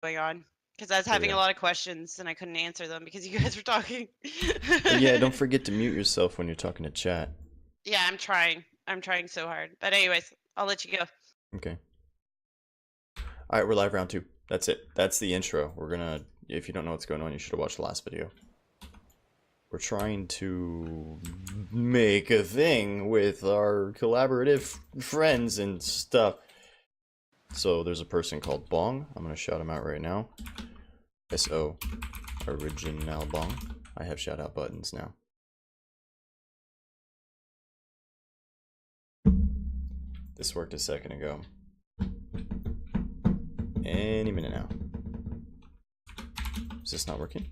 going on because I was having a lot of questions and I couldn't answer them because you guys were talking. Oh, yeah, don't forget to mute yourself when you're talking to chat. Yeah, I'm trying. I'm trying so hard. But anyways, I'll let you go. Okay. Alright, we're live round 2. That's it. That's the intro. We're gonna, if you don't know what's going on, you should have watched the last video. We're trying to make a thing with our collaborative friends and stuff. So there's a person called Bong. I'm gonna shout him out right now. S-O Original Bong. I have shout out buttons now. This worked a second ago. Any minute now. Is this not working?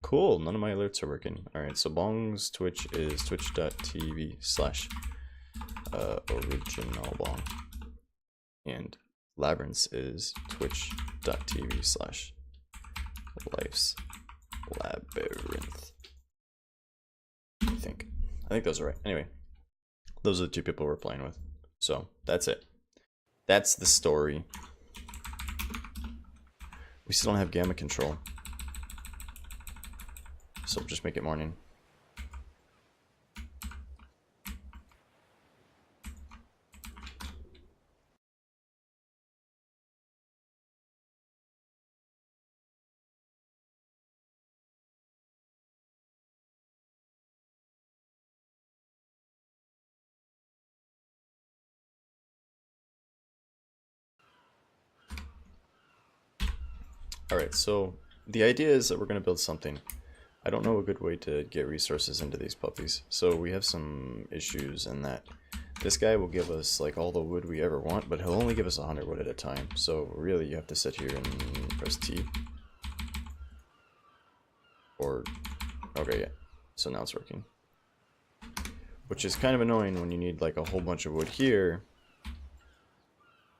Cool, none of my alerts are working. Alright, so Bong's Twitch is twitch.tv/originalbong. And Labyrinth's is twitch.tv/life's labyrinth. I think those are right. Anyway, those are the two people we're playing with. So that's it. That's the story. We still don't have gamma control. So we'll just make it morning. Alright, so the idea is that we're going to build something. I don't know a good way to get resources into these puppies, so we have some issues in that this guy will give us like all the wood we ever want, but he'll only give us 100 wood at a time. So really you have to sit here and press T. Or, okay, yeah, so now it's working. Which is kind of annoying when you need like a whole bunch of wood here.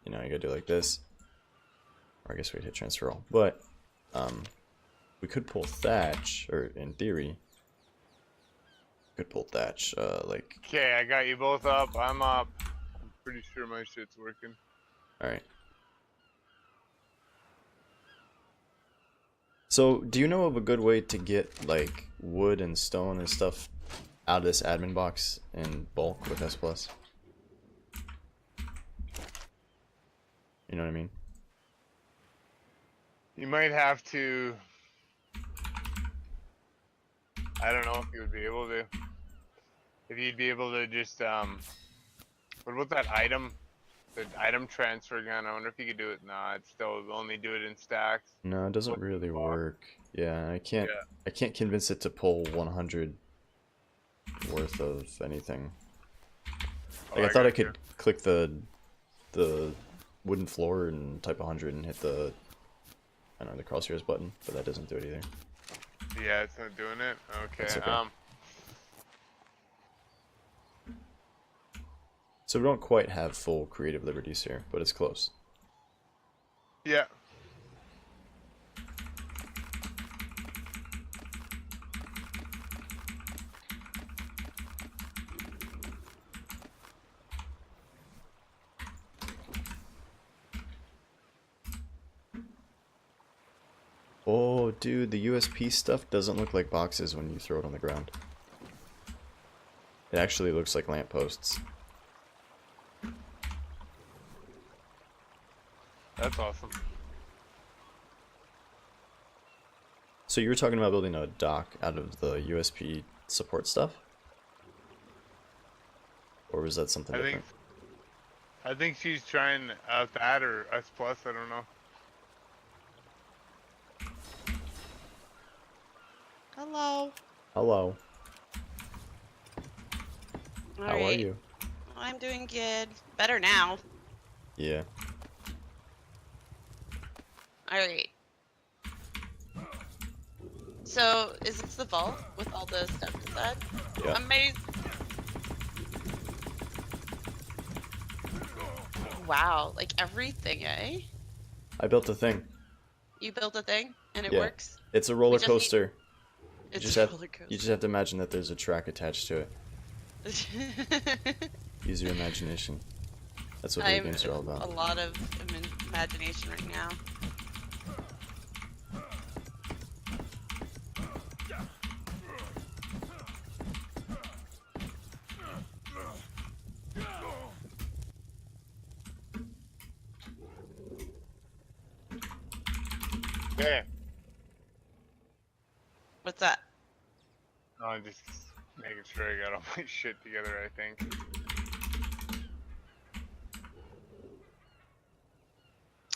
You know, you gotta do like this. Or I guess we'd hit transfer all. But, we could pull thatch, or in theory, could pull thatch, like... Okay, I got you both up. I'm up. I'm pretty sure my shit's working. Alright. So, do you know of a good way to get, like, wood and stone and stuff out of this admin box in bulk with S+? You know what I mean? You might have to... I don't know if you would be able to. If you'd be able to just, what about that item? The item transfer gun, I wonder if you could do it. Nah, it's still only do it in stacks. No, it doesn't really work. Yeah, I can't convince it to pull 100 worth of anything. Like, I thought I could click the wooden floor and type 100 and hit the, I don't know, the crosshairs button, but that doesn't do it either. Yeah, it's not doing it? Okay, So we don't quite have full creative liberties here, but it's close. Yeah. Oh, dude, the USP stuff doesn't look like boxes when you throw it on the ground. It actually looks like lampposts. That's awesome. So you were talking about building a dock out of the USP support stuff? Or was that something different? I think she's trying out that or S+, I don't know. Hello. Hello. How are you? I'm doing good. Better now. Yeah. Alright. So, is this the vault with all the stuff inside? Yeah. Amazing. Wow, like everything, eh? I built a thing. You built a thing and it Yeah. works? It's a roller coaster. It's You just have to imagine that there's a track attached to it. Use your imagination. That's what I video have games are all a about. lot of imagination right now. Yeah. What's that? No, I'm just making sure I got all my shit together, I think.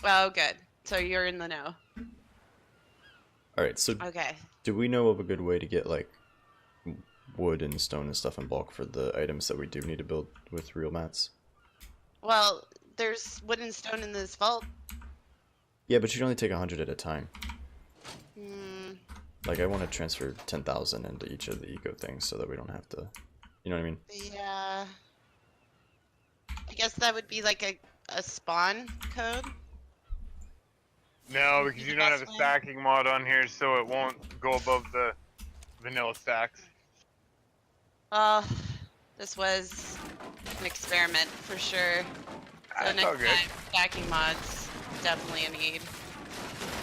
Oh, good. So you're in the know. Alright, so Okay. do we know of a good way to get, like, wood and stone and stuff in bulk for the items that we do need to build with real mats? Well, there's wood and stone in this vault. Yeah, but you can only take 100 at a time. Hmm. Like, I want to transfer 10,000 into each of the eco things so that we don't have to... You know what I mean? Yeah. I guess that would be like a spawn code. No, Would be because the you don't have best a way. stacking mod on here, so it won't go above the vanilla stacks. This was an experiment for sure. So That's next all good. time, stacking mods definitely a need.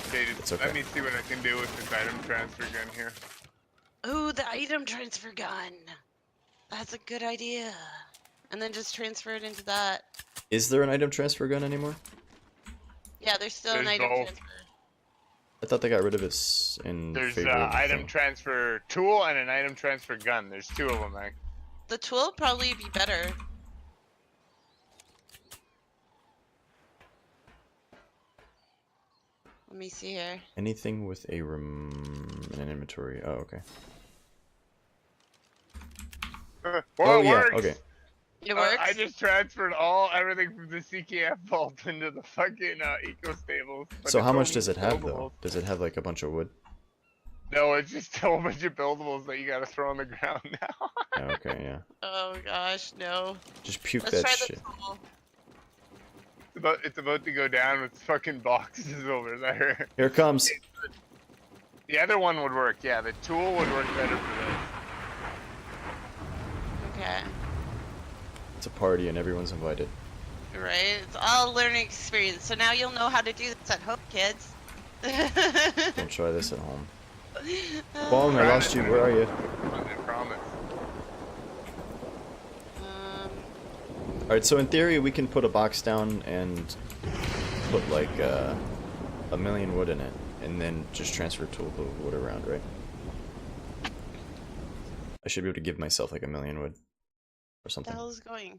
Okay, just It's okay. let me see what I can do with this item transfer gun here. Ooh, the item transfer gun. That's a good idea. And then just transfer it into that. Is there an item transfer gun anymore? Yeah, there's still an There's item both. transfer. I thought they got rid of it in There's favor of the item thing. transfer tool and an item transfer gun. There's two of them, man. The tool would probably be better. Let me see here. Anything with a room in an inventory. Oh, okay. Well, Oh, it yeah, works. okay. It works? I just transferred everything from the CKF vault into the fucking eco stables. but So it's how much only does it have, though? buildables. Does it have, like, a bunch of wood? No, it's just a whole bunch of buildables that you gotta throw on the ground now. Yeah, okay, yeah. Oh gosh, no. Just puke Let's that try shit. the tool. It's about to go down with fucking boxes over there. Here it comes. The other one would work, yeah. The tool would work better for this. Okay. It's a party and everyone's invited. Right? It's all learning experience. So now you'll know how to do this at home, kids. Don't try this at home. Bong, I lost you. Where are you? I promise. Alright, so in theory we can put a box down and put like a million wood in it, and then just transfer tool the wood around, right? I should be able to give myself like a million wood or What something. the hell is going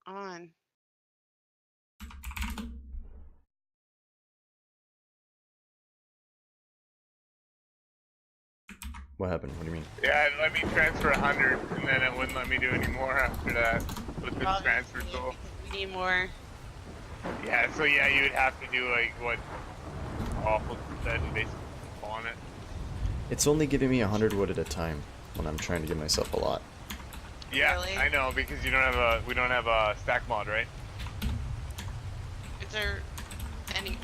on? What happened? What do you mean? Yeah, it let me transfer 100, and then it wouldn't let me do any more after that with the transfer Obviously, tool. because we need more. Yeah, so yeah, you would have to do like what Awfl said and basically spawn it. It's only giving me 100 wood at a time when I'm trying to give myself a lot. Yeah, Really? I know, because we don't have a stack mod, right? Is there any?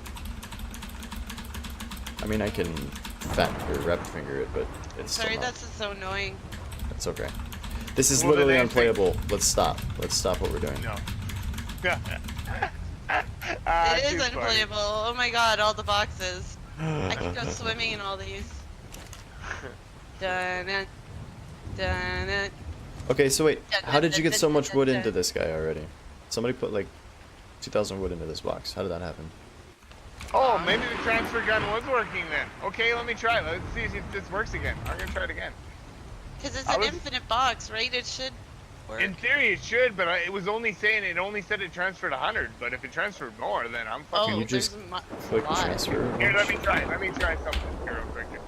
I mean, I can rapid finger it, but it's Sorry, still not. that's just so annoying. That's okay. This is Well, the literally next thing- unplayable. Let's stop. Let's stop what we're doing. No. It is unplayable. Oh my god, all the boxes. I could go swimming in all these. Dun it. Dun it. Okay, so wait. How did you get so much wood into this guy already? Somebody put like 2,000 wood into this box. How did that happen? Oh, maybe the transfer gun was working then. Okay, let me try. Let's see if this works again. I'm gonna try it again. Because it's I an was- infinite box, right? It should work. In theory, it should, but it was only saying it only said it transferred 100. But if it transferred more, then I'm fucking. Oh, you just there's a Click the lot. transfer. Here, let me try. Let me try something here real quick.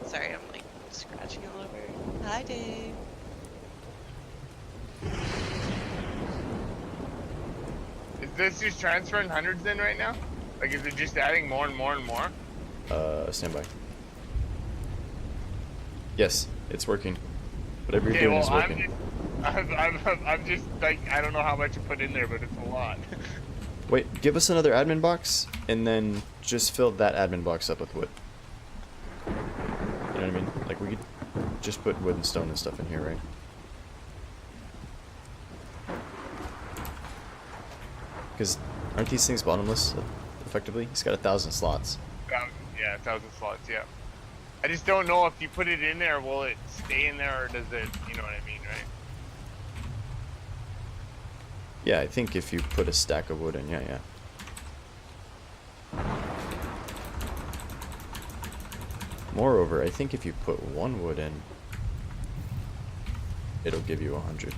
Sorry, I'm like scratching all over. Hi, Dave. Is this just transferring hundreds in right now? Like, is it just adding more and more and more? Stand by. Yes, it's working. Whatever you're Okay, doing well, is working. I'm just like, I don't know how much you put in there, but it's a lot. Wait, give us another admin box, and then just fill that admin box up with wood. You know what I mean? Like, we could just put wood and stone and stuff in here, right? Because aren't these things bottomless, effectively? He's got 1,000 slots. Yeah, 1,000 slots, yeah. I just don't know if you put it in there, will it stay in there, or does it, you know what I mean, right? Yeah, I think if you put a stack of wood in, yeah. Moreover, I think if you put 1 wood in, it'll give you 100.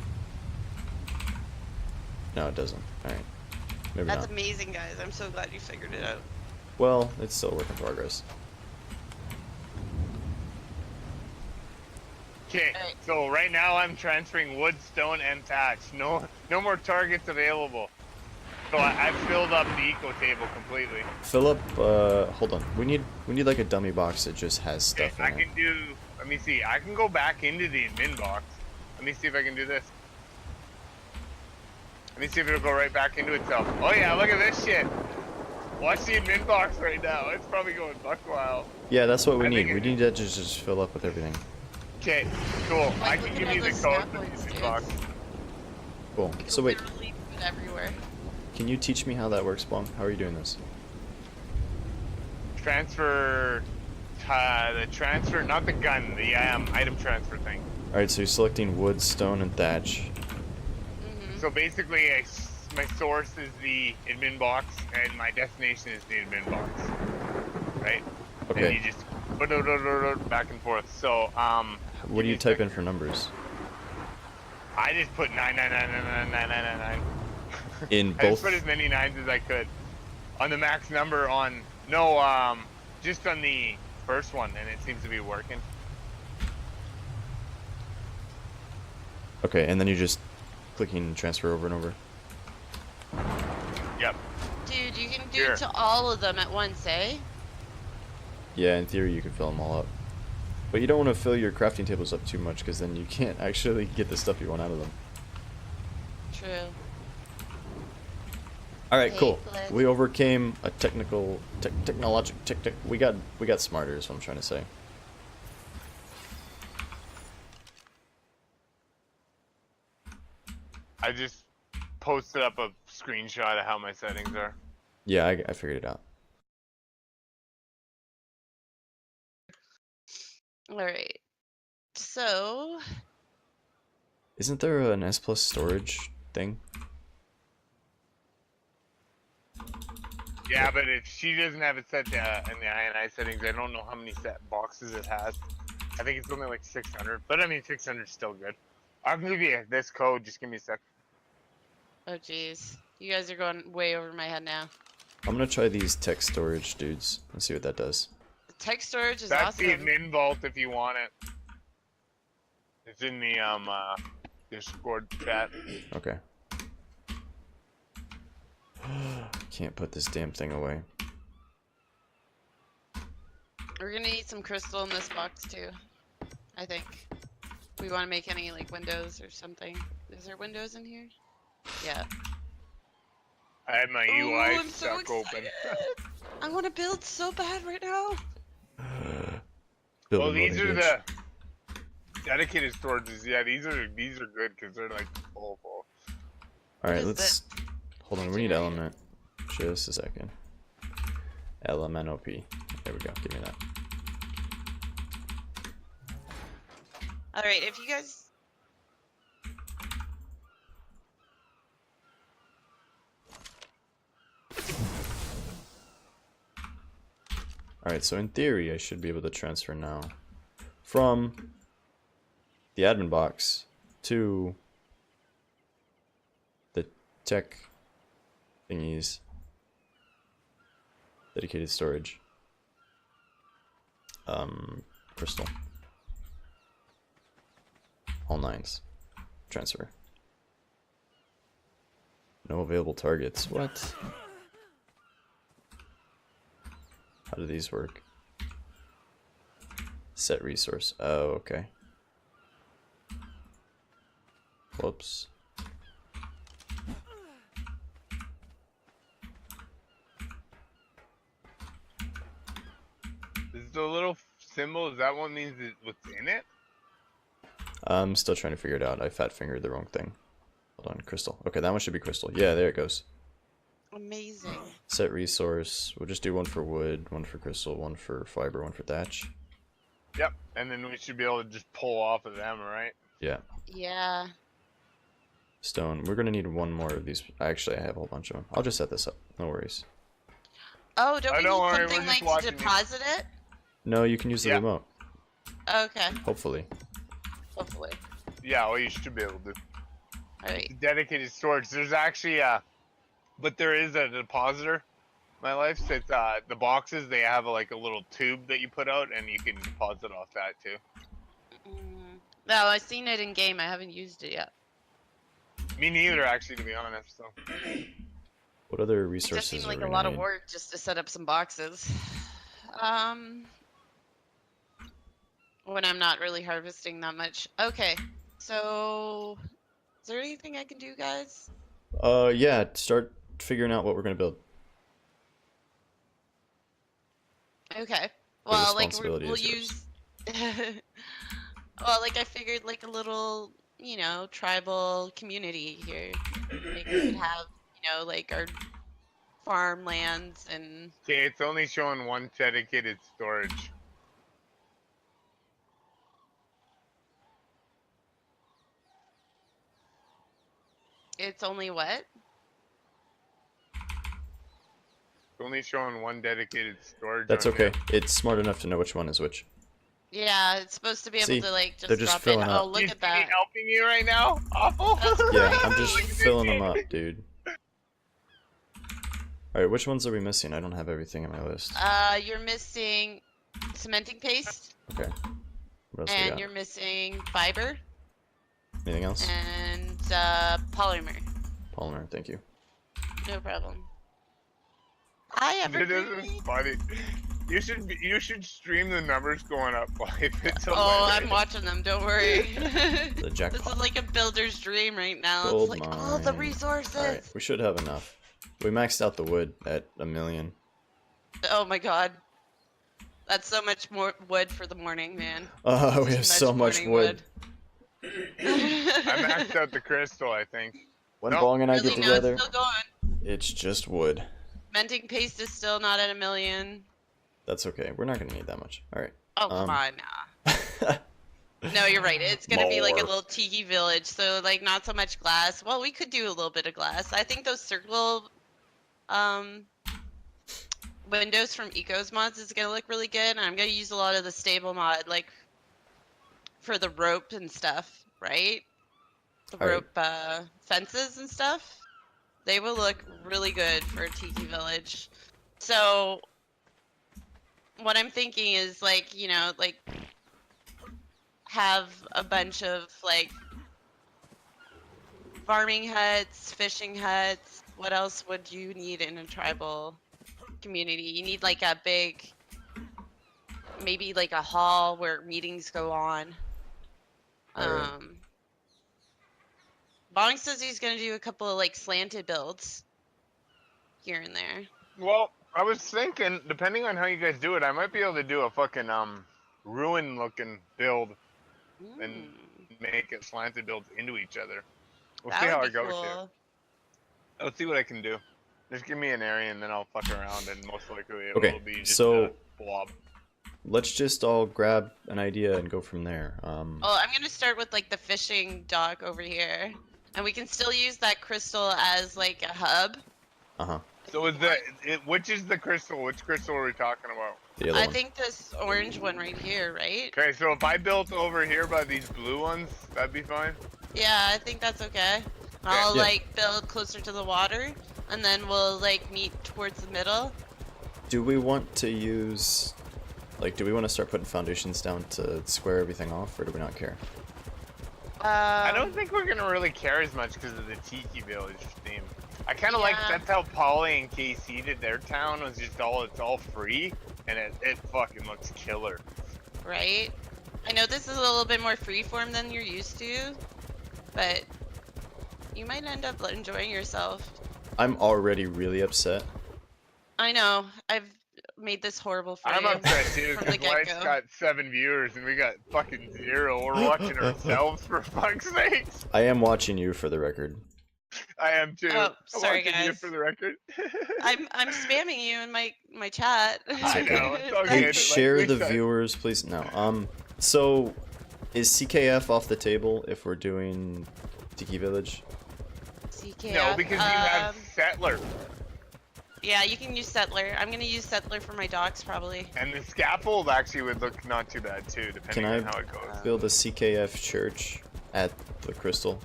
No, it doesn't. Alright. Maybe That's not. amazing, guys. I'm so glad you figured it out. Well, it's still a work in progress. Okay, Alright. so right now I'm transferring wood, stone, and thatch. No more targets available. So I've filled up the eco table completely. Fill up, hold on. We need like a dummy box that just has stuff Okay, in I it. can do, let me see, I can go back into the admin box. Let me see if I can do this. Let me see if it'll go right back into itself. Oh yeah, look at this shit. Watch the admin box right now. It's probably going buck wild. Yeah, that's what we I need. think We need that to just fill up with everything. Okay, cool. I Like, can look give at you all the those code snap for the points, admin dude. box. Cool. So wait, Literally put everywhere. can you teach me how that works, Bong? How are you doing this? Transfer, the transfer, not the gun, the item transfer thing. Alright, so you're selecting wood, stone, and thatch. Mm-hmm. So basically, my source is the admin box, and my destination is the admin box, right? And Okay. you just back and forth. So What do you type in for numbers? I just put 999999999. In I just both? put as many nines as I could on the max number on just on the first one, and it seems to be working. Okay, and then you just clicking transfer over and over. Yep. Dude, you can do Here. it to all of them at once, eh? Yeah, in theory you can fill them all up. But you don't want to fill your crafting tables up too much, because then you can't actually get the stuff you want out of them. True. Alright, cool. Glitch. We overcame a we got smarter is what I'm trying to say. I just posted up a screenshot of how my settings are. Yeah, I figured it out. Alright. So, Isn't there an S plus storage thing? Yeah, but if she doesn't have it set in the INI settings, I don't know how many set boxes it has. I think it's only like 600, but I mean 600 is still good. I'll give you this code. Just give me a sec. oh jeez. You guys are going way over my head now. I'm gonna try these text storage dudes and see what that does. The text storage is That's awesome. the admin vault if you want it. It's in the Discord chat. Okay. Can't put this damn thing away. We're gonna need some crystal in this box too. I think. We want to make any like windows or something. Is there windows in here? Yeah. I had my Ooh, UI I'm so stuck open. I want to build so bad right now. Build Well, a these loading are gauge. the dedicated storages. Yeah, these are good because they're like full. Alright, is let's... Hold on, we need Generator. element. Just a second. LMNOP. There we go, give me that. Alright, if you guys... Alright, so in theory, I should be able to transfer now from the admin box to the tech thingies. Dedicated storage. Crystal. All nines. Transfer. No available targets. What? How do these work? Set resource. Oh, okay. Whoops. Is the little symbol? Is that what means what's in it? I'm still trying to figure it out. I fat fingered the wrong thing. Hold on, crystal. Okay, that one should be crystal. Yeah, there it goes. Amazing. Set resource. We'll just do one for wood, one for crystal, one for fiber, one for thatch. Yep, and then we should be able to just pull off of them, right? Yeah. Yeah. Stone. We're gonna need one more of these. Actually, I have a whole bunch of them. I'll just set this up. No worries. Oh, don't we don't need worry, we're something just like to watching you. deposit it? No, you can use the Yeah. remote. Okay. Hopefully. Hopefully. Yeah, well, you should be able to. Alright. Dedicated storage. There's actually but there is a depositor. My life, it's the boxes. They have like a little tube that you put out, and you can deposit off that too. No, I've seen it in game. I haven't used it yet. Me neither, actually, to be honest. So. What other It just resources seemed are like we a gonna lot of need? work just to set up some boxes. When I'm not really harvesting that much. Okay, so is there anything I can do, guys? Yeah. Start figuring out what we're gonna build. Okay. Well, like responsibility we'll is yours. use. Well, like I figured, like a little, tribal community here. Like we could have, like our farmlands and. Okay, it's only showing one dedicated storage. It's only what? It's only showing one dedicated storage. That's on okay. here. It's smart enough to know which one is which. Yeah, it's supposed to be able See, to like just they're just drop filling in. up. Oh, look You at see that. me helping you right now? Awful. That's Yeah, I'm just crazy. filling them up, dude. Alright, which ones are we missing? I don't have everything on my list. You're missing cementing paste, Okay. What else we and got? you're missing fiber, Anything else? and polymer. Polymer, thank you. No problem. Hi, It everybody. is funny. You should stream the numbers going up live. It's Oh, hilarious. I'm watching them. Don't worry. The This jackpot. is like a builder's dream right now. Gold It's like all the mine. resources. Alright, we should have enough. We maxed out the wood at 1,000,000. Oh my god. That's so much more wood for the morning, man. We have so much morning wood. I maxed out the crystal, I think. When No. Bong and I Really, get no, together, it's still going. it's just wood. Mending paste is still not at 1,000,000. That's okay. We're not gonna need that much. Alright. Oh, come on now. No, you're right. It's gonna be like a More. little tiki village, so like not so much glass. Well, we could do a little bit of glass. I think those circle windows from Ecos mods is gonna look really good, and I'm gonna use a lot of the stable mod, like for the rope and stuff, right? The Alright. rope fences and stuff. They will look really good for a tiki village. So what I'm thinking is like, have a bunch of like farming huts, fishing huts. What else would you need in a tribal community? You need like a big, maybe like a hall where meetings go on. Alright. Bong says he's gonna do a couple of like slanted builds here and there. Well, I was thinking, depending on how you guys do it, I might be able to do a fucking ruin-looking build and make it slanted builds into each other. We'll That see how would it be goes cool. here. I'll see what I can do. Just give me an area and then I'll fuck around, and most likely it Okay, will be just so- a blob. Let's just all grab an idea and go from there. Oh, I'm gonna start with like the fishing dock over here, and we can still use that crystal as like a hub. Uh-huh. So is which is the crystal? Which crystal are we talking about? The other I one. think this orange one right here, right? Okay, so if I built over here by these blue ones, that'd be fine. Yeah, I think that's okay. I'll Yeah. like build closer to the water, and then we'll like meet towards the middle. Do we want to use... Like, do we want to start putting foundations down to square everything off, or do we not care? I don't think we're gonna really care as much because of the Tiki Village theme. I kind of like Yeah. that's how Polly and KC did their town. Was just it's all free, and it fucking looks killer. Right? I know this is a little bit more freeform than you're used to, but you might end up enjoying yourself. I'm already really upset. I know. I've made this horrible for I'm you. upset too from the because White's get-go. got 7 viewers and we got fucking 0. We're watching ourselves for fuck's sakes. I am watching you for the record. I am too. Oh, I'm sorry, watching you guys. for the record. I'm spamming you in my chat. I know, it's all Hey, good. share Like we the said. viewers, please. No. So is CKF off the table if we're doing Tiki Village? CKF. No, because you have settler. Yeah, you can use settler. I'm gonna use settler for my docks probably. And the scaffold actually would look not too bad too, depending Can I on how it goes. build a CKF church at the crystal,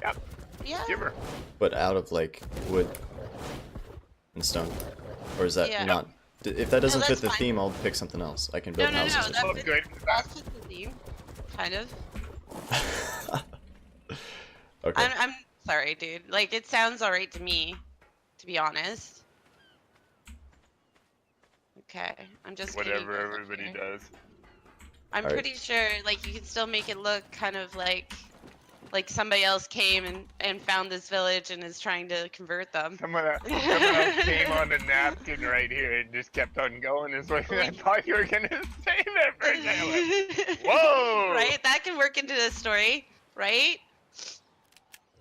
Yep. Yeah. Giver. but out of like wood and stone? Or is that Yeah. not? If that doesn't fit that's the fine. theme, I'll pick something else. I can build No, houses. or that Look fits, good. that fits the theme, kind of. Okay. I'm sorry, dude. Like it sounds alright to me, to be honest. Okay, I'm just getting Whatever over everybody here. does. I'm Alright. pretty sure like you can still make it look kind of like somebody else came and found this village and is trying to convert them. Someone else came on a napkin right here and just kept on going. Is what I thought you were gonna say that for a second. Whoa! Right? That can work into the story, right?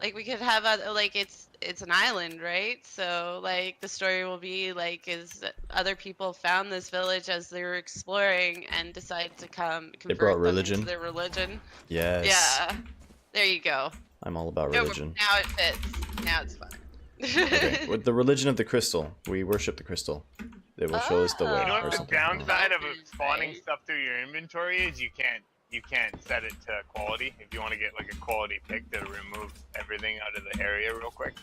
Like we could have a like it's an island, right? So like the story will be like is other people found this village as they were exploring and decided to come They brought convert them religion. into their religion. Yes. Yeah. There you go. I'm all about No, religion. now it fits. Now it's fine. Okay. With the religion of the crystal, we worship the crystal. They will show us the way, You know or what the something. downside of Right. spawning stuff through your inventory is? You can't set it to quality. If you want to get like a quality pick to remove everything out of the area real quick.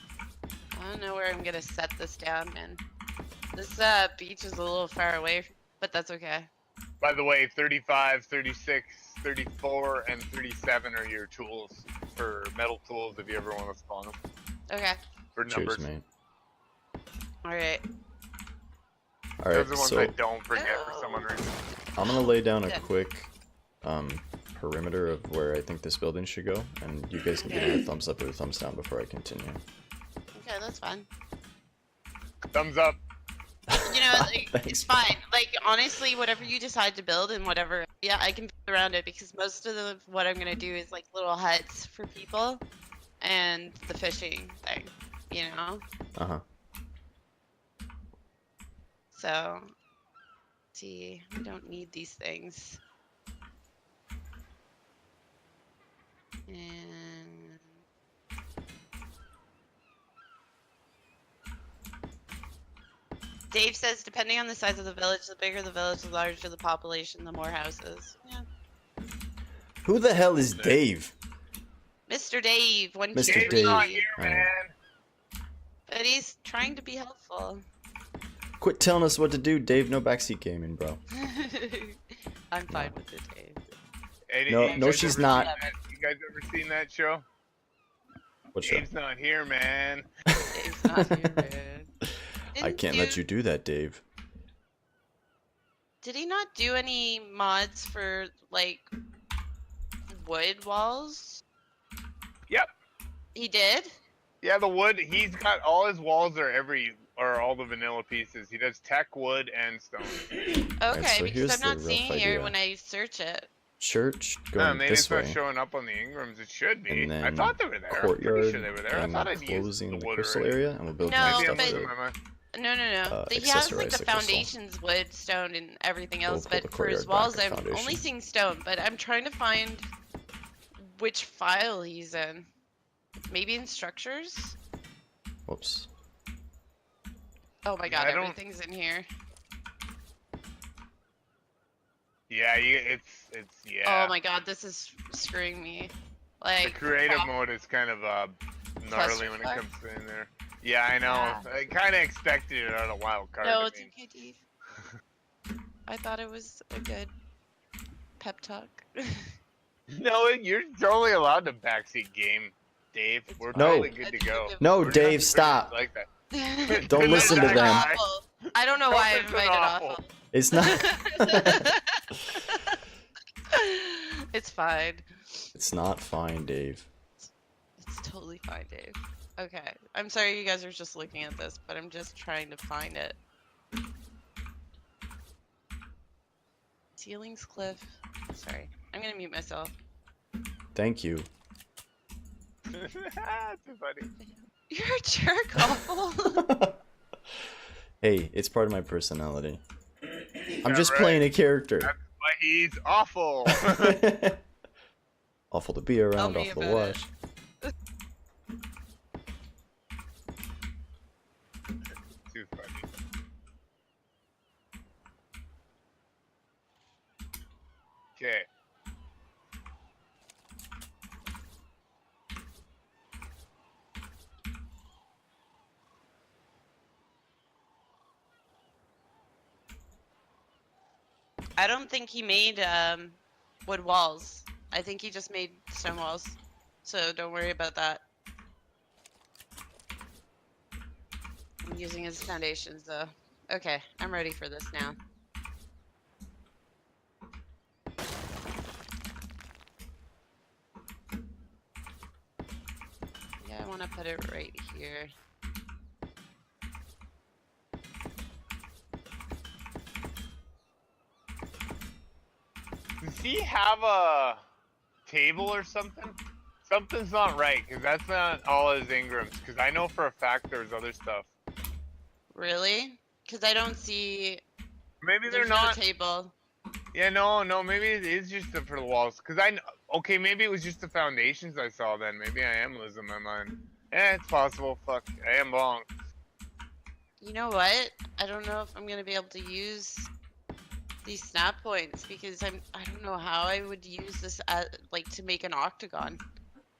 I don't know where I'm gonna set this down, man. This beach is a little far away, but that's okay. By the way, 35, 36, 34, and 37 are your tools for metal tools if you ever want to spawn them. Okay. For numbers. Cheers, mate. All right. All right, Those are the ones so I don't forget for some reason. I'm gonna lay down a Good. quick perimeter of where I think this building should go, and you guys can give me a thumbs up or a thumbs down before I continue. Okay, that's fine. Thumbs up. You know, like, Thanks. it's fine. Like honestly, whatever you decide to build and whatever, yeah, I can build around it because most of what I'm gonna do is like little huts for people, and the fishing thing. You know. Uh-huh. So, see, we don't need these things. And Dave says, depending on the size of the village, the bigger the village, the larger the population, the more houses. Yeah. Who the hell is Dave? Mr. Dave, one Mr. two, Dave. Not three. here, Alright. man. But he's trying to be helpful. Quit telling us what to do, Dave. No backseat gaming, bro. I'm fine with it, Dave. Hey, No, you no, guys she's ever not. seen that- You guys ever seen that show? What show? Dave's not here, man. Dave's not here, man. I Didn't can't let you do that, Dave. Did he not do any mods for like wood walls? Yep. He did? Yeah, the wood. He's got all his walls are all the vanilla pieces. He does tech, wood, and stone. Okay, so because here's I'm not the seeing rough it here idea. when I search it. Church No, going maybe this it's not way. showing up on the Ingrams. It should be. And I then thought they were there. I'm pretty Courtyard sure they were there. I and thought I'd used closing the the wood crystal already. area, and we'll build No, more Maybe stuff I'm but- losing to my mind. No. He has like accessorize the the crystal. foundations, wood, stone, and everything We'll else. pull the But for his courtyard walls, back at I'm only foundation. seeing stone. But I'm trying to find which file he's in. Maybe in structures? Whoops. Oh my god, I don't- everything's in here. Yeah, yeah. Oh my god, this is screwing me. The Like, creative prop- mode is kind of gnarly when it Clusterfuck. comes to in there. Yeah, I know. Yeah. I kind of expected it on a wild card. No, I it's mean. okay, Dave. I thought it was a good pep talk. No, you're totally allowed to backseat game, Dave. We're No. totally good to go. No, We're Dave, not stop. Like that. Don't listen to Goodness, them. guy. I don't know why I Don't listen invited to Awfl. It's not. It's fine. It's not fine, Dave. It's totally fine, Dave. Okay. I'm sorry you guys are just looking at this, but I'm just trying to find it. Ceilings cliff. Sorry. I'm gonna mute myself. Thank you. Too funny. You're a jerk, Awfl. Hey, it's part of my personality. I'm Yeah, just right. playing a character. That's why he's awful. Awful to be around, me awful to about it. watch. Too funny. Okay. I don't think he made wood walls. I think he just made stone walls. So don't worry about that. I'm using his foundations though. Okay, I'm ready for this now. Yeah, I want to put it right here. Does he have a table or something? Something's not right, because that's not all his Ingrams. Because I know for a fact there's other stuff. Really? Because I don't see. Maybe they're There's not. no table. Yeah, no, maybe it is just for the walls. Because okay, maybe it was just the foundations I saw then. Maybe I am losing my mind. Yeah, it's possible. Fuck, I am wrong. You know what? I don't know if I'm gonna be able to use these snap points because I don't know how I would use this like to make an octagon.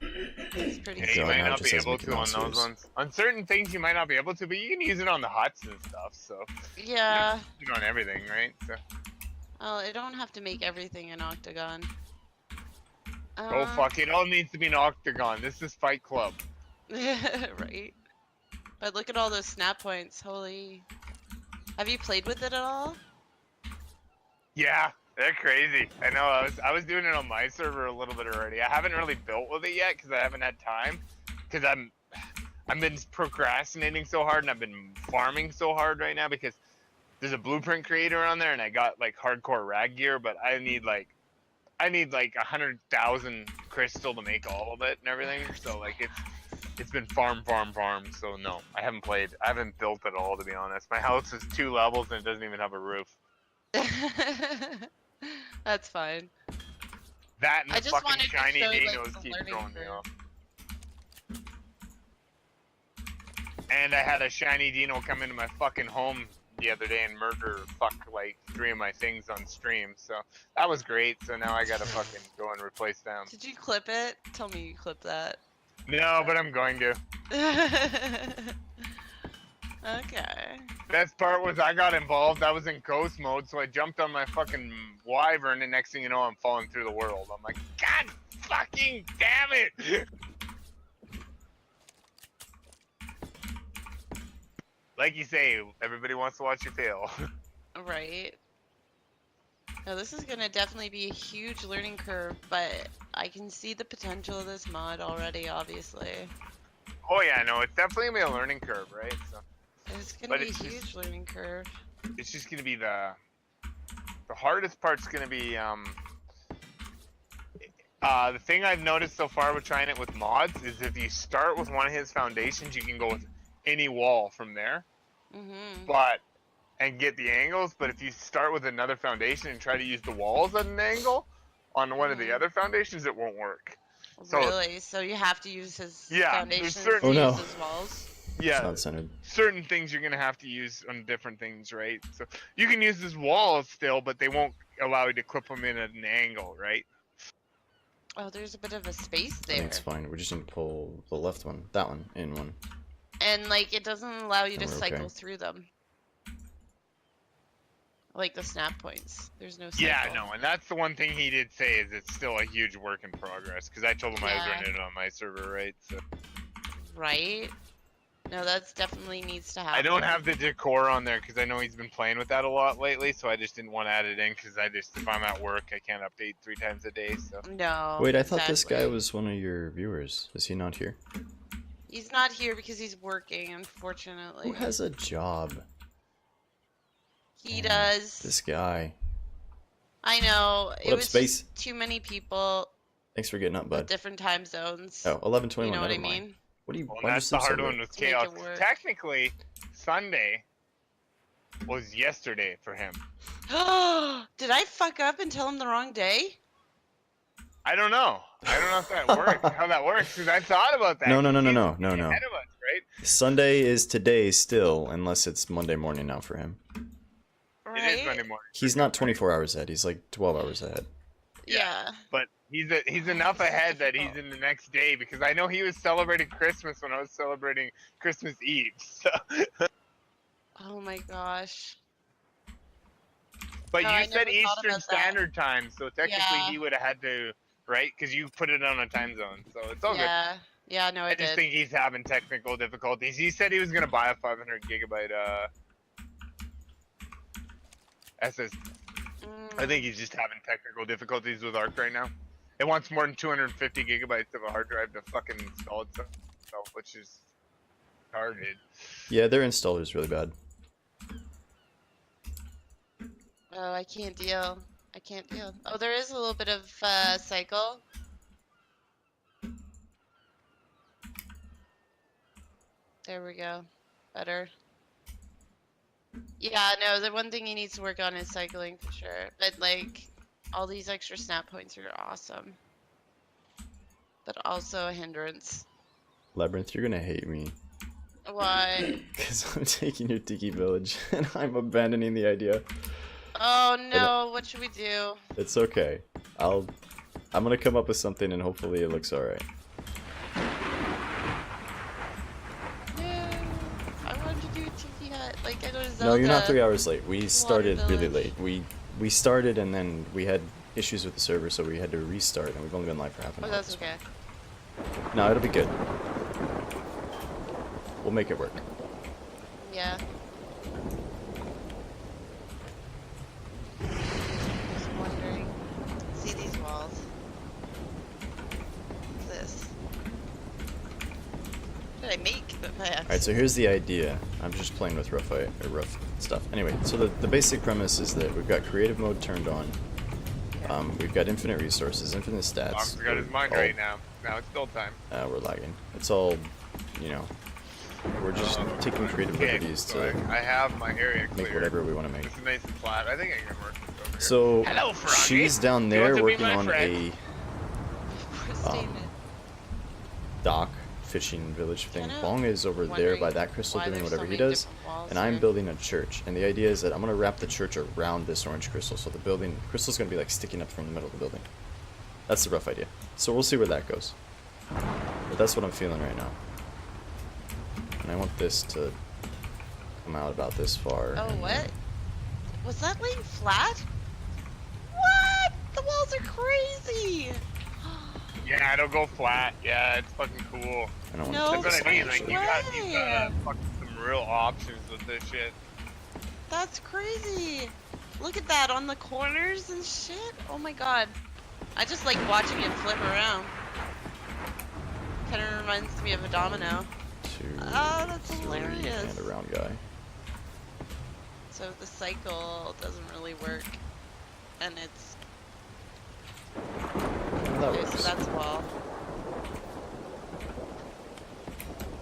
It's pretty Yeah, you So might now it not just be says able Mickey to on Mouse those ears. ones. On certain things, you might not be able to, but you can use it on the huts and stuff. So Yeah. you can use it on everything, right? So. Well, I don't have to make everything an octagon. Oh fuck! It all needs to be an octagon. This is Fight Club. Right. But look at all those snap points. Holy. Have you played with it at all? Yeah, they're crazy. I know. I was doing it on my server a little bit already. I haven't really built with it yet because I haven't had time. Because I've been procrastinating so hard and I've been farming so hard right now because there's a blueprint creator on there and I got like hardcore rag gear, but I need like 100,000 crystal to make all of it and everything. So like it's been farm. So no, I haven't played. I haven't built at all to be honest. My house is 2 levels and it doesn't even have a roof. That's fine. That and I the just fucking wanted to shiny show, like, dinos the keep learning throwing me curve. off. And I had a shiny dino come into my fucking home the other day and murder like 3 of my things on stream. So that was great. So now I gotta fucking go and replace them. Did you clip it? Tell me you clipped that. No, but I'm going to. Okay. Best part was I got involved. I was in ghost mode, so I jumped on my fucking wyvern, and next thing you know, I'm falling through the world. I'm like, God fucking damn it! Like you say, everybody wants to watch you fail. Right. Now this is gonna definitely be a huge learning curve, but I can see the potential of this mod already, obviously. Oh yeah, no, it's definitely gonna be a learning curve, right? So, It's gonna but be a it's huge just- learning curve. it's just gonna be the hardest part's gonna be the thing I've noticed so far with trying it with mods is if you start with one of his foundations, you can go with any wall from there. Mm-hmm. And get the angles, but if you start with another foundation and try to use the walls at an angle on one of the other foundations, it won't work. So, Really? So you have to use his Yeah, foundations there's certain- to Oh, no. use his walls? It's Yeah, not centered. certain things you're gonna have to use on different things, right? So you can use his walls still, but they won't allow you to clip them in at an angle, right? Oh, there's a bit of a space I there. think it's fine. We just need to pull the left one, that one, in one. And like it doesn't allow you to And we're cycle okay. through them. Like the snap points. There's no cycle. Yeah, no, and that's the one thing he did say is it's still a huge work in progress because I told him I was Yeah. running it on my server, right? So Right? No, that's definitely needs to happen. I don't have the decor on there because I know he's been playing with that a lot lately, so I just didn't want to add it in because if I'm at work, I can't update 3 times a day. So No. Wait, I thought this guy exactly. was one of your viewers. Is he not here? He's not here because he's working, unfortunately. Who has a job? He Man, does. This guy. I know. It up, was Space? just too many people. Thanks for getting up, with bud. different time zones. Oh, 11:21. You know what I never mind. mean? What do you? Well, Why'd you that's the sleep so hard late? one with To make chaos. it work. Technically, Sunday was yesterday for him. Did I fuck up and tell him the wrong day? I don't know. I don't know if that works. How that works? Because I thought about that. No. He's Ahead ahead of of us, right? Sunday is today still, unless it's Monday morning now for him. Right? It is Monday morning. He's not 24 hours ahead. He's like 12 hours ahead. Yeah. But he's enough ahead that he's in the next day because I know he was celebrating Christmas when I was celebrating Christmas Eve. So. Oh my gosh. But No, you I said never thought Eastern about that. Standard Time, so technically Yeah. he would have had to, right? Because you put it on a time zone, so it's all good. Yeah. Yeah, no, I I just did. think he's having technical difficulties. He said he was gonna buy a 500 gigabyte SS. I think he's just having technical difficulties with ARK right now. It wants more than 250 gigabytes of a hard drive to fucking install itself, which is retarded. Yeah, their installer is really bad. Oh, I can't deal. I can't deal. Oh, there is a little bit of cycle. There we go. Better. Yeah, no, the one thing he needs to work on is cycling for sure. But like, all these extra snap points are awesome. But also a hindrance. Labyrinth, you're gonna hate me. Why? Because I'm taking your tiki village and I'm abandoning the idea. Oh no, what should we do? It's okay. I'm gonna come up with something and hopefully it looks alright. No, I wanted to do a tiki hut. Like I go to Zelda. No, you're not 3 hours late. We started really village. late. We started and then we had issues with the server, so we had to restart, and we've only been live for half an Oh, hour. that's okay. No, it'll be good. We'll make it work. Yeah. Just wondering. See these walls? What's this? What did I make? By accident? Alright, so here's the idea. I'm just playing with rough stuff. Anyway, so the basic premise is that we've got creative mode turned on. We've got infinite resources, infinite stats. Bob's got his mind right now. Now it's build time. We're lagging. It's all, you know, we're just taking creative liberties so to I have my area clear. make whatever we want to make. It's nice and flat. I think I can work this over here. So Hello, Froggy. she's down Do you want there to be working my on friend? Statement. dock fishing village thing. Kinda Bong is over there wondering by that crystal why doing there's whatever so he many does, different walls and I'm here. building a church. And the idea is that I'm gonna wrap the church around this orange crystal, so the crystal's gonna be like sticking up from the middle of the building. That's the rough idea. So we'll see where that goes. But that's what I'm feeling right now. And I want this to come out about this far. Oh, and what? then- Was that laying flat? What? The walls are crazy! Yeah, it'll go flat. Yeah, it's fucking cool. I don't No want That's to what I take mean. this Like, much. you got fucking some real options with this shit. That's crazy! Look at that on the corners and shit. Oh my god. I just like watching it flip around. Kind of reminds me of a domino. 2, Oh, that's 3, hilarious. and a round guy. So the cycle doesn't really work. And it's... That Okay, works. so that's a wall.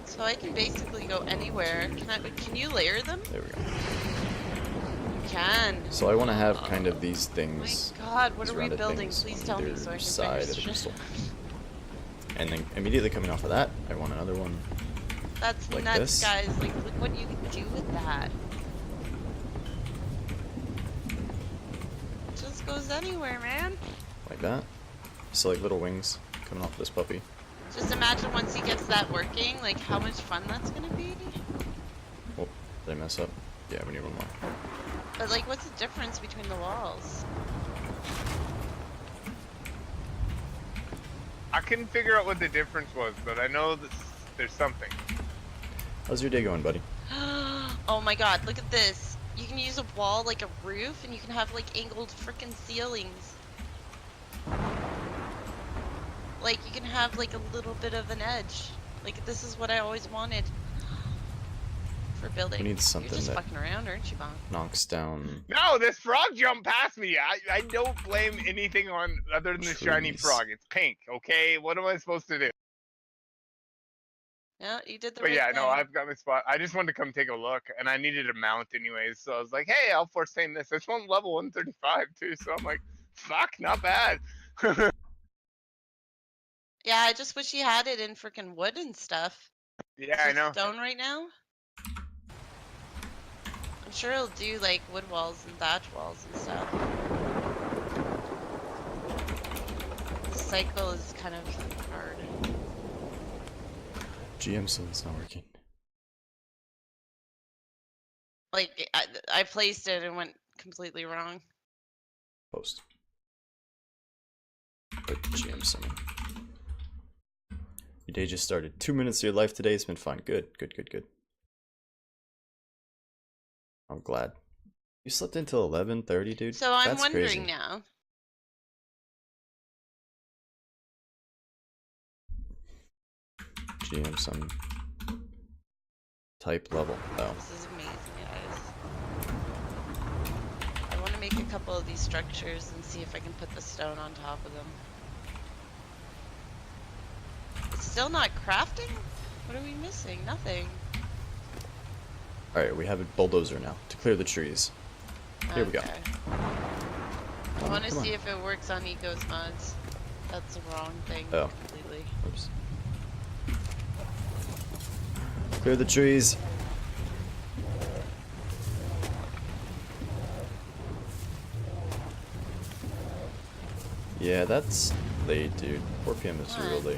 So I can basically go anywhere. Can you layer them? There we go. You can. So I want to have kind of these Oh my things. god, what these are we rounded building? things Please on tell me either so I can side finish of the this shit. crystal. And then immediately coming off of that, I want another one. That's Like nuts, this? guys. Like, look what you can do with that. It just goes anywhere, man. Like that. So like little wings coming off this puppy. Just imagine once he gets that working, like how much fun that's gonna be. Oh, did I mess up? Yeah, we need one more. But like, what's the difference between the walls? I couldn't figure out what the difference was, but I know that there's something. How's your day going, buddy? Oh my god, look at this. You can use a wall like a roof, and you can have like angled freaking ceilings. Like you can have like a little bit of an edge. Like this is what I always wanted. for building. We need You're something just that fucking around, aren't you, Bon? knocks down No, this frog jumped past me. I don't blame anything on other than the shiny trees. frog. It's pink, okay? What am I supposed to do? Yeah, you did the But right yeah, thing. no, I've got my spot. I just wanted to come take a look, and I needed a mount anyways. So I was like, hey, I'll force tame this. This one level 135 too. So I'm like, fuck, not bad. Yeah, I just wish you had it in freaking wood and stuff. Yeah, It's I just know. stone right now. I'm sure it'll do like wood walls and thatch walls and stuff. The cycle is kind of hard. GM symbol's not working. Like I placed it and went completely wrong. Post. Put GM summon. Your day just started. 2 minutes of your life today. It's been fun. Good, good, good, good. I'm glad. You slept until 11:30, dude? So I'm That's wondering crazy. now. GM summon. Type level. Oh. This is amazing, guys. I want to make a couple of these structures and see if I can put the stone on top of them. It's still not crafting? What are we missing? Nothing. Alright, we have a bulldozer now to clear the trees. Here we go. Okay. I want to Come on. see if it works on Eco's mods. That's the wrong thing Oh. completely. Oops. Clear the trees. Yeah, that's late, dude. 4 p.m. is real late.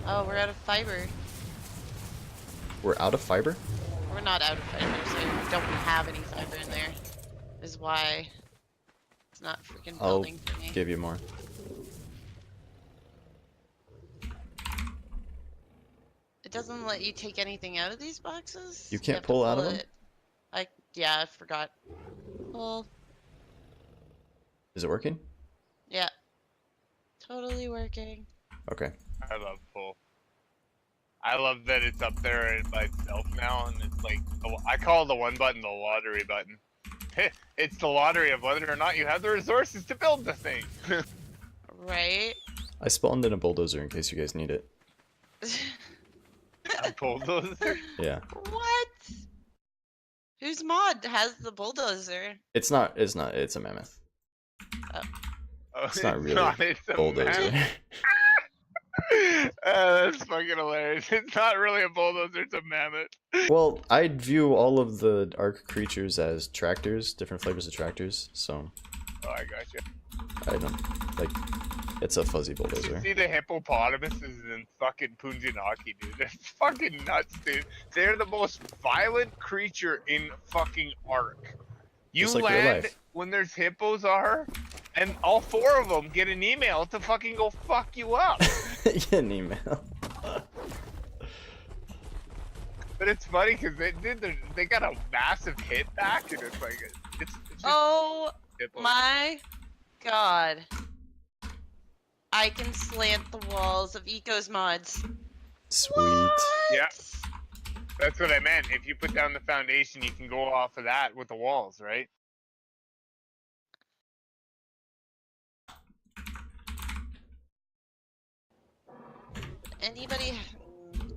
Oh, we're out of fiber. We're out of fiber? We're not out of fiber, so we don't have any fiber in there. Is why it's not freaking I'll building for me. give you more. It doesn't let you take anything out of these boxes? You You can't have to pull out of them? it. Yeah, I forgot. Pull. Is it working? Yeah. Totally working. Okay. I love pull. I love that it's up there by itself now, and it's like I call the one button the lottery button. It's the lottery of whether or not you have the resources to build the thing. Right? I spawned in a bulldozer in case you guys need it. A bulldozer? Yeah. What? Whose mod has the bulldozer? It's not, it's a mammoth. Oh, It's not really it's a bulldozer. mammoth. That's fucking hilarious. It's not really a bulldozer, it's a mammoth. Well, I'd view all of the ARK creatures as tractors, different flavors of tractors, so Oh, I gotcha. I don't, like, it's a fuzzy You bulldozer. see the hippopotamuses in fucking Punjanaki, dude. That's fucking nuts, dude. They're the most violent creature in fucking ARK. You Just like real land life. when there's hippos are, and all 4 of them get an email to fucking go fuck you up. Get an email. But it's funny because they got a massive hit back, and it's like it's just Oh hippos. my god. I can slant the walls of Eco's mods. Sweet. What? Yeah. That's what I meant. If you put down the foundation, you can go off of that with the walls, right? Anybody?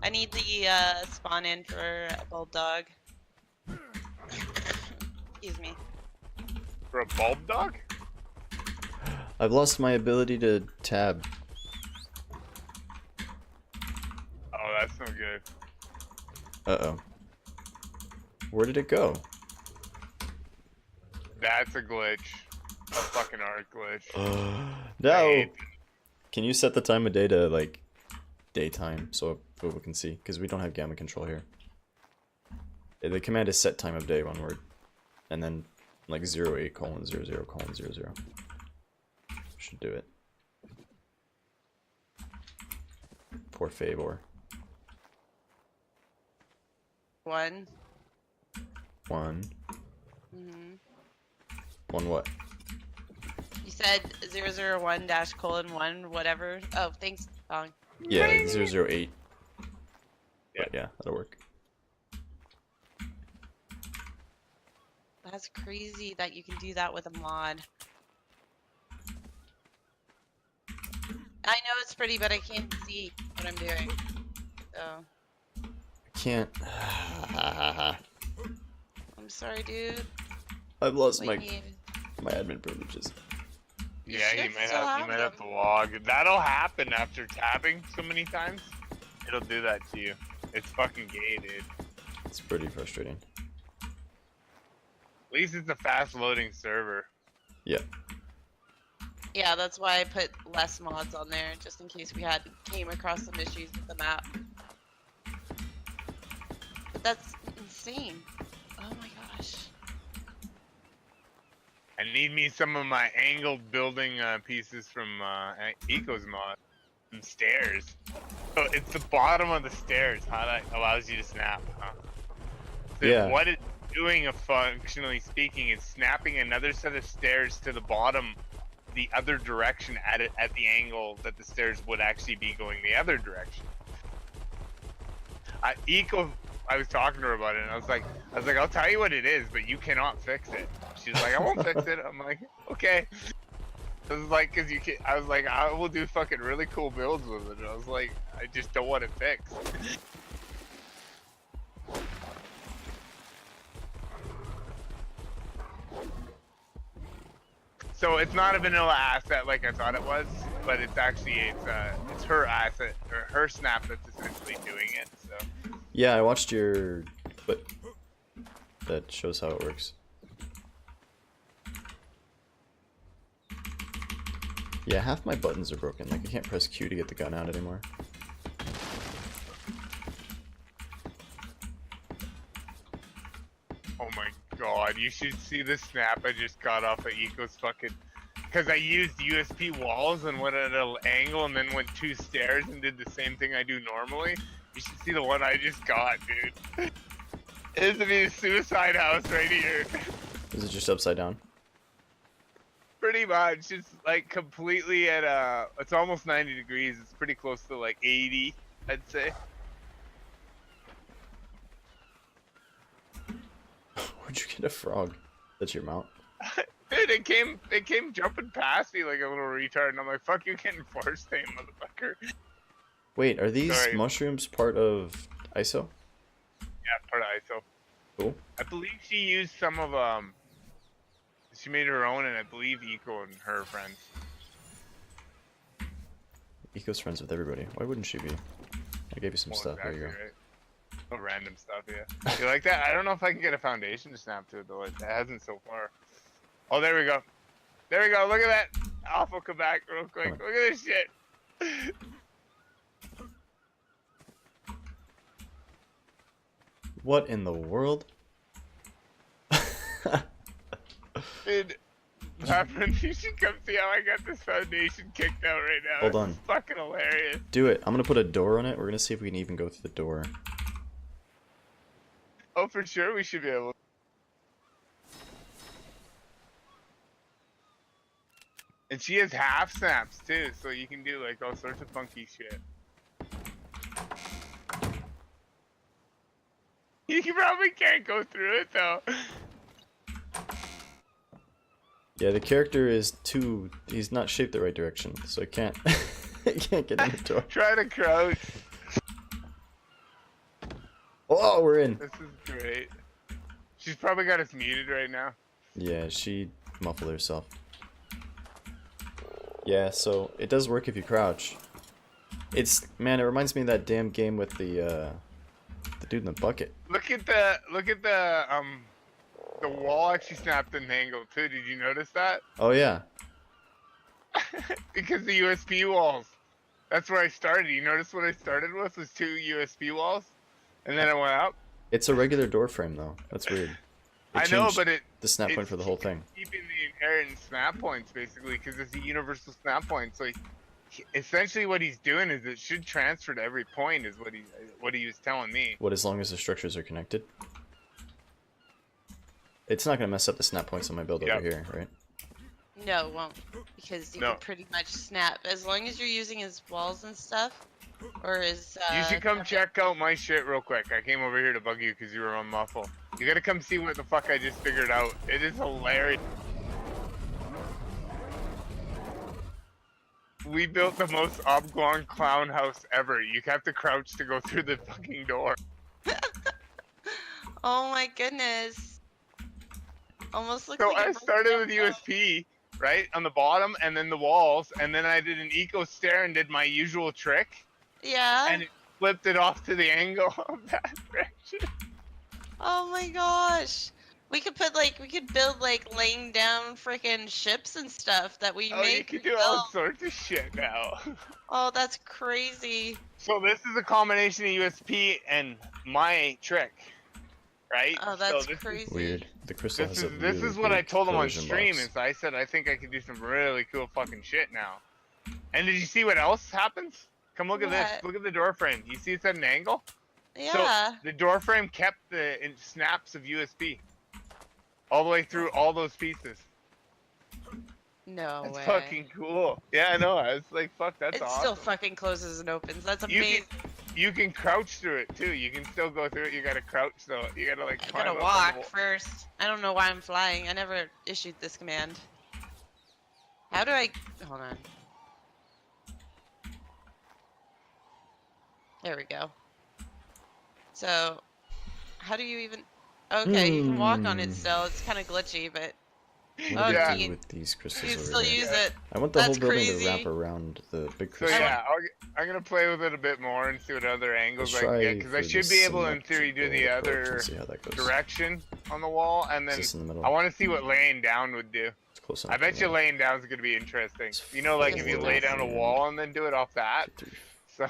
I need the spawn in for a bulldog. Excuse me. For a bulb dog? I've lost my ability to tab. Oh, that's no good. Uh-oh. Where did it go? That's a glitch. A fucking art glitch. No! Right. Can you set the time of day to, like, daytime so people can see? Because we don't have gamma control here. The command is set time of day, one word. And then, like, 08:00:00:00. Should do it. Poor Favor. 1. One. Mm-hmm. One what? You said 001-:1 whatever. Oh, thanks, Bong. Yeah, like 008. Yeah. But yeah, that'll work. That's crazy that you can do that with a mod. I know it's pretty, but I can't see what I'm doing. So, I can't. I'm sorry, dude. I've lost What my you need? admin privileges. You Yeah, should still you have might them. have to log. That'll happen after tabbing so many times. It'll do that to you. It's fucking gay, dude. It's pretty frustrating. At least it's a fast loading server. Yeah. Yeah, that's why I put less mods on there, just in case we came across some issues with the map. But that's insane. Oh my gosh. I need me some of my angled building pieces from Eco's mod. Some stairs. So it's the bottom of the stairs, how that allows you to snap, huh? So Yeah. what it's doing, functionally speaking, is snapping another set of stairs to the bottom, the other direction at the angle that the stairs would actually be going the other direction. I was talking to her about it, and I was like, I'll tell you what it is, but you cannot fix it. She's like, I won't fix it. I'm like, okay. I was like, I was like, I will do fucking really cool builds with it. And I was like, I just don't want it fixed. So it's not a vanilla asset like I thought it was, but it's actually it's her asset or her snap that's essentially doing it. So Yeah, I watched your clip that shows how it works. Yeah, half my buttons are broken. Like I can't press Q to get the gun out anymore. oh my god, you should see the snap I just got off of Eco's fucking. Because I used USP walls and went at an angle and then went 2 stairs and did the same thing I do normally. You should see the one I just got, dude. This would be a suicide house right here. Is it just upside down? Pretty much. It's like completely at it's almost 90 degrees. It's pretty close to like 80, I'd say. Where'd you get a frog? That's your mount? Dude, it came jumping past me like a little retard, and I'm like, fuck you, getting force tame, motherfucker. Wait, are these Sorry. mushrooms part of ISO? Yeah, part of ISO. Cool. I believe she used some of she made her own, and I believe Eco and her friends. Eco's friends with everybody. Why wouldn't she be? I gave you some Well, stuff. exactly There you go. right. Oh, random stuff, yeah. You like that? I don't know if I can get a foundation to snap to it though. It hasn't so far. Oh, there we go. There we go. Look at that. Awfl, come back real quick. Look at this shit. What in the world? Dude, Pepperin, you should come see how I got this foundation kicked out right now. Hold on. It's fucking hilarious. Do it. I'm gonna put a door on it. We're gonna see if we can even go through the door. Oh, for sure we should be able. And she has half snaps too, so you can do like all sorts of funky shit. You probably can't go through it though. Yeah, the character is too... He's not shaped the right direction, so I can't... I can't get in the door. Try to crouch. Oh, we're in! This is great. She's probably got us muted right now. Yeah, she muffled herself. Yeah, so it does work if you crouch. It's... Man, it reminds me of that damn game with the dude in the bucket. Look at the wall actually snapped an angle too. Did you notice that? Oh, yeah. Because the USP walls. That's where I started. You notice what I started with was 2 USP walls? And then I went up. It's a regular door frame, though. That's weird. I know, but the snap point it's for the whole thing. keeping the inherent snap points, basically, because it's a universal snap point. So essentially what he's doing is it should transfer to every point, is what he was telling me. What, as long as the structures are connected? It's not going to mess up the snap points on my build over here, right? No, it won't. Because you can pretty much snap. As long as you're using his walls and stuff. Or his, You should come check out my shit real quick. I came over here to bug you because you were on Muffle. You gotta come see what the fuck I just figured out. It is hilarious. We built the most oblong clown house ever. You have to crouch to go through the fucking door. Oh my goodness. Almost looks So like I it broke started down. with USP, right, on the bottom, and then the walls, and then I did an eco stair and did my usual trick, Yeah. and it flipped it off to the angle of that direction. Oh my gosh. We could build like laying down freaking ships and stuff that we Oh, you make can and do all build. sorts of shit now. Oh, that's crazy. So this is a combination of USP and my trick, right? Oh, So that's crazy. Weird. The crystal has a this really is what I big told him on collision stream. box. Is I said I think I could do some really cool fucking shit now. And did you see what else happens? Come look at this. What? Look at the door frame. You see it's at an angle? So Yeah. the door frame kept the snaps of USB all the way through all those pieces. No That's way. fucking cool. Yeah, I know. I was like, fuck, that's It awesome. still fucking closes and opens. That's amazing. You can crouch through it too. You can still go through it. You gotta crouch though. You gotta like I climb gotta up on the walk wall. first. I don't know why I'm flying. I never issued this command. How do I... Hold on. There we go. So, how do you even... Okay, you can walk on it still. It's kind of glitchy, but... What do Yeah. we do with these crystals You can over still here? use it. I want the That's whole building crazy. to wrap around the big So crystal. yeah, I'm gonna play with it a bit more and see what other angles Let's I can try get because I for should the be able in theory do the symmetrical approach other and see how that goes. direction on the wall, and Is then this in the middle? I want to see what laying down would do. It's close I enough bet to you know. laying down is gonna be interesting. It's You know, like if you 4 lay down a and wall and then do it off that. 2, 3, So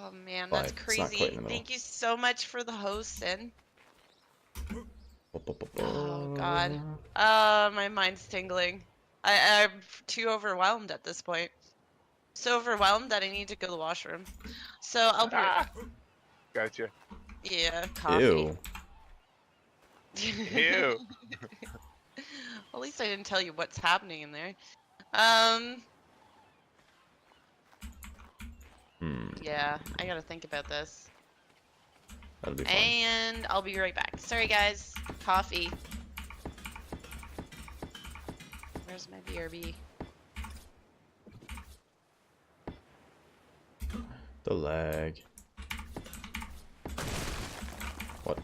Oh man, that's 5. It's not quite crazy. in the middle. Thank you so much for the hosting. Oh god. My mind's tingling. I'm too overwhelmed at this point. So overwhelmed that I need to go to the washroom. So I'll be right back. gotcha. Yeah, coffee. Ew. Ew. At least I didn't tell you what's happening in there. Yeah, I gotta think about this. That'll be fun. And I'll be right back. Sorry guys, coffee. Where's my BRB? The lag. What?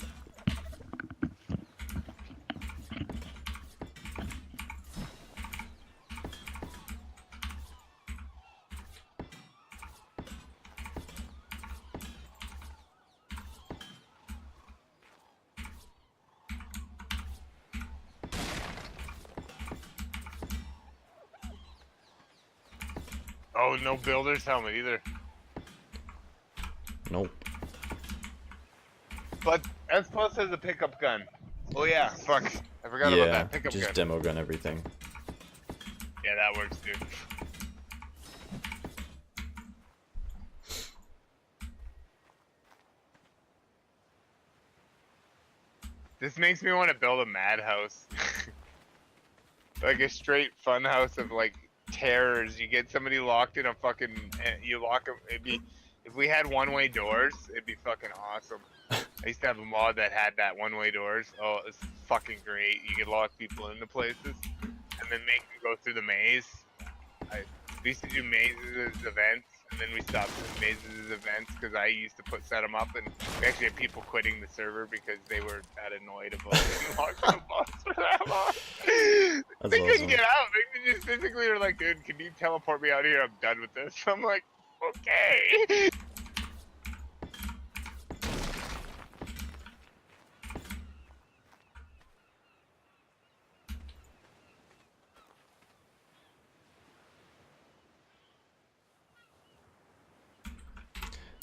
Oh, no builder's helmet either. Nope. But S Plus has a pickup gun. Oh yeah, fuck. I forgot about Yeah, that pickup just gun. demo gun everything. Yeah, that works too. This makes me want to build a madhouse. Like a straight fun house of like terrors. You get somebody locked in a fucking, you lock them. It'd be, if we had one-way doors, it'd be fucking awesome. I used to have a mod that had that one-way doors. Oh, it's fucking great. You could lock people into places and then make them go through the maze. We used to do mazes as events, and then we stopped doing mazes as events because I used to set them up, and we actually had people quitting the server because they were that annoyed about being locked in a box for that long. That's They couldn't awesome. get out. They just physically were like, dude, can you teleport me out here? I'm done with this. I'm like, okay.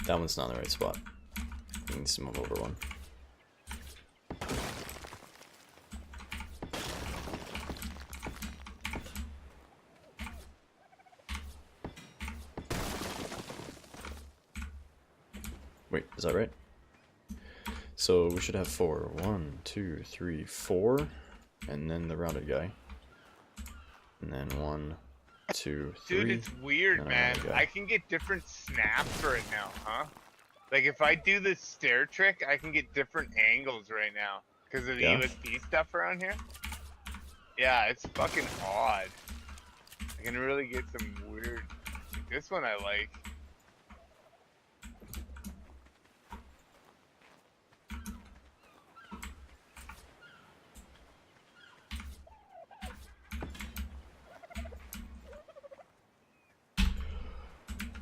That one's not in the right spot. He needs to move over one. Wait, is that right? So we should have 4. 1, 2, 3, 4, and then the rounded guy. And then 1, 2, 3. Dude, it's weird, No, no, man. no, go. I can get different snaps for it now, huh? Like if I do the stair trick, I can get different angles right now because of the Yeah. USB stuff around here. Yeah, it's fucking odd. I can really get some weird. Like this one I like.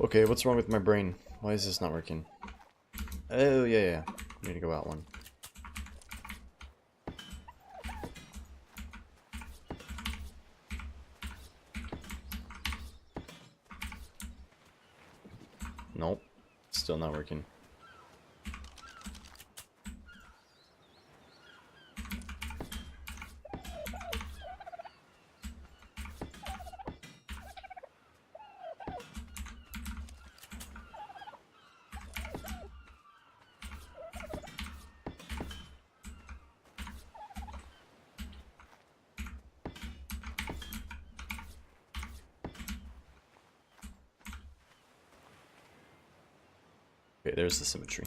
Okay, what's wrong with my brain? Why is this not working? Oh, yeah. Need to go out one. Nope. Still not working. Okay, there's the symmetry.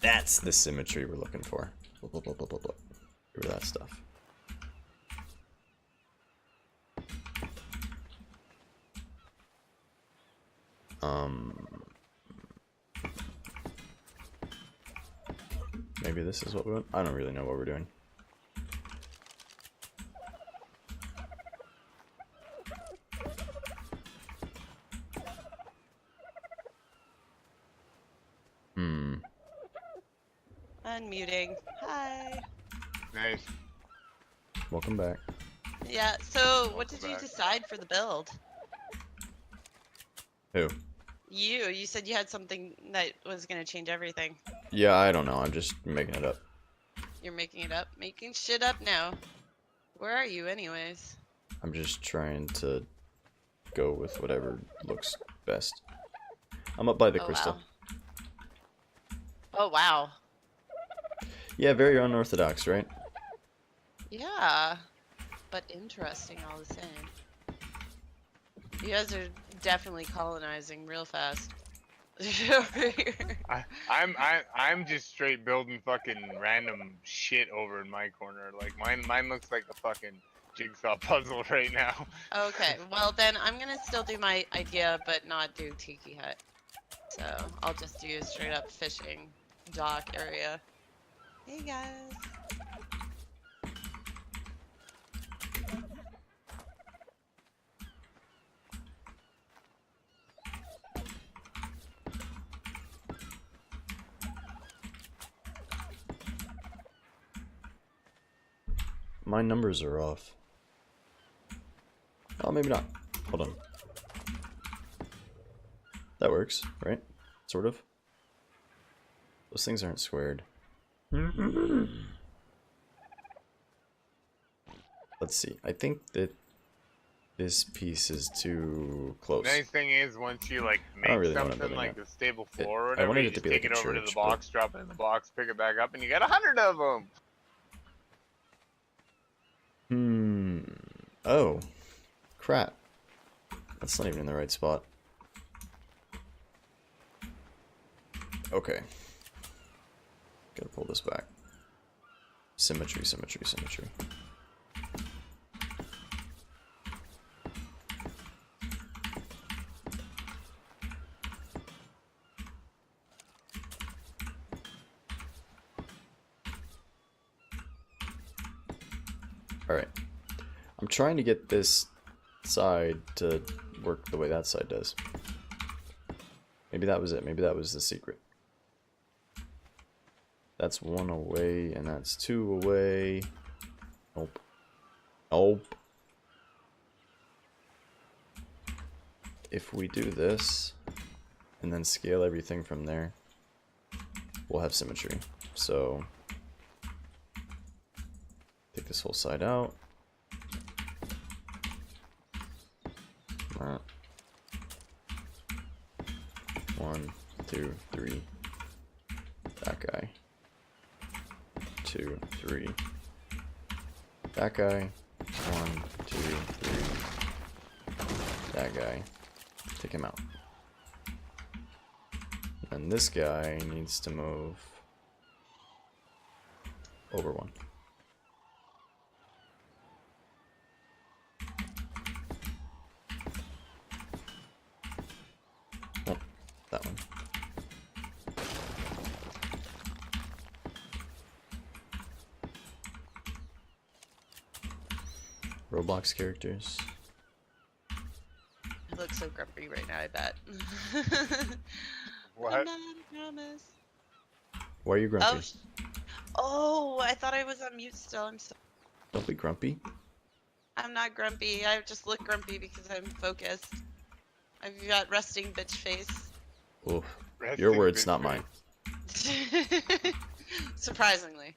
That's the symmetry we're looking for. Blah, blah, blah, blah, blah, blah. Get rid of that stuff. Maybe this is what we want. I don't really know what we're doing. Unmuting. Hi. Nice. Welcome back. Yeah, so what Welcome did you back. decide for the build? Who? You said you had something that was going to change everything. Yeah, I don't know. I'm just making it up. You're making it up? Making shit up now. Where are you anyways? I'm just trying to go with whatever looks best. I'm up by the crystal. Wow. Oh, wow. Yeah, very unorthodox, right? Yeah. But interesting all the same. You guys are definitely colonizing real fast. Over here. I'm just straight building fucking random shit over in my corner. Like mine looks like a fucking jigsaw puzzle right now. Okay, well then I'm gonna still do my idea, but not do tiki hut. So I'll just do straight up fishing dock area. Hey guys. My numbers are off. Oh, maybe not. Hold on. That works, right? Sort of. Those things aren't squared. Let's see. I think that this piece is too close. Nice thing is once you like I don't make really know what I'm something building like yet. a stable I floor or whatever, wanted you it to just be take like it a over to the church, box, drop it in the box, pick it back up, and you got 100 of them. Oh. Crap. That's not even in the right spot. Okay. Gotta pull this back. Symmetry, symmetry, symmetry. Alright. I'm trying to get this side to work the way that side does. Maybe that was it. Maybe that was the secret. That's one away, and that's two away. Nope. Nope. If we do this, and then scale everything from there, we'll have symmetry. So, take this whole side out. One, two, three. That guy. 2, 3. That guy. 1, 2, 3. That guy. Take him out. And this guy needs to move over one. Oh, that one. Roblox characters. I look so grumpy right now, I bet. What? I'm not, I promise. Why are you grumpy? Oh, oh, I thought I was on mute still. Don't be grumpy. I'm not grumpy. I just look grumpy because I'm focused. I've got resting bitch face. Oof. Resting Your words, bitch not face. mine. Surprisingly.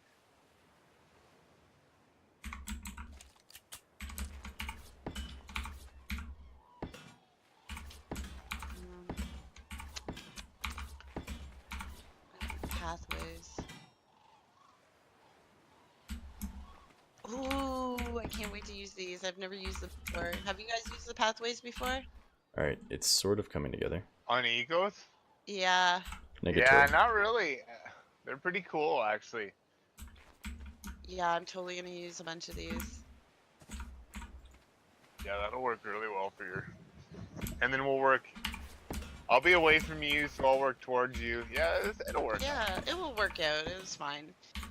Pathways. Ooh, I can't wait to use these. I've never used them before. Have you guys used the pathways before? Alright, it's sort of coming together. On egos? Yeah. Yeah, Negatory. not really. They're pretty cool, actually. Yeah, I'm totally gonna use a bunch of these. Yeah, that'll work really well for your. And then we'll work. I'll be away from you, so I'll work towards you. Yeah, it'll work. Yeah, it will work out. It was fine.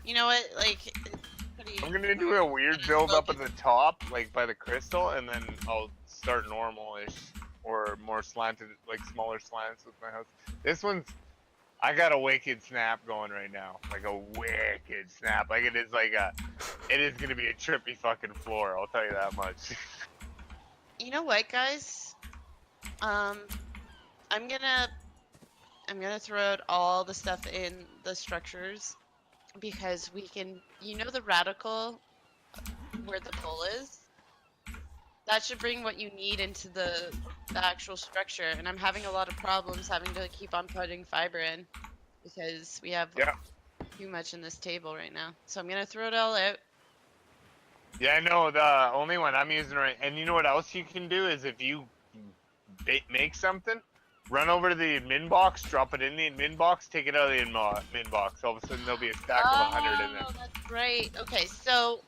You know what? Like, it's pretty. I'm gonna do a weird build up at the top, like by the crystal, and then I'll start normal-ish or more slanted, like smaller slants with my house. This one's, I got a wicked snap going right now, like a wicked snap. Like it is it is gonna be a trippy fucking floor. I'll tell you that much. You know what, guys? I'm gonna throw out all the stuff in the structures because we can. You know the radical where the pole is. That should bring what you need into the actual structure, and I'm having a lot of problems having to keep on putting fiber in because we have too much in this table right now. So I'm gonna throw it all out. Yeah, I know. The only one I'm using right, and you know what else you can do is if you make something, run over to the admin box, drop it in the admin box, take it out of the admin box. All of a sudden there'll be a stack of 100 in there. Oh, that's right. Okay, so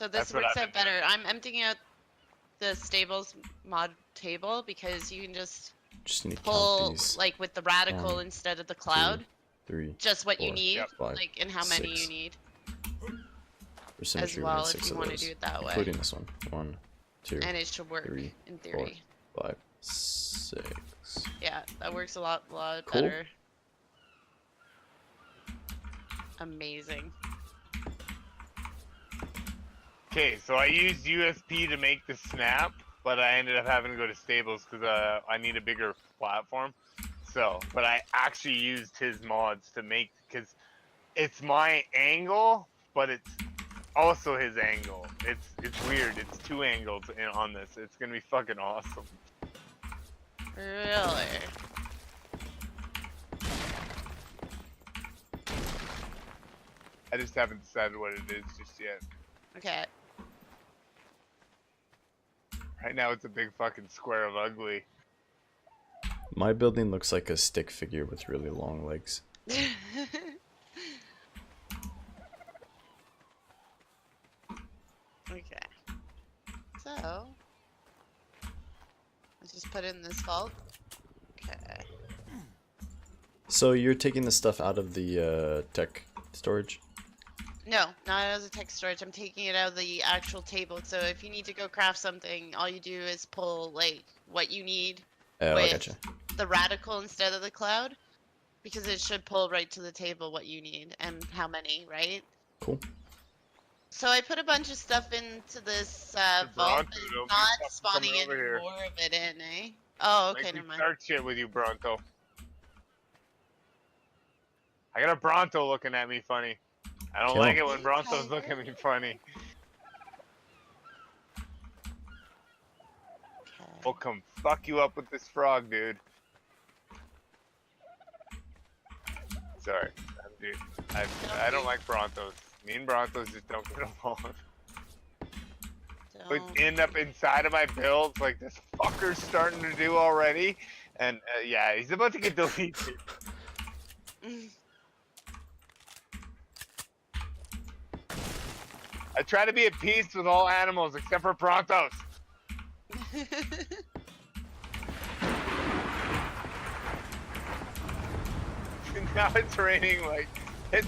this That's what works I've out been better. I'm emptying out the stables mod table because you can just Just need to pull count these. like with the radical 1, instead of the cloud. 3, Just what you 4, need, 5, like and how many 6. you need For as symmetry, we well need if 6 you of want to those, do it that way. including this one. 1, 2, And it should work 3, in 4, theory. 5, 6. Yeah, that works a lot Cool. better. Amazing. Okay, so I used USP to make the snap, but I ended up having to go to stables because I need a bigger platform. So, but I actually used his mods to make, because it's my angle, but it's also his angle. It's weird. It's two angles on this. It's gonna be fucking awesome. Really? I just haven't decided what it is just yet. Okay. Right now it's a big fucking square of ugly. My building looks like a stick figure with really long legs. Okay. So let's just put in this vault. Okay. So you're taking the stuff out of the tech storage? No, not as a text storage. I'm taking it out of the actual table. So if you need to go craft something, all you do is pull like what you need Oh, I with gotcha. the radical instead of the cloud, because it should pull right to the table what you need and how many, right? Cool. So I put a bunch of stuff into this vault, Bronto, but don't be not fucking spawning coming any over here. more of it in, eh? Oh, okay, Like, never mind. start shit with you, Bronto. I got a Bronto looking at me funny. I don't Kill like him. it when Brontos look at me funny. Okay. We'll come fuck you up with this frog, dude. Sorry, dude. I don't like Brontos. Me and Brontos just don't get along. But Don't. end up inside of my builds like this fucker's starting to do already, And yeah, he's about to get deleted. I try to be at peace with all animals except for Brontos. Now it's raining. Like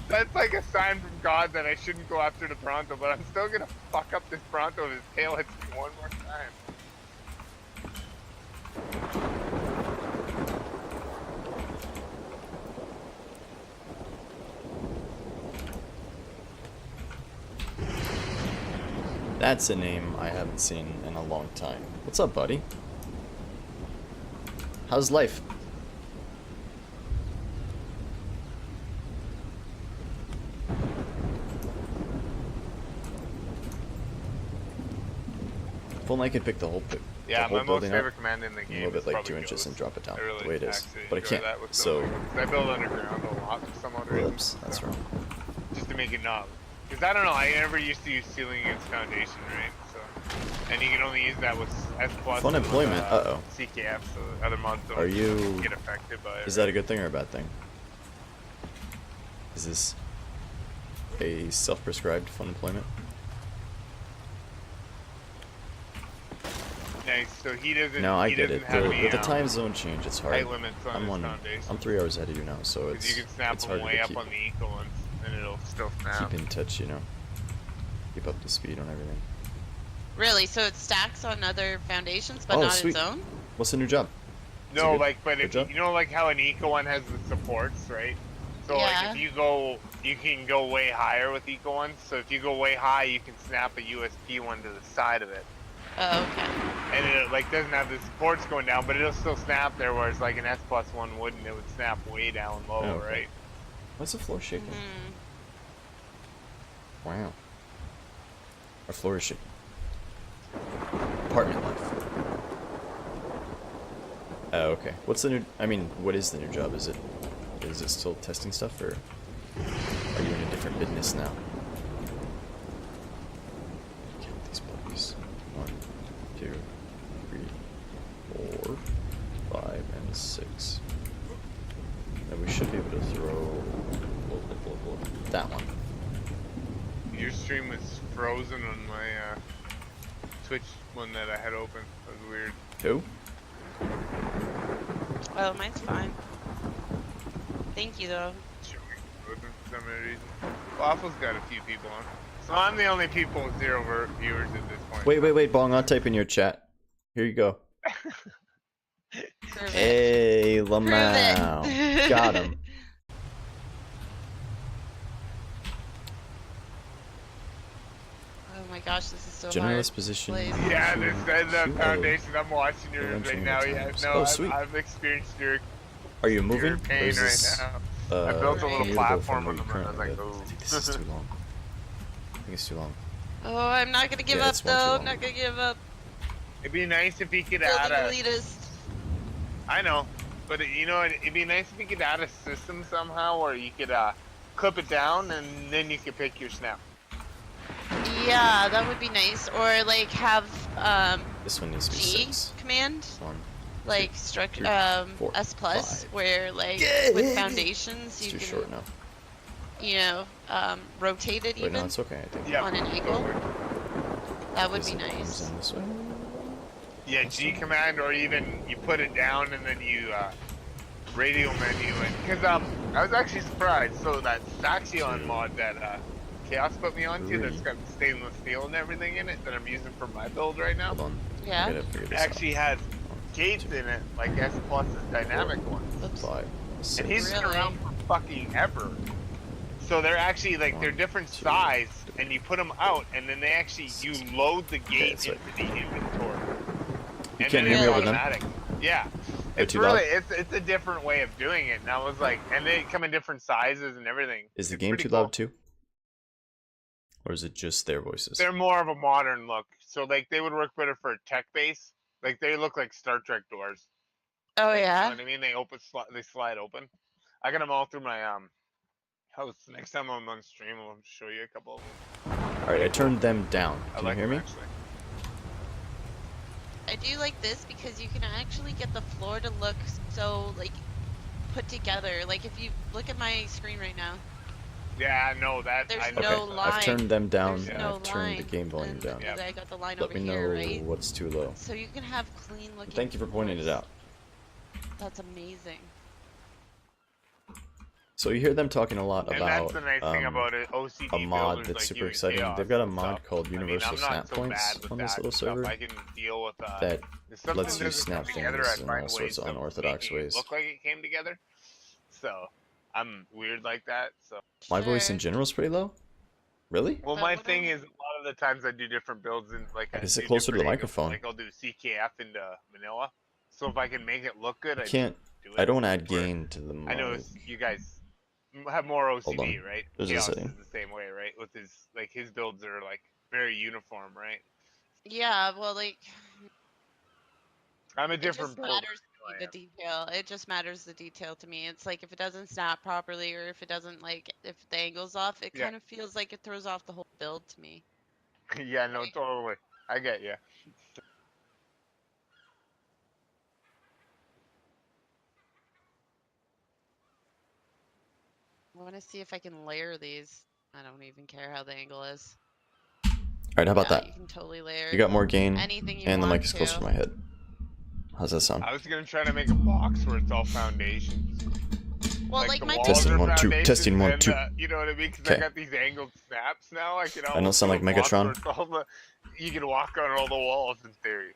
that's like a sign from God that I shouldn't go after the Bronto, but I'm still gonna fuck up this Bronto if his tail hits me one more time. That's a name I haven't seen in a long time. What's up, buddy? How's life? If only I could pick the whole Yeah, whole my most building up favorite command in the a game little bit is like probably 2 inches Ghost. and drop it down I really the way it is. actually But I enjoy can't. that with So, building. I build underground a lot for some odd reason. whoops, that's so, wrong. just to make it not. Because I don't know, I never used to use ceiling against foundation, right? So, and you can only use that with S plus. Fun employment. Uh-oh. CKF, so other mods don't Are you? get affected by it. Is that a good thing or a bad thing? Is this a self-prescribed fun employment? Nice. So he doesn't. No, I he get doesn't it. have any, With the time zone change, it's hard. height limits on his foundation. I'm 3 hours ahead of you now, so 'Cause it's you can snap it's them harder way to up keep, on the eco ones, and it'll still snap. keep in touch, you know. Keep up to speed on everything. Really? So it stacks on other foundations, but Oh, not sweet. its own? What's the new job? No, good- like, but good if job? you know, like how an eco one has the supports, right? So like, Yeah. if you go, you can go way higher with eco ones. So if you go way high, you can snap a USP one to the side of it, Oh, okay. and it like doesn't have the supports going down, but it'll still snap there. Whereas like an S plus one wouldn't; it would snap way down low, Oh, okay. right? What's the floor shaking? Mhm. Wow. Our floor is shaking. Apartment life. Oh, okay. What's the new? I mean, what is the new job? Is it still testing stuff, or are you in a different business now? Count these puppies. 1, 2, 3, 4, 5, and 6. And we should be able to throw that one. Your stream was frozen on my Twitch one that I had open. That was weird. Who? Oh, mine's fine. Thank you, though. Showing frozen for some reason. Awfl's got a few people on. So I'm the only people with 0 viewers at this point. Wait, Bong, I'll type in your chat. Here you go. Prove it. Hey, Prove Lamau. it. Got him. Oh my gosh, this is so Generalist hard. position. Please. Yeah, this is the Shoot. foundation. I'm watching yours Launching right now. the Yeah, times. no, Oh, sweet. I've experienced your Are you moving? Or pain is right this, now. I built a little commutable platform from on where them, you and I was currently like, live? oh. I think this is too long. I think it's too long. Oh, I'm not gonna give Yeah, up, it's one too though. long. I'm not gonna give up. It'd be nice if he could Building add a. elitist. I know, but you know, it'd be nice if you could add a system somehow where you could clip it down and then you could pick your snap. Yeah, that would be nice. Or like have This one needs to be G 6. command, 1. like structure 3, 4, S plus, 5. where like Yeah. with foundations It's you too can short now. you know rotate it Wait, even no, it's okay, I think. Yeah. on an angle. That would be Because it comes nice. in this way. Yeah, G command, or even you put it down and then you radial menu it. Because I was actually surprised. So that Saxion 2, mod that Chaos put me onto, 3. that's got stainless steel and everything in it that I'm using for my build right now, Hold on. Yeah. I gotta figure it this actually has 1, gates 2, in it, like S Plus's dynamic ones. Oops. 5, 6. And he's been Really? around for fucking ever. So they're actually like they're 1, different 2, size, 3, and you put them out, and then they actually you load the gate that's into the inventory. You And can't then hear me it's over them? automatic. Yeah, They're it's too really loud? it's a different way of doing it. And I was like, and they come in different sizes and everything. Is the It's game pretty too cool. loud too? Or is it just their voices? They're more of a modern look, so like they would work better for a tech base. Like they look like Star Trek doors. Oh Like, you know yeah. what I mean? They they slide open. I got them all through my house. Next time I'm on stream, I'll show you a couple of them. Alright, I turned them down. I Can like you hear them me? actually. I do like this because you can actually get the floor to look so like put together. Like if you look at my screen right now, Yeah, no, that I there's know. no Okay, line. I've turned them down There's and no I've turned the line, game volume and down. Yeah. I got the line Let over me here, know right? what's too low. So you can have clean looking Thank you for pointing it floors. out. That's amazing. So you hear them talking a lot And about that's the nice thing about it. a OCD mod builders that's like super you and exciting. Chaos They've got a and mod stuff. called I mean, Universal I'm Snap not so Points bad with on that this little stuff. server I can deal with that if something lets you doesn't snap come together, things I in find all sorts ways of of unorthodox making it ways. look like it came together. So I'm weird like that. So My voice in Sure. general is pretty low? Really? well, But my what thing I'm is a lot of the times I do different builds and like I Is it do closer to the different angles. microphone? Like I'll do CKF into Manila. So if I can make it look good, I I just can't. do I it. don't want to add Where gain to the I know mic. you guys have more Hold on. OCD, right? There's a Chaos setting. is the same way, right? With his builds are like very uniform, right? yeah, well, like I'm a it different just builder. matters to me the detail. It just matters the detail to me. It's like if it doesn't snap properly or if it doesn't like if the angle's off, it Yeah. kind of feels like it throws off the whole build to me. Yeah, no, totally. I get you. I want to see if I can layer these. I don't even care how the angle is. Alright, how about Yeah, that? you can totally layer You got more gain, anything you and the want mic is closer to to. my head. How's that sound? I was gonna try to make a box where it's all foundations. Well, Like the my walls Testing are 1 2. foundations, Testing 1 and 2. you know what I mean? Because I Okay. got these angled snaps now. I can I don't almost sound do like a box Megatron. where it's all you can walk on all the walls in theory.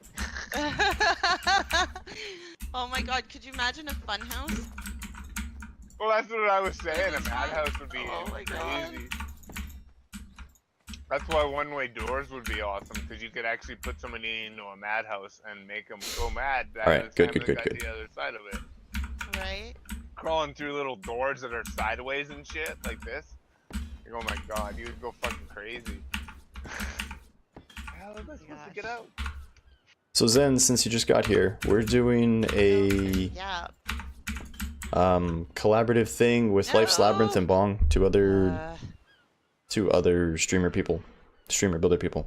Oh my god, could you imagine a fun house? Well, that's what I was saying. A this one? madhouse would be Oh my God. crazy. That's why one-way doors would be awesome, because you could actually put somebody into a madhouse and make them go mad. Alright, good, The good. The other side of it. Right? Crawling through little doors that are sideways and shit like this. Like, oh my god, you would go fucking crazy. How am I supposed to get out? So Zen, since you just got here, we're doing a Yeah. collaborative thing with Life's Labyrinth No! and Bong, two other streamer builder people.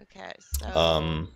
Okay, so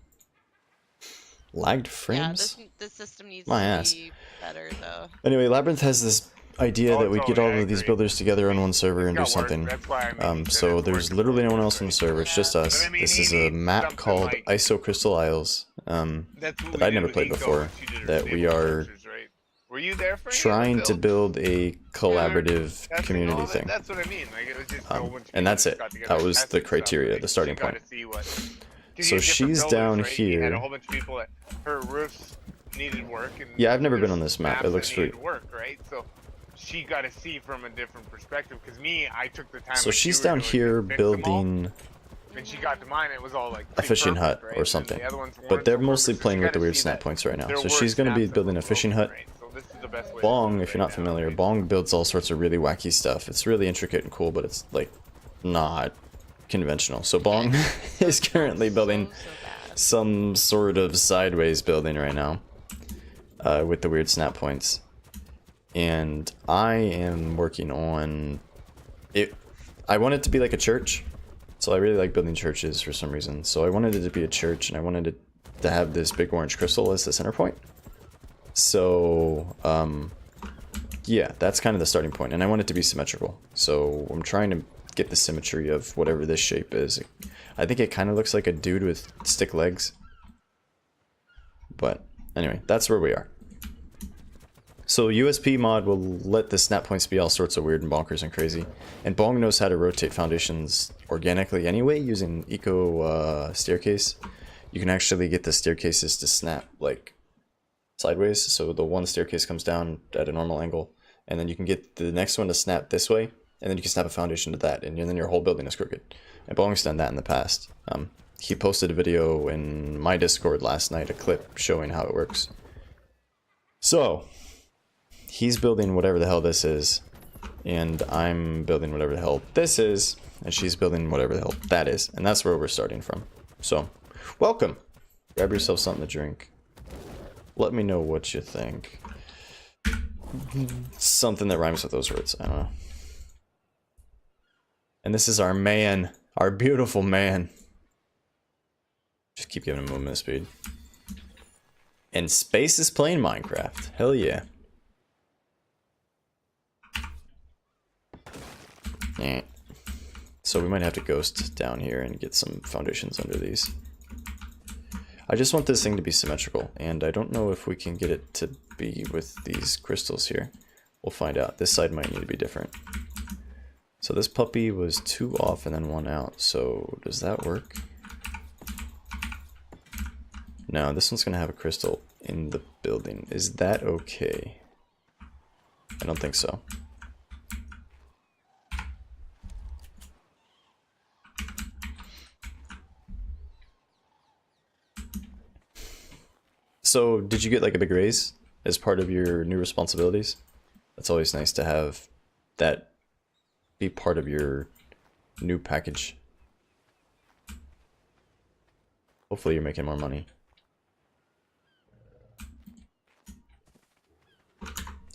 Lagged yeah, frames? this system needs My to ass. be better though. Anyway, Labyrinth has this idea that we get all of these builders together on one server and do It's got worse. something. That's why I mean, So there's literally no one else on the server, it's just us. But I mean, This he is a needs map something called like- ISO Crystal Isles, That's what that we I'd did never with played Eco before, when she did her that we stable are structures, right? Were you there for any of the trying to builds? build a collaborative Testing community all that- thing. That's what I mean. Like, it was just a whole bunch of And that's people it. got together That and was tested the stuff, criteria, right? the starting So you point. gotta see what- 'cause So you have different she's builders, down right? You had a here. whole bunch of people that her roofs needed work. And Yeah, I've never been there's on this map. maps It looks that needed sweet. work, right? So she got to see from a different perspective. Because me, I took the time. So like she's you were down doing here to fix them all, building and she got to mine. It was all like a pretty fishing perfect, hut right? or And something. the other ones But weren't they're so mostly perfect, so playing you with the gotta weird see snap that points right now. there So were she's going to be snaps that building were a fishing broken, hut. right? So this is the best way to Bong, do it if you're right not now, familiar, right? Bong builds all sorts of really wacky stuff. It's really intricate and cool, but it's like not conventional. So Bong is currently building So bad. some sort of sideways building right now with the weird snap points. And I am working on it. I want it to be like a church. So I really like building churches for some reason. So I wanted it to be a church, and I wanted it to have this big orange crystal as the center point. So, yeah, that's kind of the starting point, and I want it to be symmetrical. So I'm trying to get the symmetry of whatever this shape is. I think it kind of looks like a dude with stick legs. But anyway, that's where we are. So USP mod will let the snap points be all sorts of weird and bonkers and crazy. And Bong knows how to rotate foundations organically anyway using Eco Staircase. You can actually get the staircases to snap like sideways. So the one staircase comes down at a normal angle, and then you can get the next one to snap this way, and then you can snap a foundation to that, and then your whole building is crooked. And Bong's done that in the past. He posted a video in my Discord last night, a clip showing how it works. So he's building whatever the hell this is, and I'm building whatever the hell this is, and she's building whatever the hell that is, and that's where we're starting from. So, welcome! Grab yourself something to drink. Let me know what you think. Something that rhymes with those words, I don't know. And this is our man, our beautiful man. Just keep giving him movement speed. And Space is playing Minecraft. Hell yeah. Yeah. So we might have to ghost down here and get some foundations under these. I just want this thing to be symmetrical, and I don't know if we can get it to be with these crystals here. We'll find out. This side might need to be different. So this puppy was 2 off and then 1 out, so does that work? No, this one's gonna have a crystal in the building. Is that okay? I don't think so. So, did you get like a big raise as part of your new responsibilities? That's always nice to have that be part of your new package. Hopefully you're making more money.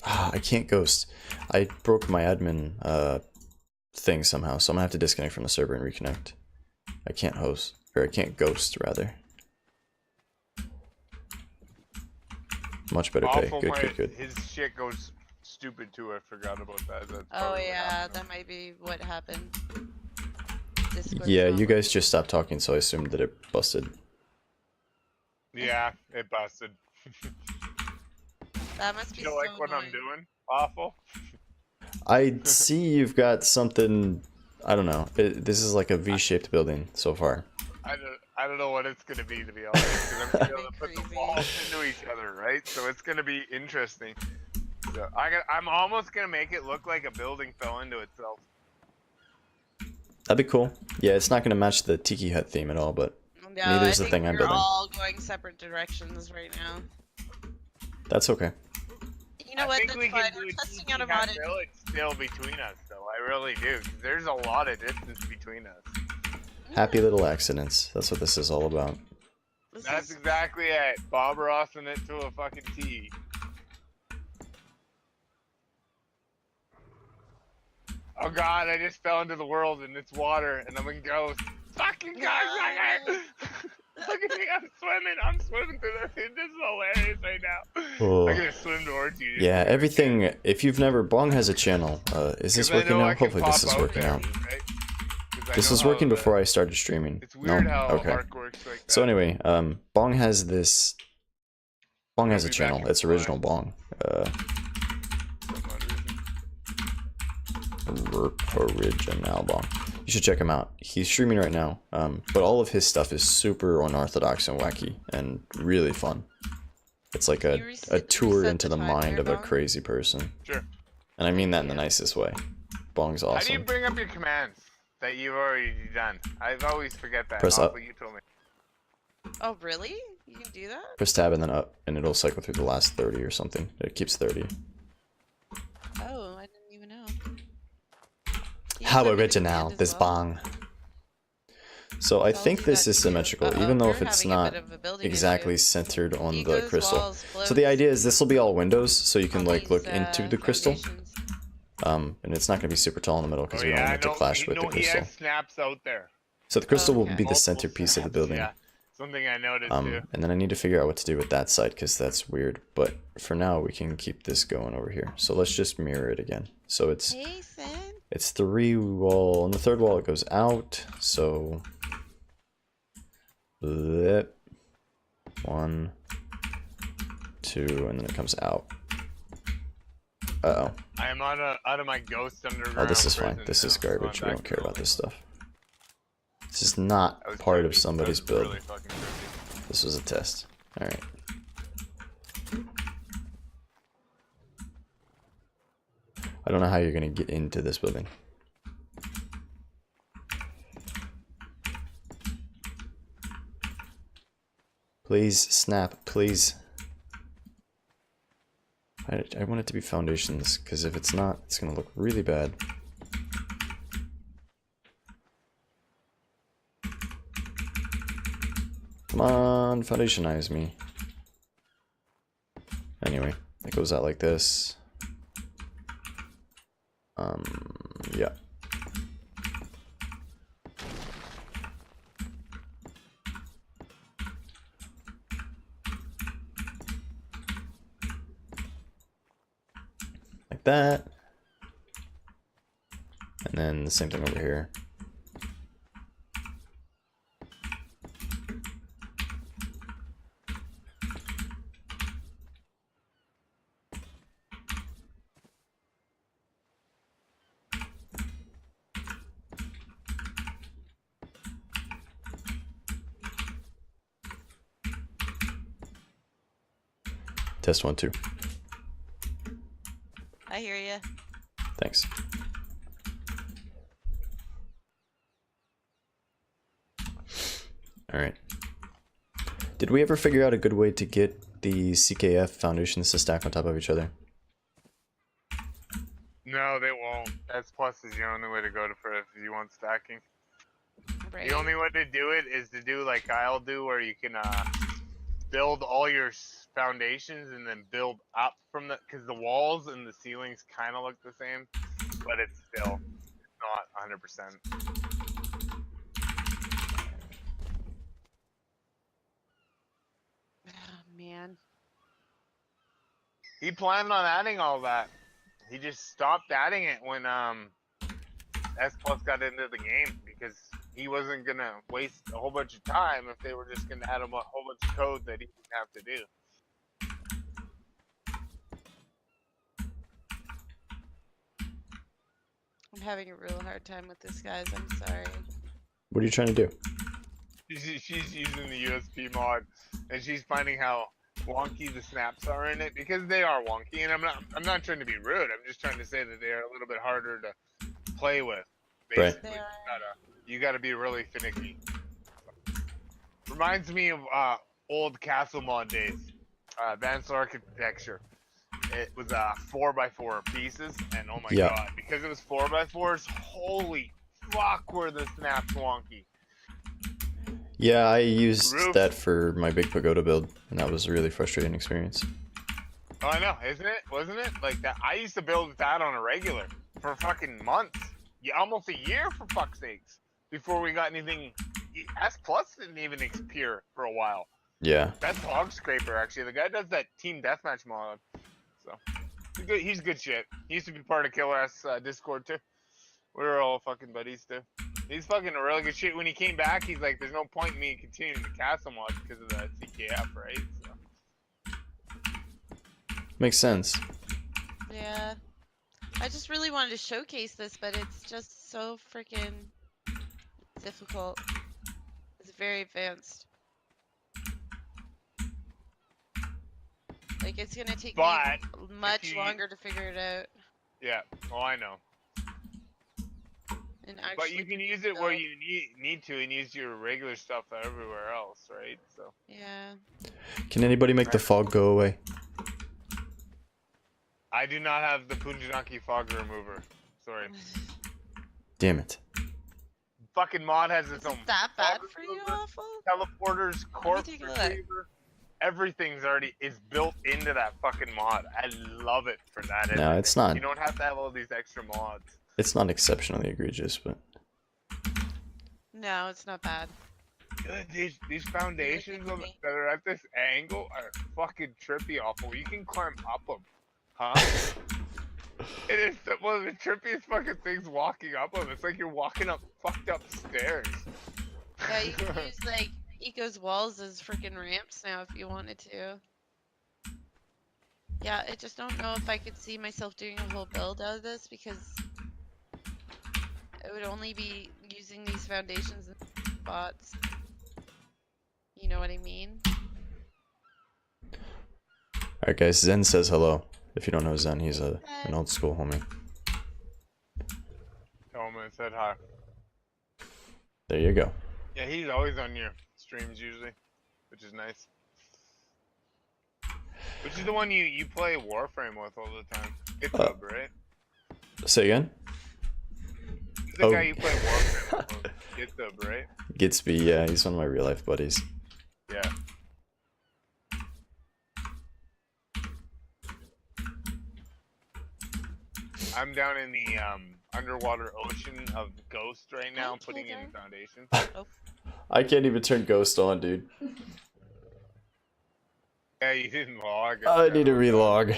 Ah, I can't ghost. I broke my admin thing somehow, so I'm gonna have to disconnect from the server and reconnect. I can't host, or I can't ghost, rather. Much better pay. Awful, Good. His shit goes stupid too. I forgot about that. That's Oh probably what yeah, happened. that might be what happened. Discord's Yeah, not you guys working. just stopped talking, so I assumed that it busted. Yeah, it busted. That must be You so like what I'm annoying. doing? Awful. I see you've got something, I don't know. This is like a V-shaped building so far. I don't know what it's gonna be, to be honest, because I'm gonna be able to put the Crazy. walls into each other, right? So it's gonna be interesting. So I'm almost gonna make it look like a building fell into itself. That'd be cool. Yeah, it's not going to match the Tiki Hut theme at all, but No, neither I is the think thing I'm we're building. all going separate directions right now. That's okay. You know I what? think That's we fine. can do We're a testing out a Tiki Hut modded. village still between us, though. I really do. 'Cause there's a lot of distance between us. Happy little accidents. That's what this is all about. That's exactly it. Bob Rossing it to a fucking T. Oh god, I just fell into the world and it's water and I'm in ghost. Fucking god, look at me, I'm swimming through the, this is hilarious right now. Oh. I'm gonna swim towards you. Yeah, everything, if you've never, Bong has a channel. Is this working now? Hopefully this is working out. This was working before I started streaming. It's weird No? how Okay. ARK works like that. So anyway, Bong has this, Bong has a I'll be channel. back in It's original Bong. Original Bong. You should check him out. He's streaming right now. But all of his stuff is super unorthodox and wacky and really fun. It's like a tour reset into the the timer, mind of a Bong? crazy person. Sure. And I mean that in the nicest way. Bong's How do you awesome. bring up your commands that you've already done? I've always forget that. Press up. Awful, you told me. Oh really? You can do that? Press tab and then up, and it'll cycle through the last 30 or something. It keeps 30. Oh, I didn't even know. You How sent me the original, command as this well? Bong. So I So I'll think do this that is too. symmetrical, Uh-oh, even though we're if it's having a not bit of a building exactly issue. centered on the Ego's crystal. walls So the float idea is this will be all windows, so you can on like these, look into the crystal. foundations. And it's not going to be super tall in the middle because we don't want it to clash with the He crystal. has snaps out there. So the crystal will Okay. be the Multiple centerpiece of the snaps, building. Yeah, something I noticed too. And then I need to figure out what to do with that side because that's weird. But for now, we can keep this going over here. So let's just mirror it again. So it's Jason. it's 3 wall. On the 3rd wall, it goes out. So blip. 1, 2, and then it comes out. Uh-oh. I am out of my ghost underground. Oh, this is fine. prison This now, is so garbage. I'm We back don't to care about building. this stuff. This is not That was part trippy. of somebody's That was build. really fucking trippy. This was a test. Alright. I don't know how you're gonna get into this building. Please, snap, please. I want it to be foundations, because if it's not, it's gonna look really bad. Come on, foundationize me. Anyway, it goes out like this. Yeah. that. And then the same thing over here. Test 1, 2. I hear you. Thanks. All right. Did we ever figure out a good way to get the CKF foundations to stack on top of each other? No, they won't. S plus is the only way to go for if you want stacking. Right. The only way to do it is to do like I'll do, where you can build all your foundations and then build up from the, because the walls and the ceilings kind of look the same, but it's still not 100%. Oh, man. He planned on adding all that. He just stopped adding it when S plus got into the game, because he wasn't gonna waste a whole bunch of time if they were just gonna add him a whole bunch of code that he didn't have to do. I'm having a real hard time with this, guys. I'm sorry. What are you trying to do? She's using the USP mod, and she's finding how wonky the snaps are in it, because they are wonky. And I'm not trying to be rude. I'm just trying to say that they are a little bit harder to play with. Basically, Right. you gotta be really finicky. Reminds me of old castle mod days, advanced architecture. It was 4x4 pieces, and oh my god, because it was 4x4s, holy fuck, were the snaps wonky. Yeah, I used that for my big pagoda build, and that was a really frustrating experience. Oh, I know, isn't it? Wasn't it? Like that. I used to build that on a regular for fucking months, yeah, almost a year for fuck's sakes, before we got anything. S plus didn't even appear for a while. Yeah. That's Hog Scraper, actually. The guy does that team deathmatch mod. So he's good shit. He used to be part of Killer S Discord too. We were all fucking buddies too. He's fucking a really good shit. When he came back, he's like, "There's no point in me continuing to cast him mod because of the CKF, right?" So. Makes sense. Yeah. I just really wanted to showcase this, but it's just so freaking difficult. It's very advanced. Like, it's gonna take me much longer to figure it out. Yeah, well, I know. And actually, but you can use it where you need to, and use your regular stuff everywhere else, right? So. Yeah. Can anybody make the fog go away? I do not have the Punjanaki fog remover. Sorry. Damn it. Fucking mod has its own. Is that bad for you, Awfl? Teleporters, corpse retriever, everything's is built into that fucking mod. I love it for that. No, it's not. You don't have to have all these extra mods. It's not exceptionally egregious, but. No, it's not bad. Dude, these foundations that are at this angle are fucking trippy, Awful. You can climb up them. Huh? It is one of the trippiest fucking things walking up them. It's like you're walking up fucked up stairs. Yeah, you can use like Eco's walls as freaking ramps now if you wanted to. Yeah, I just don't know if I could see myself doing a whole build out of this because it would only be using these foundations and spots. You know what I mean? Alright guys, Zen says hello. If you don't know Zen, he's an old school homie. Tell him I said hi. There you go. Yeah, he's always on your streams usually, which is nice. Which is the one you play Warframe with all the time. GitHub, right? Say again? The guy you play Warframe with, GitHub, right? Gitsby, yeah, he's one of my real life buddies. Yeah. I'm down in the underwater ocean of Ghost right now, putting in foundations. Oh. I can't even turn Ghost on, dude. Yeah, you didn't log. I need to relog.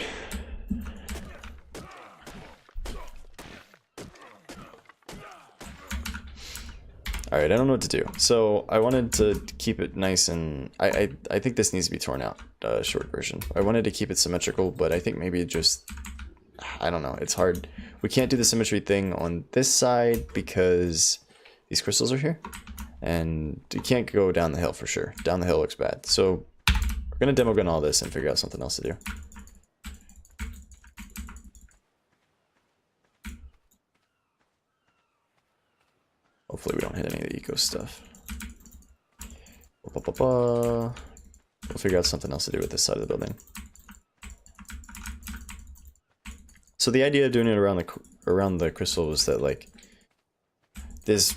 Alright, I don't know what to do. So I wanted to keep it nice and I think this needs to be torn out, short version. I wanted to keep it symmetrical, but I think maybe just, I don't know, it's hard. We can't do the symmetry thing on this side because these crystals are here. And you can't go down the hill for sure. Down the hill looks bad. So we're gonna demo gun all this and figure out something else to do. Hopefully we don't hit any of the eco stuff. We'll figure out something else to do with this side of the building. So the idea of doing it around the crystal was that, like, this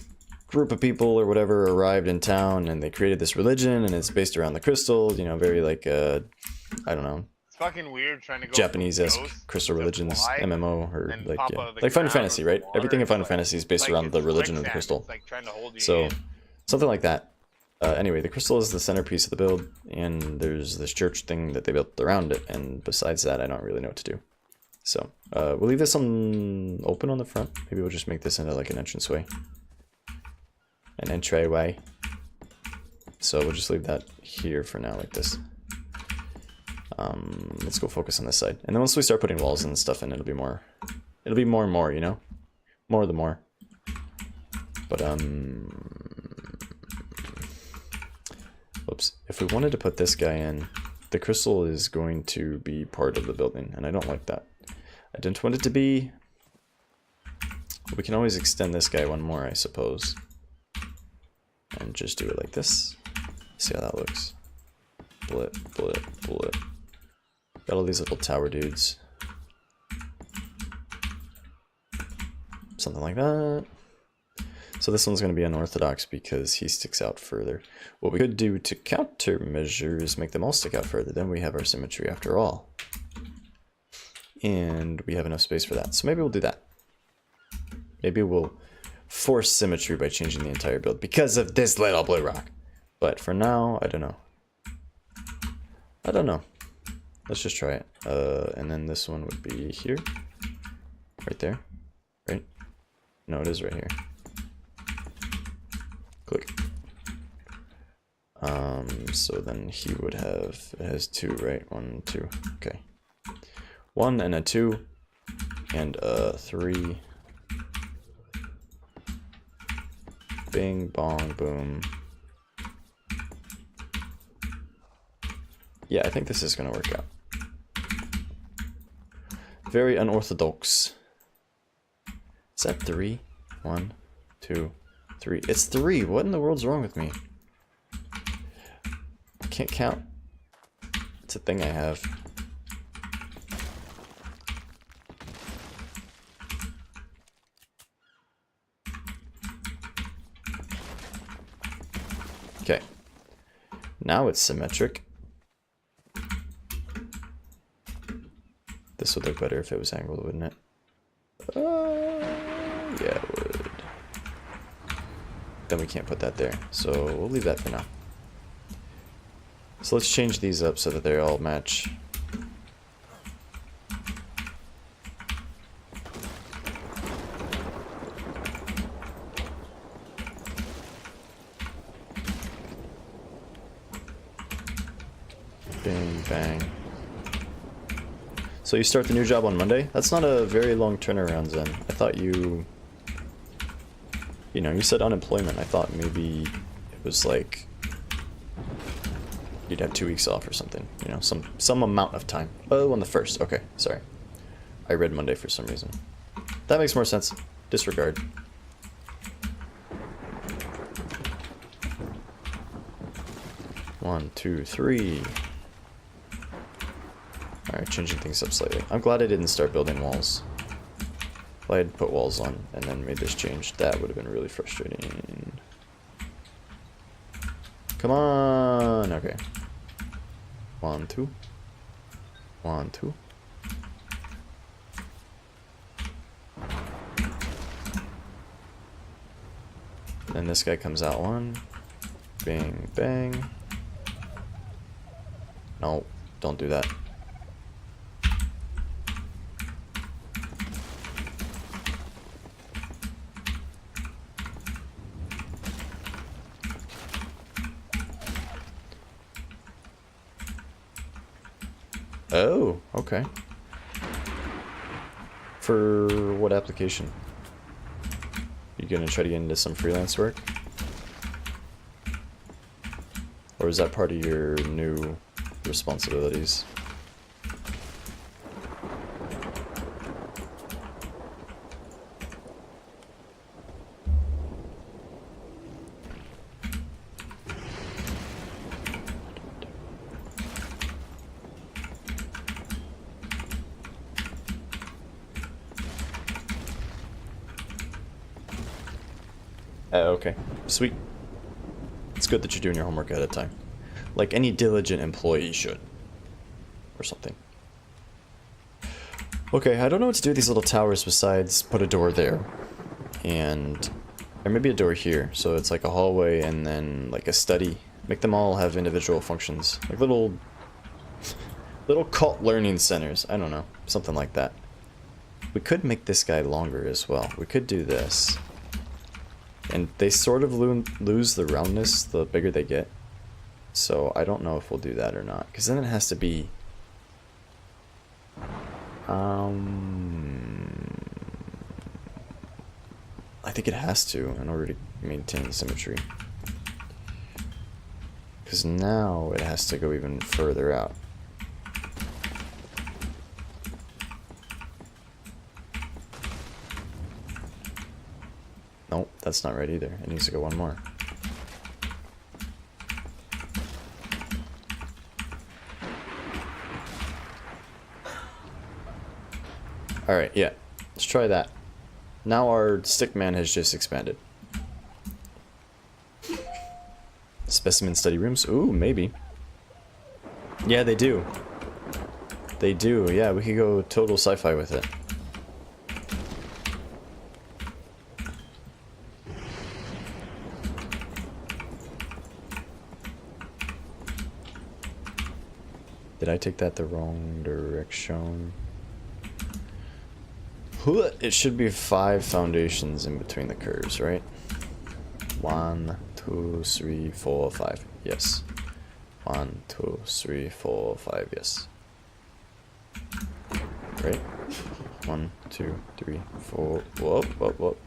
group of people or whatever arrived in town and they created this religion and it's based around the crystal, you know, very like I don't know, It's fucking weird trying to go Japanese-esque crystal religions, MMO, or like, yeah, like Final Fantasy, right? Everything in Final Fantasy is based around the religion of the crystal. So something like that. Anyway, the crystal is the centerpiece of the build, and there's this church thing that they built around it, and besides that, I don't really know what to do. So we'll leave this open on the front. Maybe we'll just make this into like an entranceway. An entryway. So we'll just leave that here for now, like this. Let's go focus on this side, and then once we start putting walls and stuff in, it'll be more and more, you know, more the more. But oops, if we wanted to put this guy in, the crystal is going to be part of the building, and I don't like that. I didn't want it to be. We can always extend this guy one more, I suppose. And just do it like this. See how that looks. Bullet, bullet, bullet. Got all these little tower dudes. Something like that. So this one's going to be unorthodox because he sticks out further. What we could do to countermeasure is make them all stick out further. Then we have our symmetry after all. And we have enough space for that. So maybe we'll do that. Maybe we'll force symmetry by changing the entire build because of this little blue rock. But for now, I don't know. I don't know. Let's just try it. And then this one would be here. Right there. Right? No, it is right here. Click. So then he would have, it has 2, right? 1, 2. Okay. 1 and a 2 and a 3. Bing, bong, boom. Yeah, I think this is going to work out. Very unorthodox. Is that 3? 1, 2, 3. It's 3. What in the world's wrong with me? I can't count. It's a thing I have. Okay. Now it's symmetric. This would look better if it was angled, wouldn't it? Yeah, it would. Then we can't put that there, so we'll leave that for now. So let's change these up so that they all match. Bing, bang. So you start the new job on Monday? That's not a very long turnaround, Zen. I thought you know, you said unemployment. I thought maybe it was like you'd have 2 weeks off or something. You know, some amount of time. Oh, on the 1st. Okay, sorry. I read Monday for some reason. That makes more sense. Disregard. One, two, three. Alright, changing things up slightly. I'm glad I didn't start building walls. If I had put walls on and then made this change, that would have been really frustrating. Come on! Okay. 1, 2. 1, 2. Then this guy comes out 1. Bang, bang. No, don't do that. Oh, okay. For what application? You gonna try to get into some freelance work? Or is that part of your new responsibilities? Okay. Sweet. It's good that you're doing your homework ahead of time. Like any diligent employee should. Or something. Okay, I don't know what to do with these little towers besides put a door there. And... or maybe a door here, so it's like a hallway and then like a study. Make them all have individual functions. Like little... little cult learning centers. I don't know. Something like that. We could make this guy longer as well. We could do this. And they sort of lose the roundness the bigger they get. So I don't know if we'll do that or not. Because then it has to be... I think it has to in order to maintain symmetry. Because now it has to go even further out. Nope, that's not right either. It needs to go one more. Alright, yeah. Let's try that. Now our stick man has just expanded. Specimen study rooms? Ooh, maybe. Yeah, they do. They do, yeah, we could go total sci-fi with it. Did I take that the wrong direction? It should be 5 foundations in between the curves, right? 1, 2, 3, 4, 5. Yes. 1, 2, 3, 4, 5. Yes. Right? 1, 2, 3, 4. Whoop, whoop, whoop.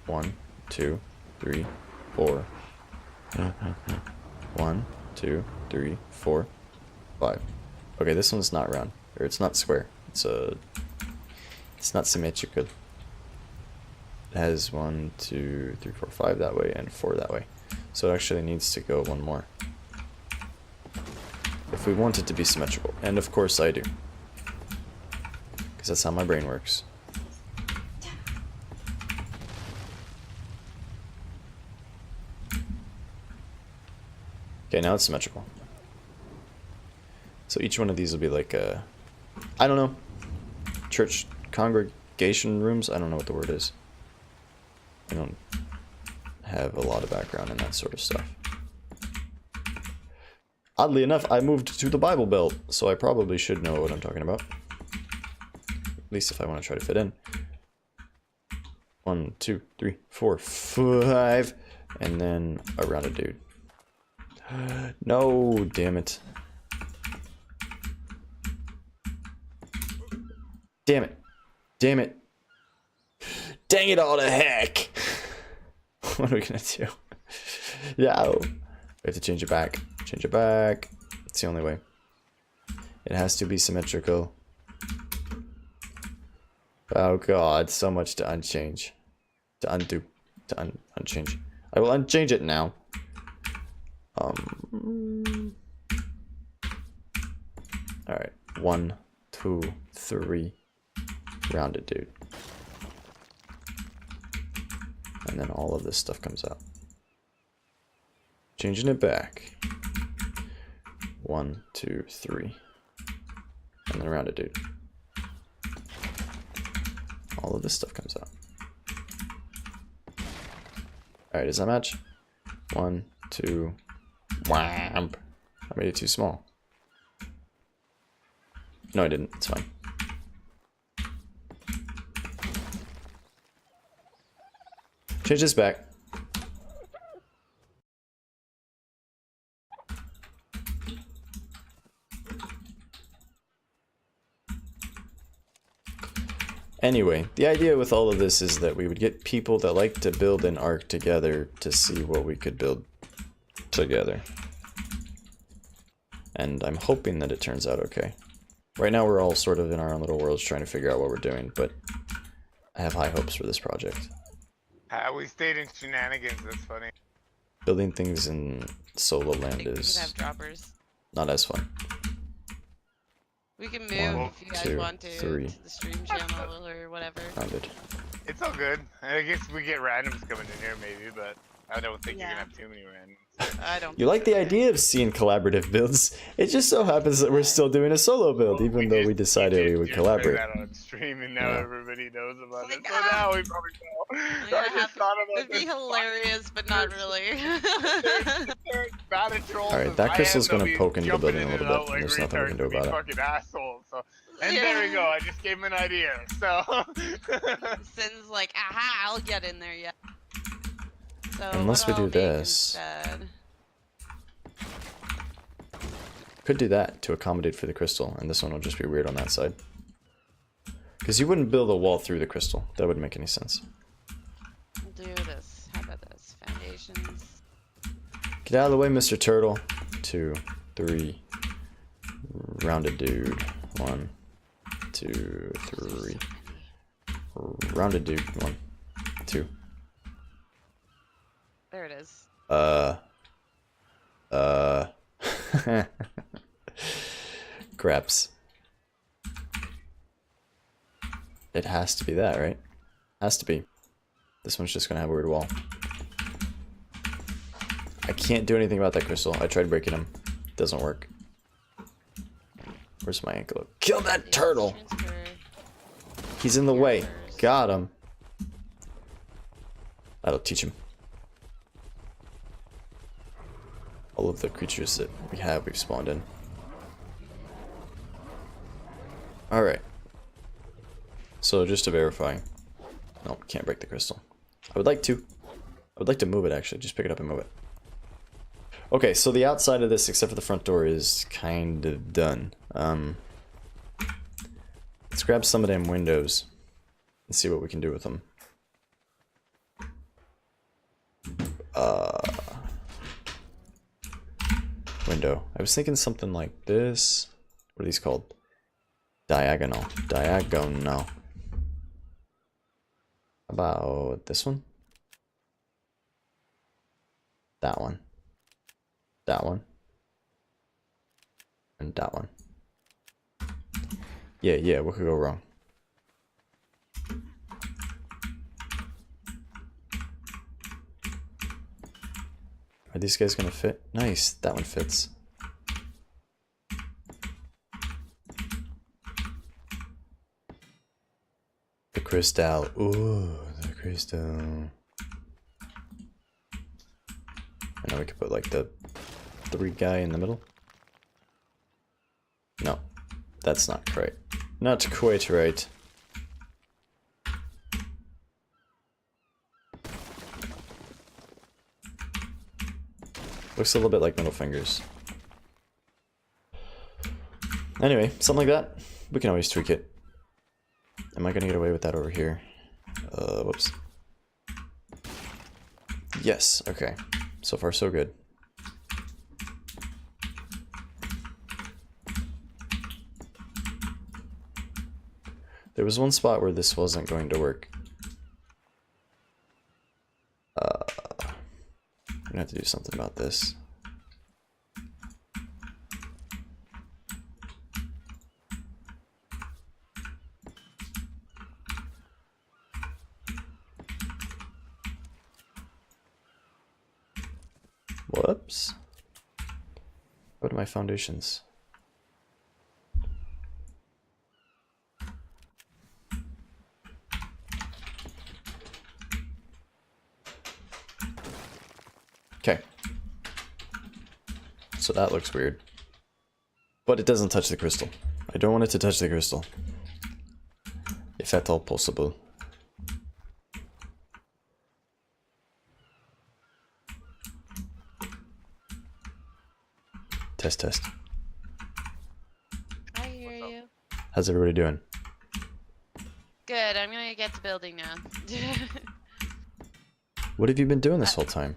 1, 2, 3, 4. 1, 2, 3, 4, 5. Okay, this one's not round, or it's not square. It's not symmetrical. It has 1, 2, 3, 4, 5 that way and 4 that way. So it actually needs to go one more. If we want it to be symmetrical. And of course I do. Because that's how my brain works. Okay, now it's symmetrical. So each one of these will be like a... I don't know. Church congregation rooms? I don't know what the word is. I don't have a lot of background in that sort of stuff. Oddly enough, I moved to the Bible Belt, so I probably should know what I'm talking about. At least if I want to try to fit in. 1, 2, 3, 4, 5. And then a rounded dude. No, damn it. Damn it. Damn it. Dang it all to heck. What are we gonna do? Yeah. We have to change it back. Change it back. It's the only way. It has to be symmetrical. Oh god, so much to unchange. To undo. To unchange. I will unchange it now. Alright. 1, 2, 3. Rounded dude. And then all of this stuff comes out. Changing it back. 1, 2, 3. And then rounded dude. All of this stuff comes out. Alright, does that match? 1, 2. Wham! I made it too small. No, I didn't. It's fine. Change this back. Anyway, the idea with all of this is that we would get people that like to build an ARK together to see what we could build together. And I'm hoping that it turns out okay. Right now we're all sort of in our own little worlds trying to figure out what we're doing, but I have high hopes for this project. We stayed in shenanigans, that's funny. Building things in solo land We could is have droppers. not as fun. We can move One, if you guys two, want to three. the stream channel or whatever. Rounded. It's all good. I guess we get randoms coming in here maybe, but I don't think you're Yeah. gonna have too many randoms. I don't. You like the idea of seeing collaborative builds. It just so happens that we're still doing a solo build, even though we decided we would collaborate. That on stream, and now Yeah. everybody knows about It's it. like, So now we probably know. I just thought about It'd be this. hilarious, but not really. Alright, that crystal's gonna poke into the building a little bit, and there's nothing we can do about it. Fucking assholes. So, and Yeah. there we go. I just gave him an idea. So. Sin's like, aha, I'll get in there yet. So Unless what we do I'll make this. instead- Could do that to accommodate for the crystal, and this one will just be weird on that side. Because you wouldn't build a wall through the crystal. That wouldn't make any sense. We'll do this. How about this? Foundations. Get out of the way, Mr. Turtle. 2, 3. Rounded dude. 1, 2, 3. Rounded dude. 1, 2. There it is. Craps. It has to be that, right? Has to be. This one's just gonna have a weird wall. I can't do anything about that crystal. I tried breaking him. Doesn't work. Where's my ankle? Kill that turtle! Transfer. He's in the way. Got him. That'll teach him. All of the creatures that we've spawned in. Alright. So just to verify. No, can't break the crystal. I would like to. I would like to move it actually. Just pick it up and move it. Okay, so the outside of this, except for the front door, is kind of done. Let's grab some of them windows and see what we can do with them. Window. I was thinking something like this. What are these called? Diagonal. Diagonal. About this one? That one. That one. And that one. Yeah, what could go wrong? Are these guys gonna fit? Nice, that one fits. The crystal. Ooh, the crystal. I know we could put like the 3 guy in the middle. No, that's not quite. Not quite right. Looks a little bit like middle fingers. Anyway, something like that. We can always tweak it. Am I gonna get away with that over here? Whoops. Yes, okay. So far so good. There was one spot where this wasn't going to work. I'm gonna have to do something about this. Whoops. What are my foundations? Okay. So that looks weird. But it doesn't touch the crystal. I don't want it to touch the crystal. If at all possible. Test, test. I hear you. How's everybody doing? good. I'm gonna get to building now. What have you been doing this whole time?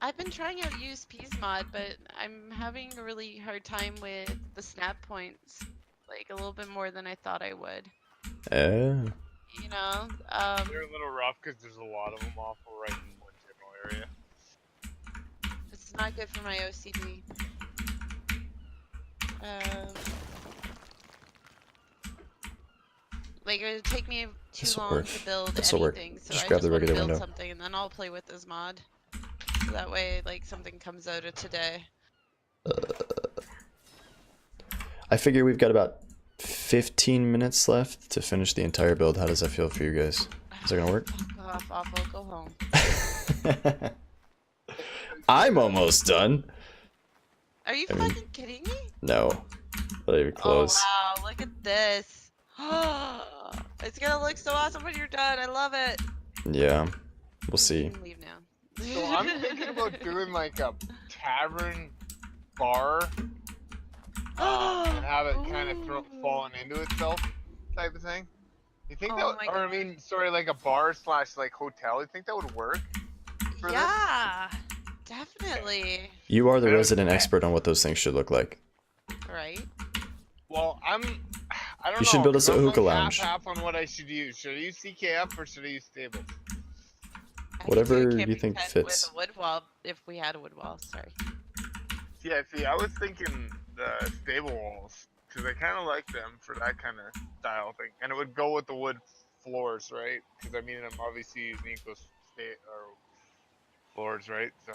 I've been trying out USP's mod, but I'm having a really hard time with the snap points. Like a little bit more than I thought I would. You know? They're a little rough because there's a lot of them Awfl right in one general area. It's not good for my OCD. Like it would take me too This'll long work. to build This'll work. anything, so Just I grab just the want to regular build window. something and then I'll play with this mod. So that way, like something comes out of today. I figure we've got about 15 minutes left to finish the entire build. How does that feel for you guys? Is that gonna work? Fuck off, Awfl, go home. I'm almost done. Are you I mean, fucking kidding me? No, not even close. Oh wow, look at this. It's gonna look so awesome when you're done. I love it. Yeah, we'll see. You can leave now. So I'm thinking about doing like a tavern bar and have it kind of fallen into itself type of thing. You think Oh that would, my or I God. mean, sorry, like a bar slash like hotel, you think that would work for this? Yeah, definitely. You are the I don't- resident expert on what those things should look like. Right? Well, I don't know. You should build us 'cause a I'm, hookah like, lounge. half on what I should use. Should I use CKF or should I use stables? I could Whatever do a you camping think tent fits. with a wood wall if we had a wood wall. Sorry. Yeah, see, I was thinking the stable walls because I kind of like them for that kind of style thing, and it would go with the wood floors, right? Because I mean, I'm obviously using eco state or floors, right? So.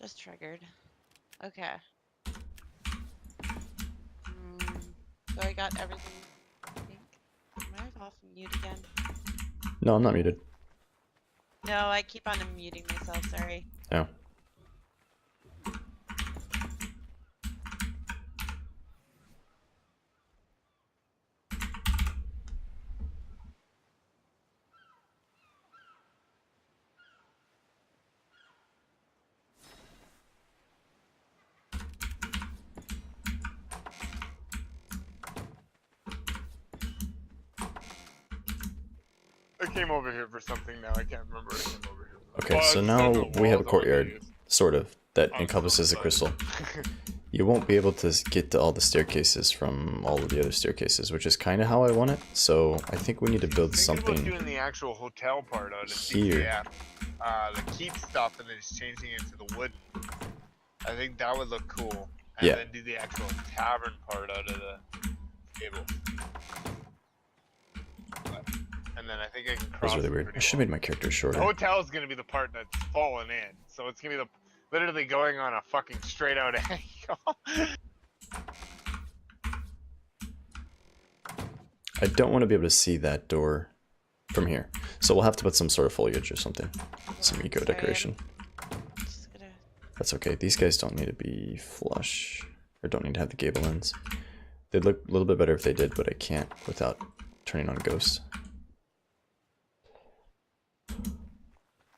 Just triggered. Okay. So I got everything. I think. Am I off mute again? No, I'm not muted. No, I keep on muting myself. Sorry. Oh. I came over here for something now. I can't remember what I came over here for. Okay, Oh, so it's now on the we have a walls I wanted to courtyard, use. sort of, that Oh, encompasses the sorry. crystal. You won't be able to get to all the staircases from all of the other staircases, which is kind of how I want it. So I think we need to build Thinking about something doing the actual hotel part out of here. CKF, the keep stuff and then just changing it to the wood. I think that would look cool. And Yeah. then do the actual tavern part out of the table. And then I think I can That cross was really it weird. pretty I should have well. made my character The shorter. hotel is gonna be the part that's fallen in, so it's gonna be literally going on a fucking straight out angle. I don't want to be able to see that door from here. So we'll have to put some sort of foliage or something. Some eco Sorry, decoration. Just gonna... That's okay. These guys don't need to be flush. Or don't need to have the gable ends. They'd look a little bit better if they did, but I can't without turning on ghosts.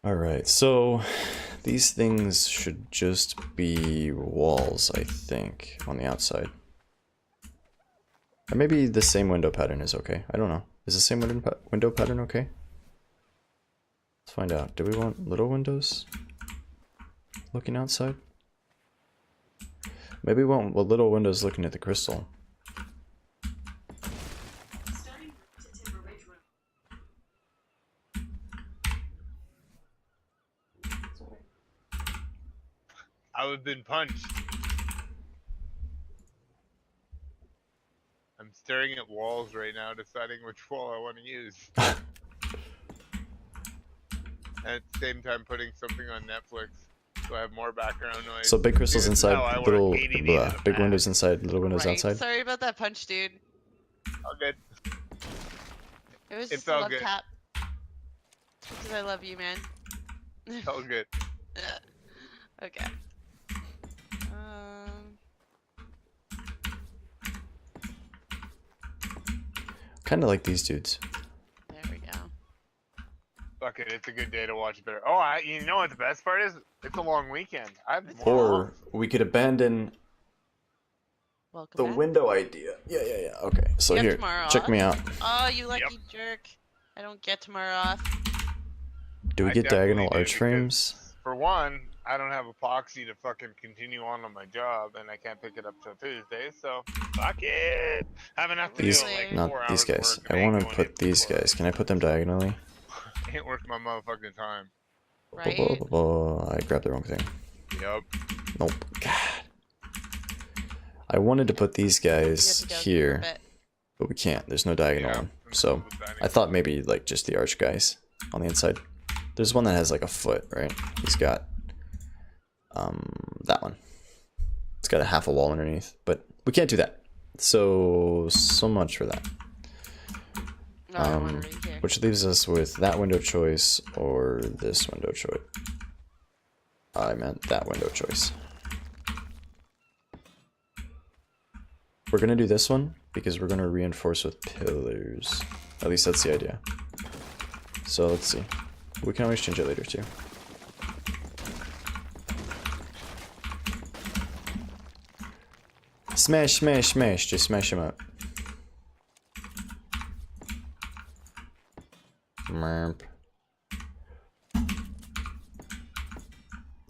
Alright, so these things should just be walls, I think, on the outside. Or maybe the same window pattern is okay. I don't know. Is the same window pattern okay? Let's find out. Do we want little windows looking outside? Maybe we want little windows looking at the crystal. I would have been punched. I'm staring at walls right now, deciding which wall I want to use. And at the same time, putting something on Netflix, so I have more background noise. So big crystals See, this is how I inside, work, little ADD to the big max. windows inside, little windows Right. outside. Sorry about that punch, dude. All good. It was It's just a all love good. tap. Because I love you, man. It's all good. Okay. Kind of like these dudes. There we go. Fuck it, it's a good day to watch better. Oh, you know what the best part is? It's a long weekend. I have more Or off. we could abandon Welcome the back. window idea. Yeah. Okay, so You have here, tomorrow check off? me out. Oh, you lucky jerk. I don't get tomorrow off. Do we I get definitely diagonal do, arch frames? because, for one, I don't have epoxy to fucking continue on my job, and I can't pick it up till Tuesday, so fuck it. Have enough to do These, in like Really? 4 not these hours of guys. work. I and ain't want to going put in these 4 guys. hours. Can I put them diagonally? Ain't worth my motherfucking time. Right? I grabbed the wrong thing. Yep. Nope. God. I wanted to put these You guys have to go for a here, bit. but we can't. There's no diagonal Yeah. one. So I thought maybe like just the arch guys on the inside. There's one that has like a foot, right? He's got that one. It's got a half a wall underneath, but we can't do that. So much for that. No, I want it right here. Which leaves us with that window choice or this window choice. I meant that window choice. We're gonna do this one because we're gonna reinforce with pillars. At least that's the idea. So let's see. We can always change it later too. Smash, smash, smash. Just smash him up. Merp.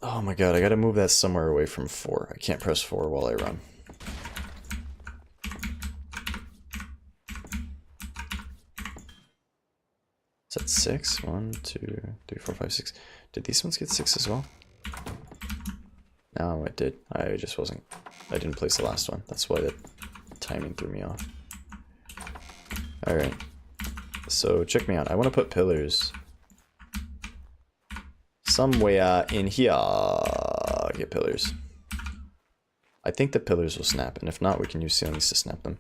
Oh my god, I gotta move that somewhere away from 4. I can't press 4 while I run. Is that 6? 1, 2, 3, 4, 5, 6. Did these ones get 6 as well? No, it did. I just wasn't. I didn't place the last one. That's why the timing threw me off. Alright. So check me out. I want to put pillars somewhere in here. Get pillars. I think the pillars will snap, and if not, we can use ceilings to snap them.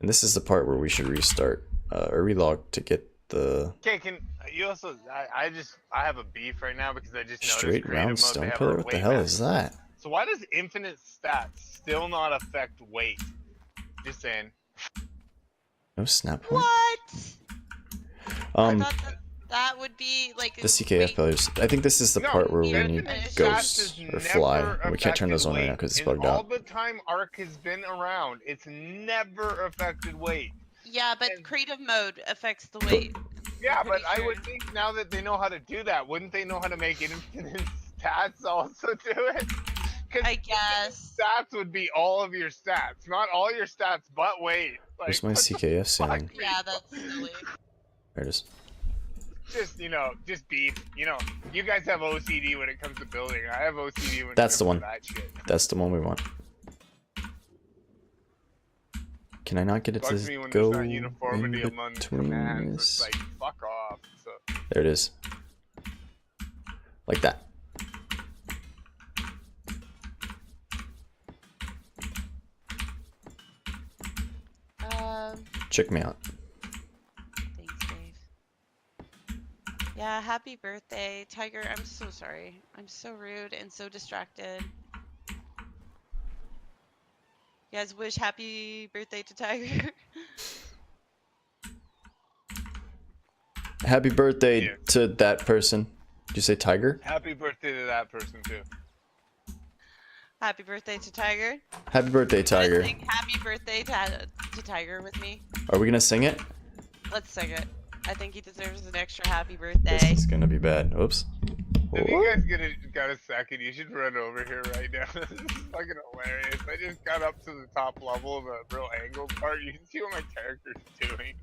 And this is the part where we should restart or relog to get the Okay, can you also? I have a beef right now because I just noticed straight creative round mode, they stone have pillar. a What the weight hell map. is that? So why does infinite stats still not affect weight? Just saying. No snap point. What? I Um, thought that would be like the CKF pillars. I think this is the No, part where we infinite need stats ghosts has or fly. never And we can't turn those on right affected now because it's weight. bugged In all out. the time ARK has been around, it's never affected weight. Yeah, but And- creative mode affects the weight. Yeah, pretty but I sure. would think now that they know how to do that, wouldn't they know how to make infinite stats also do it? Because I guess. stats would be all of your stats, not all your stats, but weight. Like, Where's my what the CKF fuck, ceiling? Yeah, that's silly. There it is. Just just beef. You guys have OCD when it comes to building. I have OCD when That's it the comes one. to that shit. That's the one we want. Can I not get it Bugs to me when go there's not in uniformity among between commands. It's this? like fuck off. So There it is. Like that. Check me out. Thanks, Dave. Yeah, happy birthday, Tiger. I'm so sorry. I'm so rude and so distracted. You guys wish happy birthday to Tiger. Happy birthday Yeah. to that person. Did you say Tiger? happy birthday to that person too. Happy birthday to Tiger. Happy birthday, Tiger. Sing happy birthday to Tiger with me. Are we gonna sing it? Let's sing it. I think he deserves an extra happy This birthday. is gonna be bad. Oops. If you guys got a second, you should run over here right now. This is fucking hilarious. I just got up to the top level, the real angled part. You can see what my character's doing.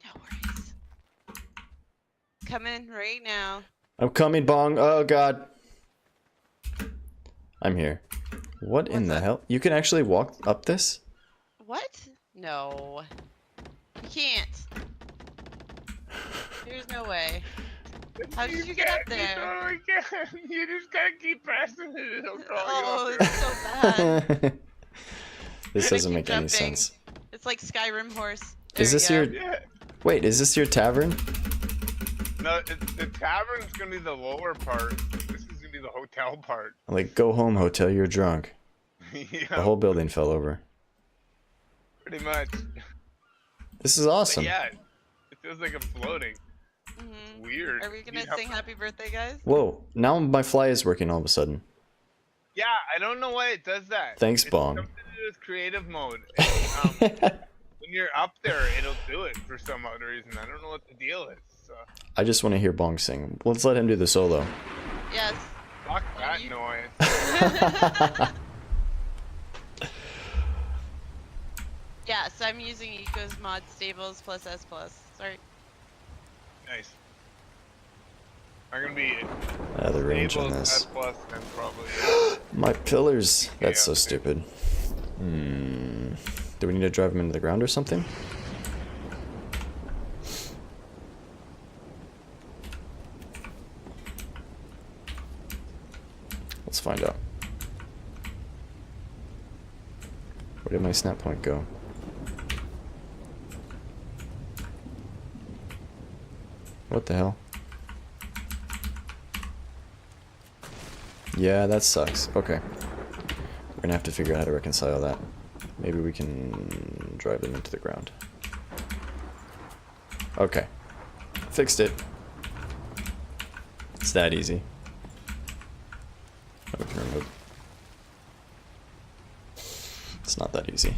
No worries. Come in right now. I'm coming, Bong. Oh god. I'm here. What in What's the up? hell? You can actually walk up this? What? No. You can't. There's no way. How did you get up You there? totally can. You just gotta keep pressing it. It'll crawl Oh, you up. it's so bad. This doesn't keep make any jumping. sense. It's like Skyrim horse. Is this There your... you Yeah. Wait, is this your tavern? No, the tavern's gonna be the lower part. This is gonna be the hotel part. Like, go home, hotel, you're drunk. Yeah, The whole building fell over. pretty much. This is But awesome. yeah, it feels like I'm floating. Mhm. It's weird. Are we gonna You'd have- sing happy birthday, guys? Whoa, now my fly is working all of a sudden. Yeah, I don't know why it does that. Thanks, It's Bong. something to do with creative mode. And, when you're up there, it'll do it for some odd reason. I don't know what the deal is. So. I just want to hear Bong sing. Let's let him do the solo. Yes. Fuck that you- noise. Yeah, so I'm using Eco's mod stables plus S plus. Sorry. Nice. I'm gonna be The range on stable this. S plus and probably. My pillars. That's so okay. stupid. Do we need to drive them into the ground or something? Let's find out. Where did my snap point go? What the hell? Yeah, that sucks. Okay. We're gonna have to figure out how to reconcile that. Maybe we can drive them into the ground. Okay. Fixed it. It's that easy. Oh, we can remove. It's not that easy.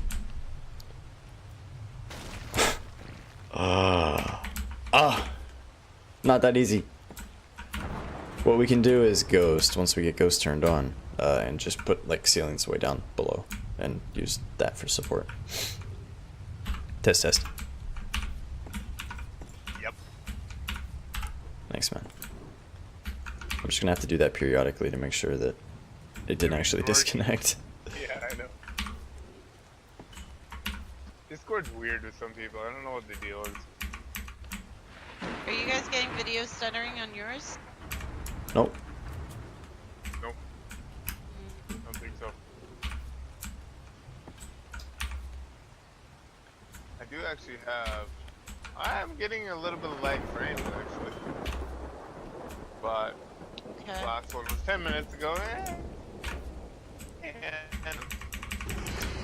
Not that easy. What we can do is ghost, once we get ghost turned on, and just put like ceilings way down below and use that for support. Test, test. Yep. Thanks, man. I'm just gonna have to do that periodically to make sure that it didn't actually disconnect. Yeah, I know. Discord's weird with some people. I don't know what the deal is. Are you guys getting video stuttering on yours? Nope. Nope. I don't think so. I do actually have. I'm getting a little bit of lag frames actually. But Okay. last one was 10 minutes ago. And I don't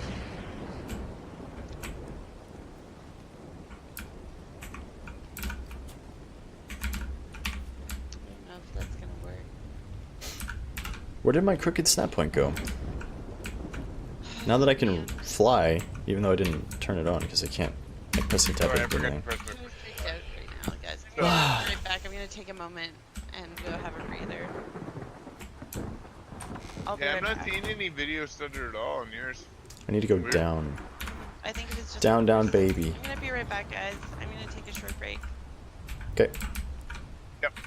know if that's gonna work. Where did my crooked snap point go? Now that I can fly, even though I didn't turn it on because I can't like, press and tap sorry, I everything. forgot to press I'm my. gonna freak out right now, guys. I'm gonna be right back. I'm gonna take a moment and go have a breather. I'll be Yeah, right I'm not back. seeing any video stutter at all on yours. I need to go Weird. down. I think it is just Down, down, baby. I'm gonna be right back, guys. I'm gonna take a short break. Okay. Yep.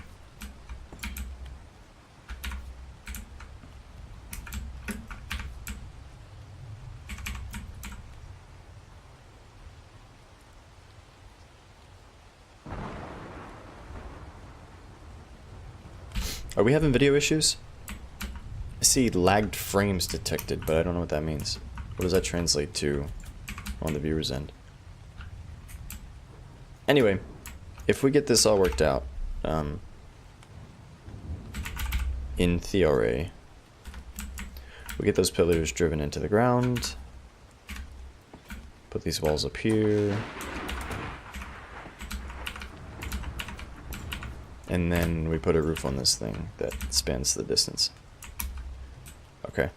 Are we having video issues? I see lagged frames detected, but I don't know what that means. What does that translate to on the viewer's end? Anyway, if we get this all worked out, in theory, we get those pillars driven into the ground, put these walls up here, and then we put a roof on this thing that spans the distance. Okay.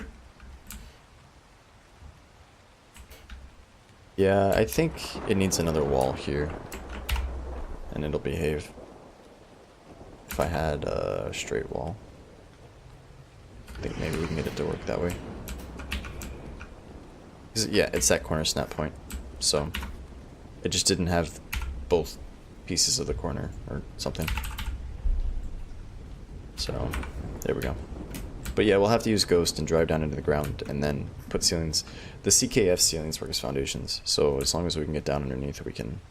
Yeah, I think it needs another wall here, and it'll behave. If I had a straight wall, I think maybe we can get it to work that way. 'Cause, yeah, it's that corner snap point, so it just didn't have both pieces of the corner or something. So, there we go. But yeah, we'll have to use Ghost and drive down into the ground and then put ceilings. The CKF ceilings work as foundations, so as long as we can get down underneath, we can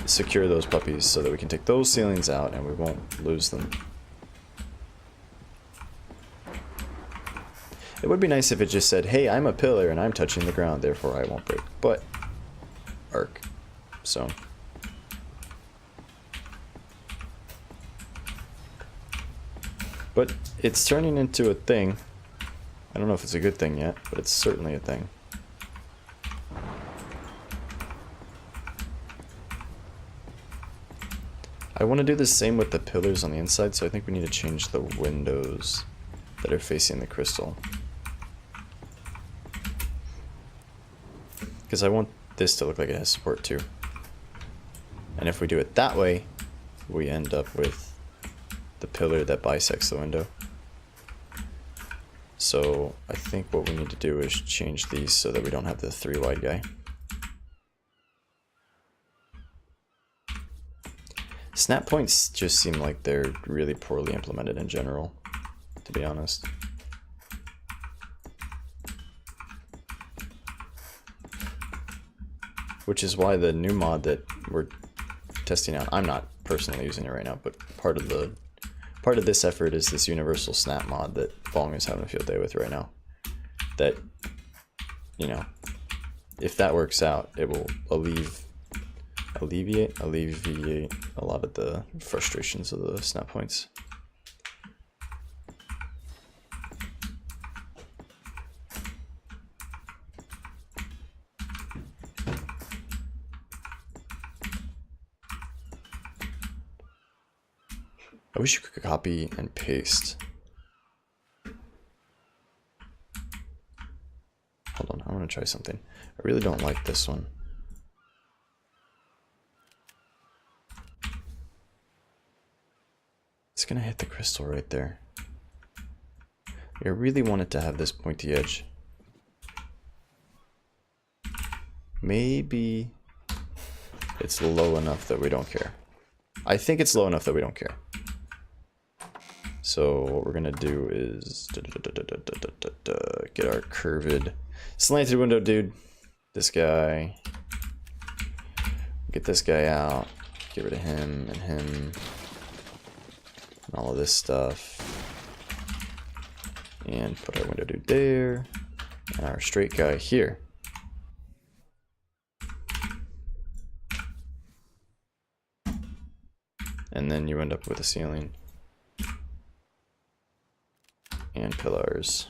secure those puppies so that we can take those ceilings out and we won't lose them. It would be nice if it just said, hey, I'm a pillar and I'm touching the ground, therefore I won't break. But, ARK. So. But it's turning into a thing. I don't know if it's a good thing yet, but it's certainly a thing. I want to do the same with the pillars on the inside, so I think we need to change the windows that are facing the crystal. Because I want this to look like it has support too. And if we do it that way, we end up with the pillar that bisects the window. So I think what we need to do is change these so that we don't have the 3 wide guy. Snap points just seem like they're really poorly implemented in general, to be honest. Which is why the new mod that we're testing out, I'm not personally using it right now, but part of this effort is this universal snap mod that Bong is having a field day with right now. That, you know, if that works out, it will alleviate a lot of the frustrations of the snap points. I wish you could copy and paste. Hold on, I want to try something. I really don't like this one. It's gonna hit the crystal right there. I really want it to have this pointy edge. Maybe it's low enough that we don't care. I think it's low enough that we don't care. So what we're gonna do is get our curved slanted window, dude. This guy. Get this guy out. Get rid of him and him. And all of this stuff. And put our window dude there. And our straight guy here. And then you end up with a ceiling. And pillars.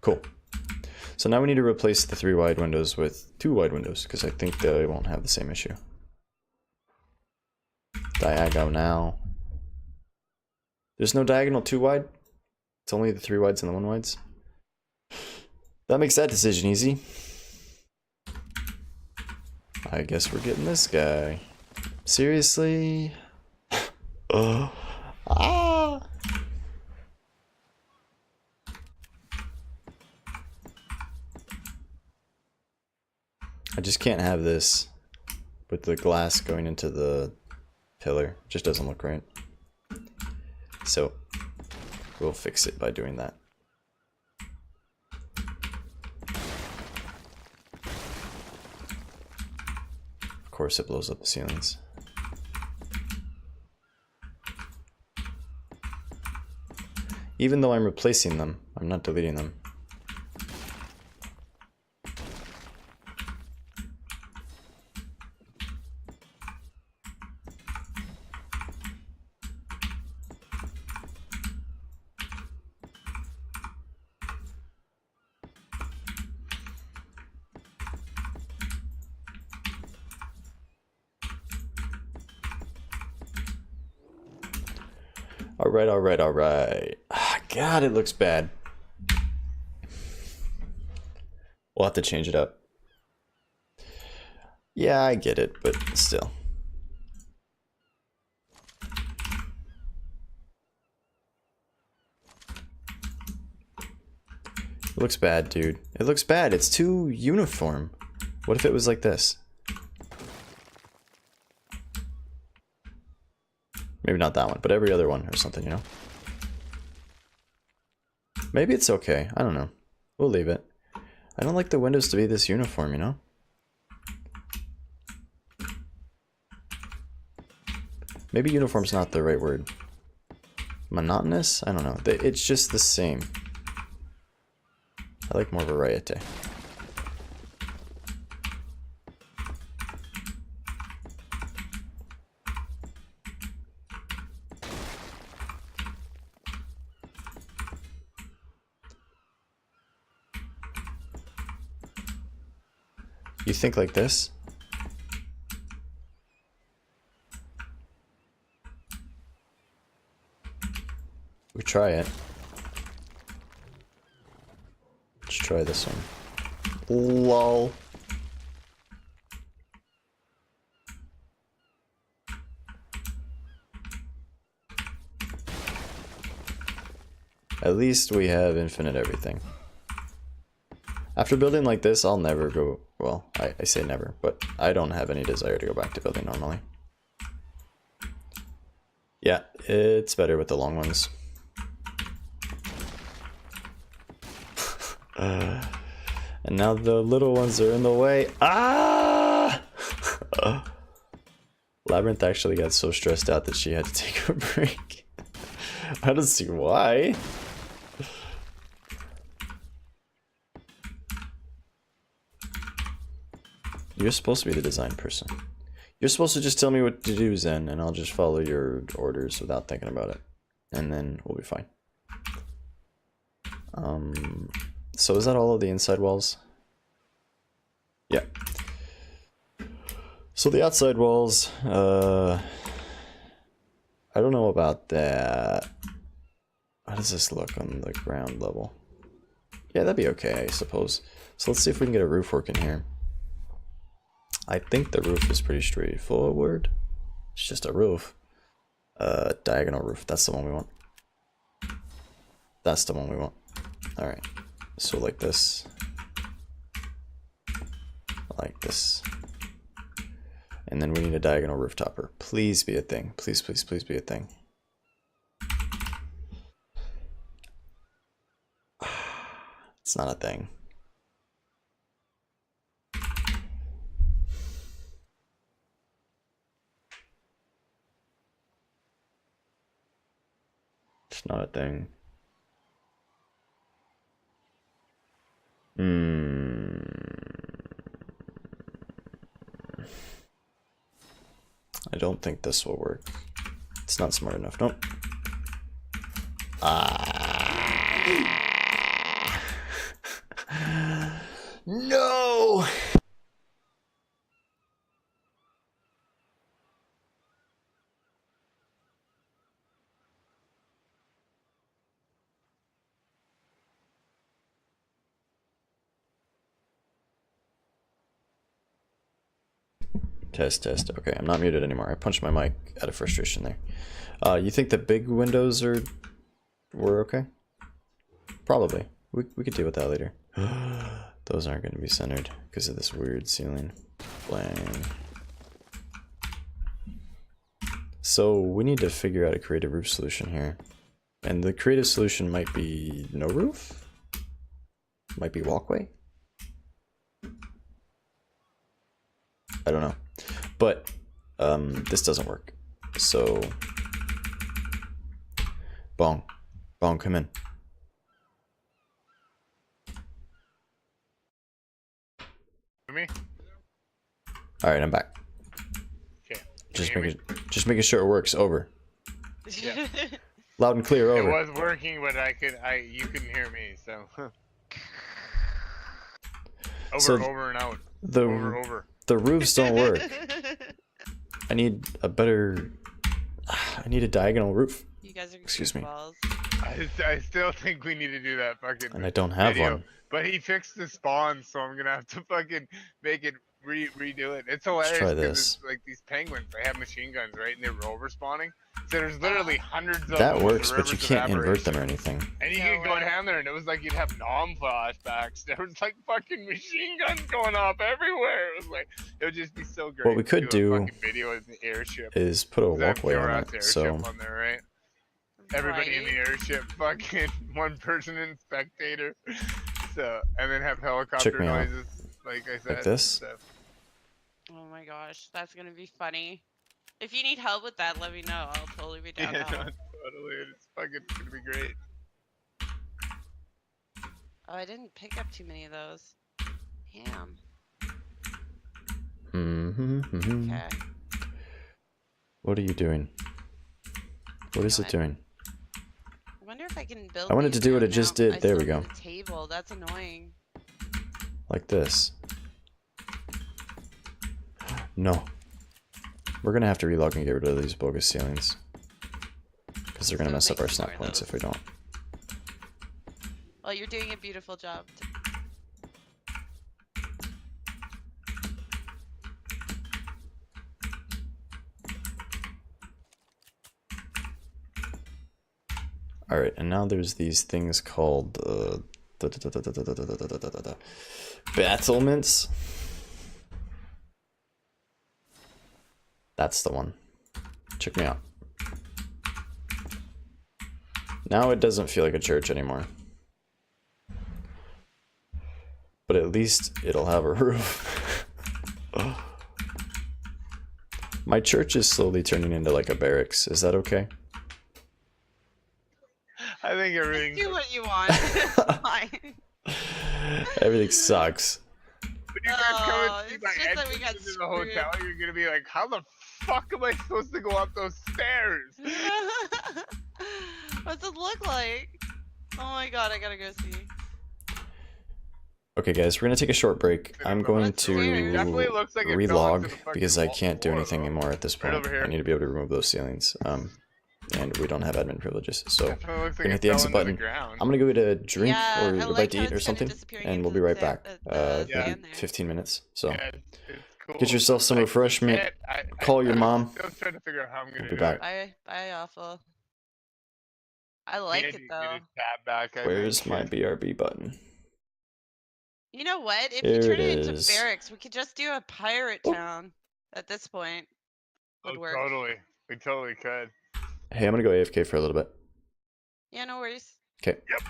Cool. So now we need to replace the 3 wide windows with 2 wide windows, because I think they won't have the same issue. Diagonal now. There's no diagonal 2 wide. It's only the 3 wides and the 1 wides. That makes that decision easy. I guess we're getting this guy. Seriously? Ah! I just can't have this with the glass going into the pillar. It just doesn't look right. So we'll fix it by doing that. Of course it blows up the ceilings. Even though I'm replacing them, I'm not deleting them. Alright, alright, alright. God, it looks bad. We'll have to change it up. Yeah, I get it, but still. It looks bad, dude. It looks bad. It's too uniform. What if it was like this? Maybe not that one, but every other one or something, you know? Maybe it's okay. I don't know. We'll leave it. I don't like the windows to be this uniform, you know? Maybe uniform's not the right word. Monotonous? I don't know. It's just the same. I like more variety. You think like this? We try it. Let's try this one. Lol. At least we have infinite everything. After building like this, I'll never go... Well, I say never, but I don't have any desire to go back to building normally. Yeah, it's better with the long ones. And now the little ones are in the way. Ah! Labyrinth actually got so stressed out that she had to take a break. I don't see why. You're supposed to be the design person. You're supposed to just tell me what to do, Zen, and I'll just follow your orders without thinking about it. And then we'll be fine. So is that all of the inside walls? Yeah. So the outside walls, I don't know about that. How does this look on the ground level? Yeah, that'd be okay, I suppose. So let's see if we can get a roof working here. I think the roof is pretty straightforward. It's just a roof. Diagonal roof. That's the one we want. That's the one we want. Alright. So like this. Like this. And then we need a diagonal roof topper. Please be a thing. Please, please, please be a thing. It's not a thing. It's not a thing. I don't think this will work. It's not smart enough. Nope. No! Test, test. Okay, I'm not muted anymore. I punched my mic out of frustration there. You think the big windows were okay? Probably. We could deal with that later. Those aren't going to be centered because of this weird ceiling. Blang. So we need to figure out a creative roof solution here. And the creative solution might be no roof? Might be walkway? I don't know. But this doesn't work. So Bong. Bong, come in. Me? Alright, I'm back. Okay. Just making sure it works. Over. Yeah. Loud and clear, over. It was working, but you couldn't hear me, so. Over and out. Over. The roofs don't work. I need a diagonal roof. You guys are Excuse me. balls. I still think we need to do that fucking And I don't have video. one. But he fixed the spawn, so I'm gonna have to fucking make it redo it. It's hilarious. try 'cause this. It's like these penguins, they have machine guns, right? And they're rover spawning. So there's literally hundreds of That them. works, with but you rivers of can't invert them or evaporation. anything. And you No could go way. down there, and it was like you'd have nom flashbacks. There was like fucking machine guns going off everywhere. It was like it would just be so great. What we could to do a fucking video of the airship. Is put a 'Cause I have walkway on Pure-Rat's it. So airship on there, right? Everybody in the airship, fucking one person in spectator. So, and then have helicopter me out. noises, like I said. Like this? So. Oh my gosh, that's gonna be funny. If you need help with that, let me know. I'll totally be down. Yeah, to no, help. totally. It's fucking gonna be great. Oh, I didn't pick up too many of those. Damn. Okay. What are you doing? What is it doing? I wonder if I can build. I wanted these to do what now. it just No, did. I There we still go. need a table. That's annoying. Like this. No. We're gonna have to relog and get rid of these bogus ceilings. because they're gonna So mess up our make more snap of points those. if we don't. Well, you're doing a beautiful job. All right, and now there's these things called battlements. That's the one. Check me out. Now it doesn't feel like a church anymore. But at least it'll have a roof. My church is slowly turning into like a barracks. Is that okay? I think Just everything. do what you want. It's fine. Everything sucks. When you guys come and see It's my just that we entrance got into the hotel, you're gonna be like, how the fuck am I supposed to go up those stairs? What's it look like? Oh my god, I gotta go see. Okay, guys, we're gonna take a short break. I'm going What's to stairs? Definitely looks like it fell into relog the fucking because I can't do floor, anything though. anymore at this Right point. over here. I need to be able to remove those ceilings. And we don't have admin privileges, so Definitely looks we're like gonna hit the it fell exit into the button. ground. I'm gonna go get a drink Yeah, or I a like bite to how eat or it's kind of something, disappearing and we'll into be right the back. sand Maybe there. 15 minutes. So Yeah, it's cool. get yourself some refreshment. Call your mom. I'm still trying to figure out how I'm gonna We'll be do back. it. Bye, Awfl. I Yeah, like it you though. just tap back, I Where's think. my BRB button? You know what? If you Here turn it it into is. barracks, we could just do a pirate Oh. town at this point. Would Oh, work. totally. We totally could. Hey, I'm gonna go AFK for a little bit. Yeah, no worries. Okay. Yep.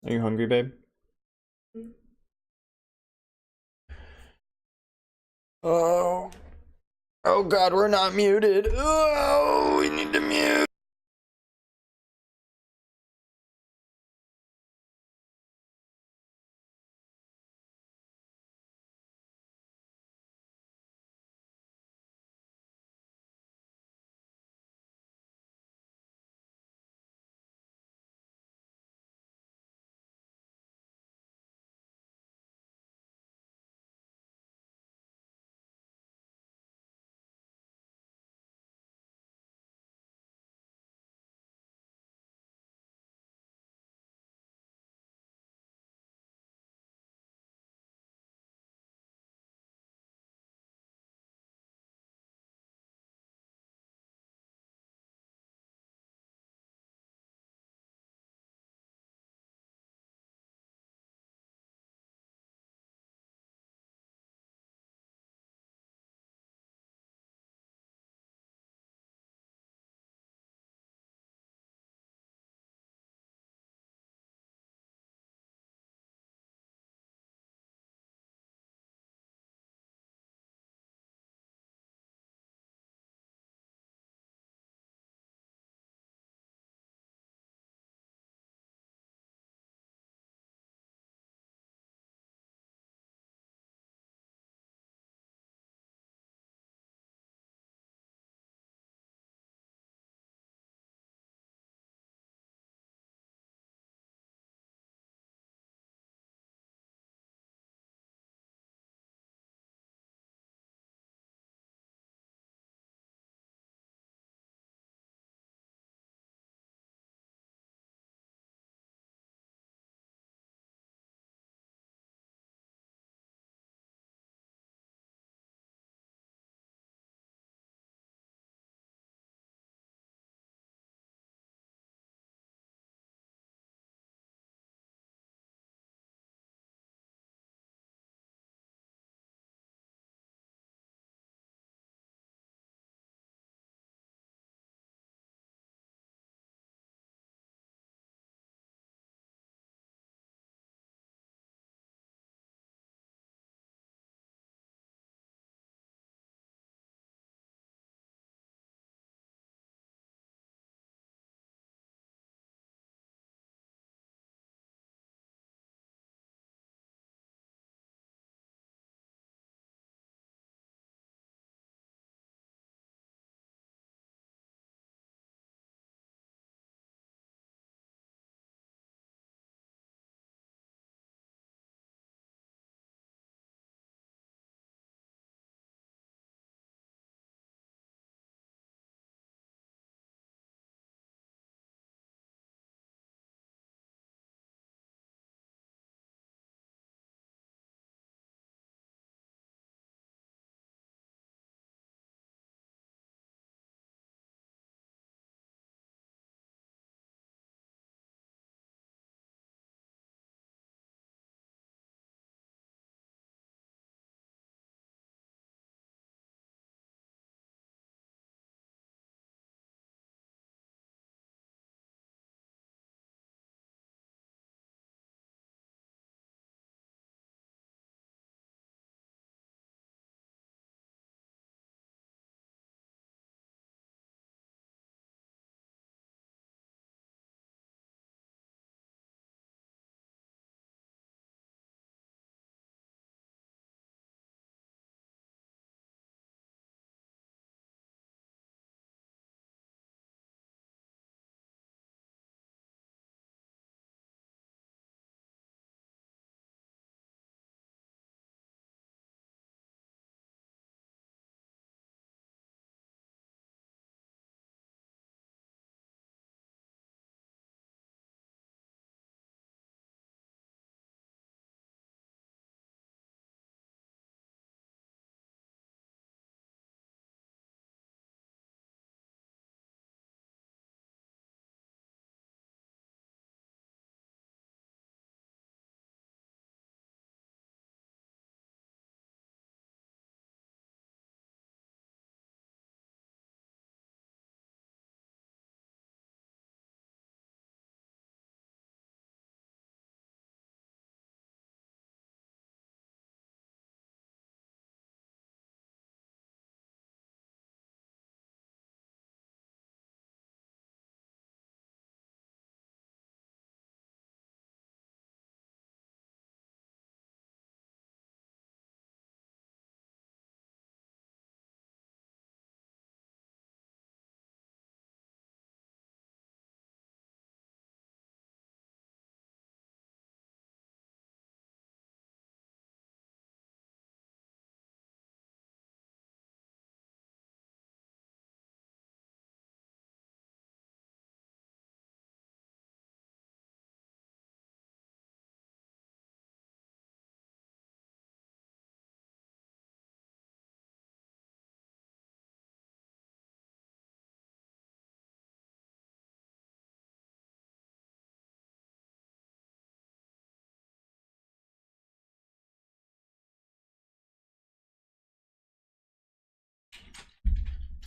Are you hungry, babe? Oh. Oh god, we're not muted. Oh, we need to mute.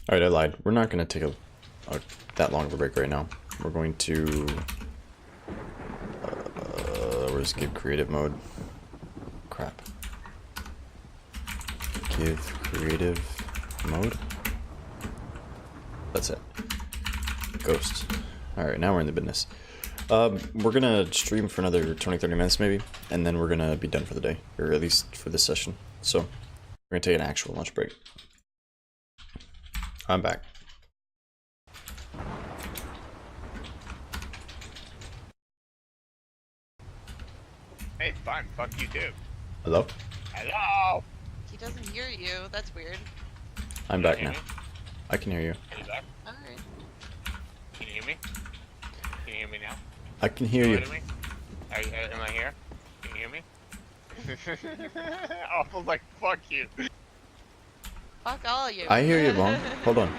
Alright, I lied. We're not going to take that long of a break right now. We're going to... where's give creative mode? Crap. Give creative mode? That's it. Ghost. Alright, now we're in the business. We're gonna stream for another 20-30 minutes maybe, and then we're gonna be done for the day, or at least for this session. So, we're gonna take an actual lunch break. I'm back. Hey, fine. Fuck you too. Hello? Hello. He doesn't hear you. That's weird. I'm back now. I can hear you. Are you back? Alright. Can you hear me? Can you hear me now? I can hear you. Am I here? Can you hear me? Awfl's like, fuck you. Fuck all of you. I hear you, Bong. Hold on.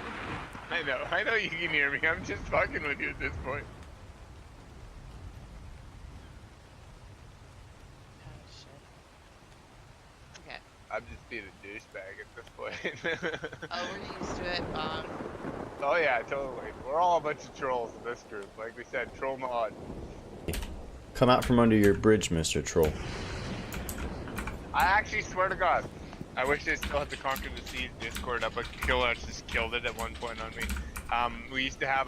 I know you can hear me. I'm just fucking with you at this point. Oh, shit. Okay. I'm just being a douchebag at this point. Oh, we're used to it. Oh yeah, totally. We're all a bunch of trolls in this group. Like we said, troll mod. Come out from under your bridge, Mr. Troll. I actually swear to God, I wish they still had the Conquer the Seas Discord up, but Killer just killed it at one point on me. We used to have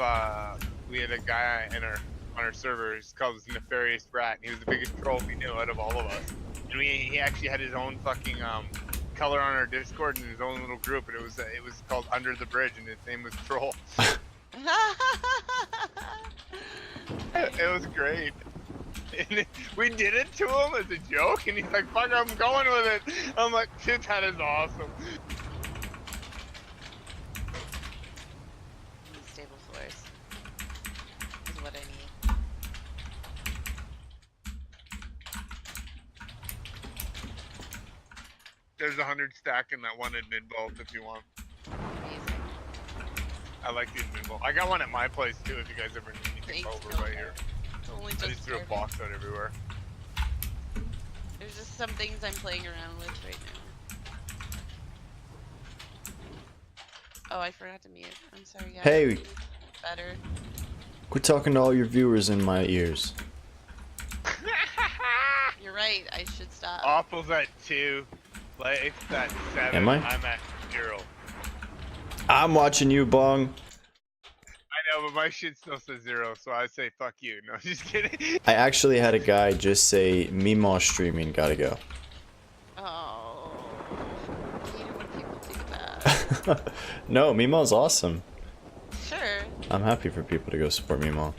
we had a guy on our server who's called Nefarious Rat, and he was the biggest troll we knew out of all of us. And he actually had his own fucking color on our Discord and his own little group, and it was called Under the Bridge, and his name was Troll. It was great. And we did it to him as a joke, and he's like, fuck, I'm going with it. I'm like, shit, that is awesome. Stable floors is what I need. There's 100 stack in that one admin vault if you want. Amazing. I like the admin vault. I got one at my place too if you guys ever need anything Thanks, over right Bill. here. Only I just threw a box out everywhere. There's just some things I'm playing around with right now. Oh, I forgot to mute. I'm sorry, guys. Hey! Better. Quit talking to all your viewers in my ears. You're right. I should stop. Awfl's at 2. It's at 7. Am I? I'm at 0. I'm watching you, Bong. I know, but my shit still says 0, so I say fuck you. No, just kidding. I actually had a guy just say, Meemaw streaming, gotta go. Oh. I hate it when people do that. No, Meemaw's awesome. Sure. I'm happy for people to go support Meemaw.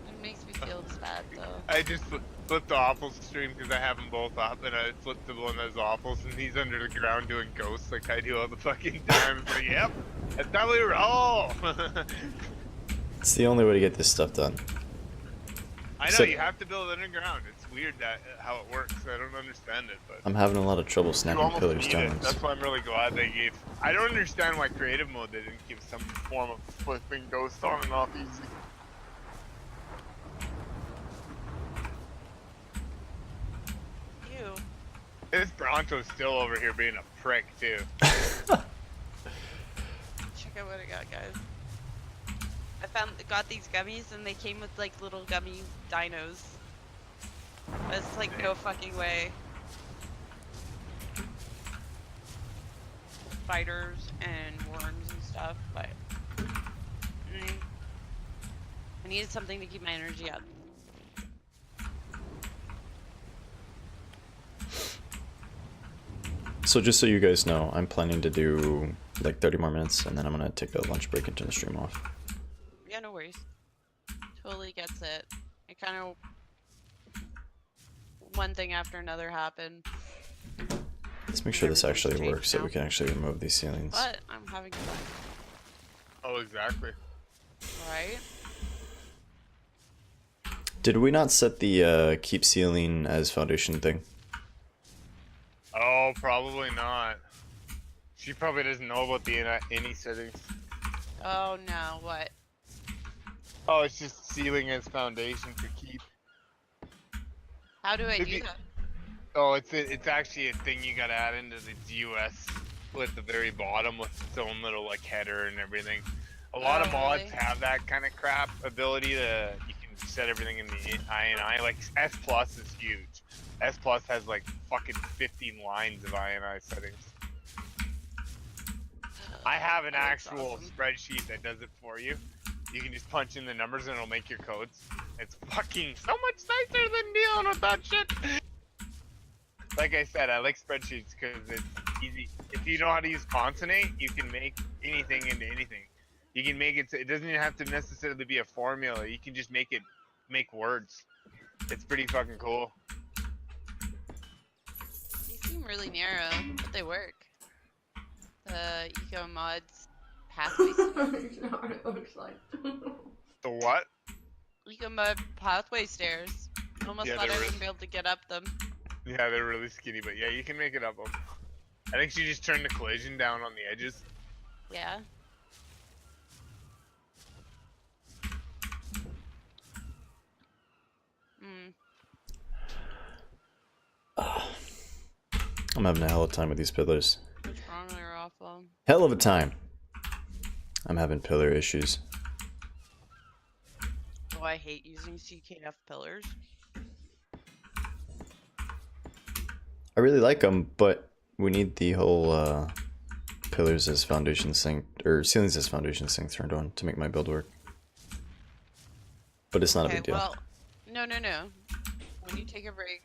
It makes me feel bad, though. I just flipped the Awfl stream because I have them both up, and I flipped the one that's Awfl's, and he's under the ground doing ghosts like I do all the fucking time. It's like, yep, that's how we roll. It's the only way to get this stuff done. I know, So- you have to build underground. It's weird that how it works. I don't understand it, but I'm having a lot of trouble you snapping almost pillars need down. it. That's why I'm really glad they gave. I don't understand why creative mode they didn't give some form of flipping ghosts on and off easy. Ew. This Bronto's still over here being a prick too. Check out what I got, guys. I got these gummies, and they came with like little gummy dinos. It's like no fucking way. Spiders and worms and stuff, but I needed something to keep my energy up. So just so you guys know, I'm planning to do like 30 more minutes, and then I'm gonna take a lunch break and turn the stream off. Yeah, no worries. Totally gets it. It kind of one thing after another happened. Let's make sure this actually Everything's works so changed we can actually remove these ceilings. But I'm having fun, Oh, exactly. right? Did we not set the keep ceiling as foundation thing? Oh, probably not. She probably doesn't know about the any settings. Oh no, what? Oh, it's just ceiling as foundation for keep. How do I If do you- that? So it's actually a thing you gotta add into the US at the very bottom with its own little like header and everything. A lot of Oh, mods really? have that kind of crap ability to you can set everything in the INI. Like S plus is huge. S plus has like fucking 15 lines of INI settings. I have an That looks actual awesome. spreadsheet that does it for you. You can just punch in the numbers and it'll make your codes. It's fucking so much nicer than dealing with that shit. Like I said, I like spreadsheets because it's easy. If you know how to use consonate, you can make anything into anything. You can make it. It doesn't even have to necessarily be a formula. You can just make it make words. It's pretty fucking cool. They seem really narrow, but they work. The eco mods pathway stairs. That's not what it looks like. The what? Eco mod pathway stairs. Almost Yeah, thought they I were. wouldn't be able to get up them. Yeah, they're really skinny, but yeah, you can make it up them. I think she just turned the collision down on the edges. Yeah. Hmm. I'm having a hell of a time with these pillars. What's wrong with your Awfl? Hell of a time. I'm having pillar issues. Oh, I hate using CKF pillars. I really like them, but we need the whole pillars as foundation sync, or ceilings as foundation sync turned on to make my build work. But it's not a big deal. Well, no. When you take a break.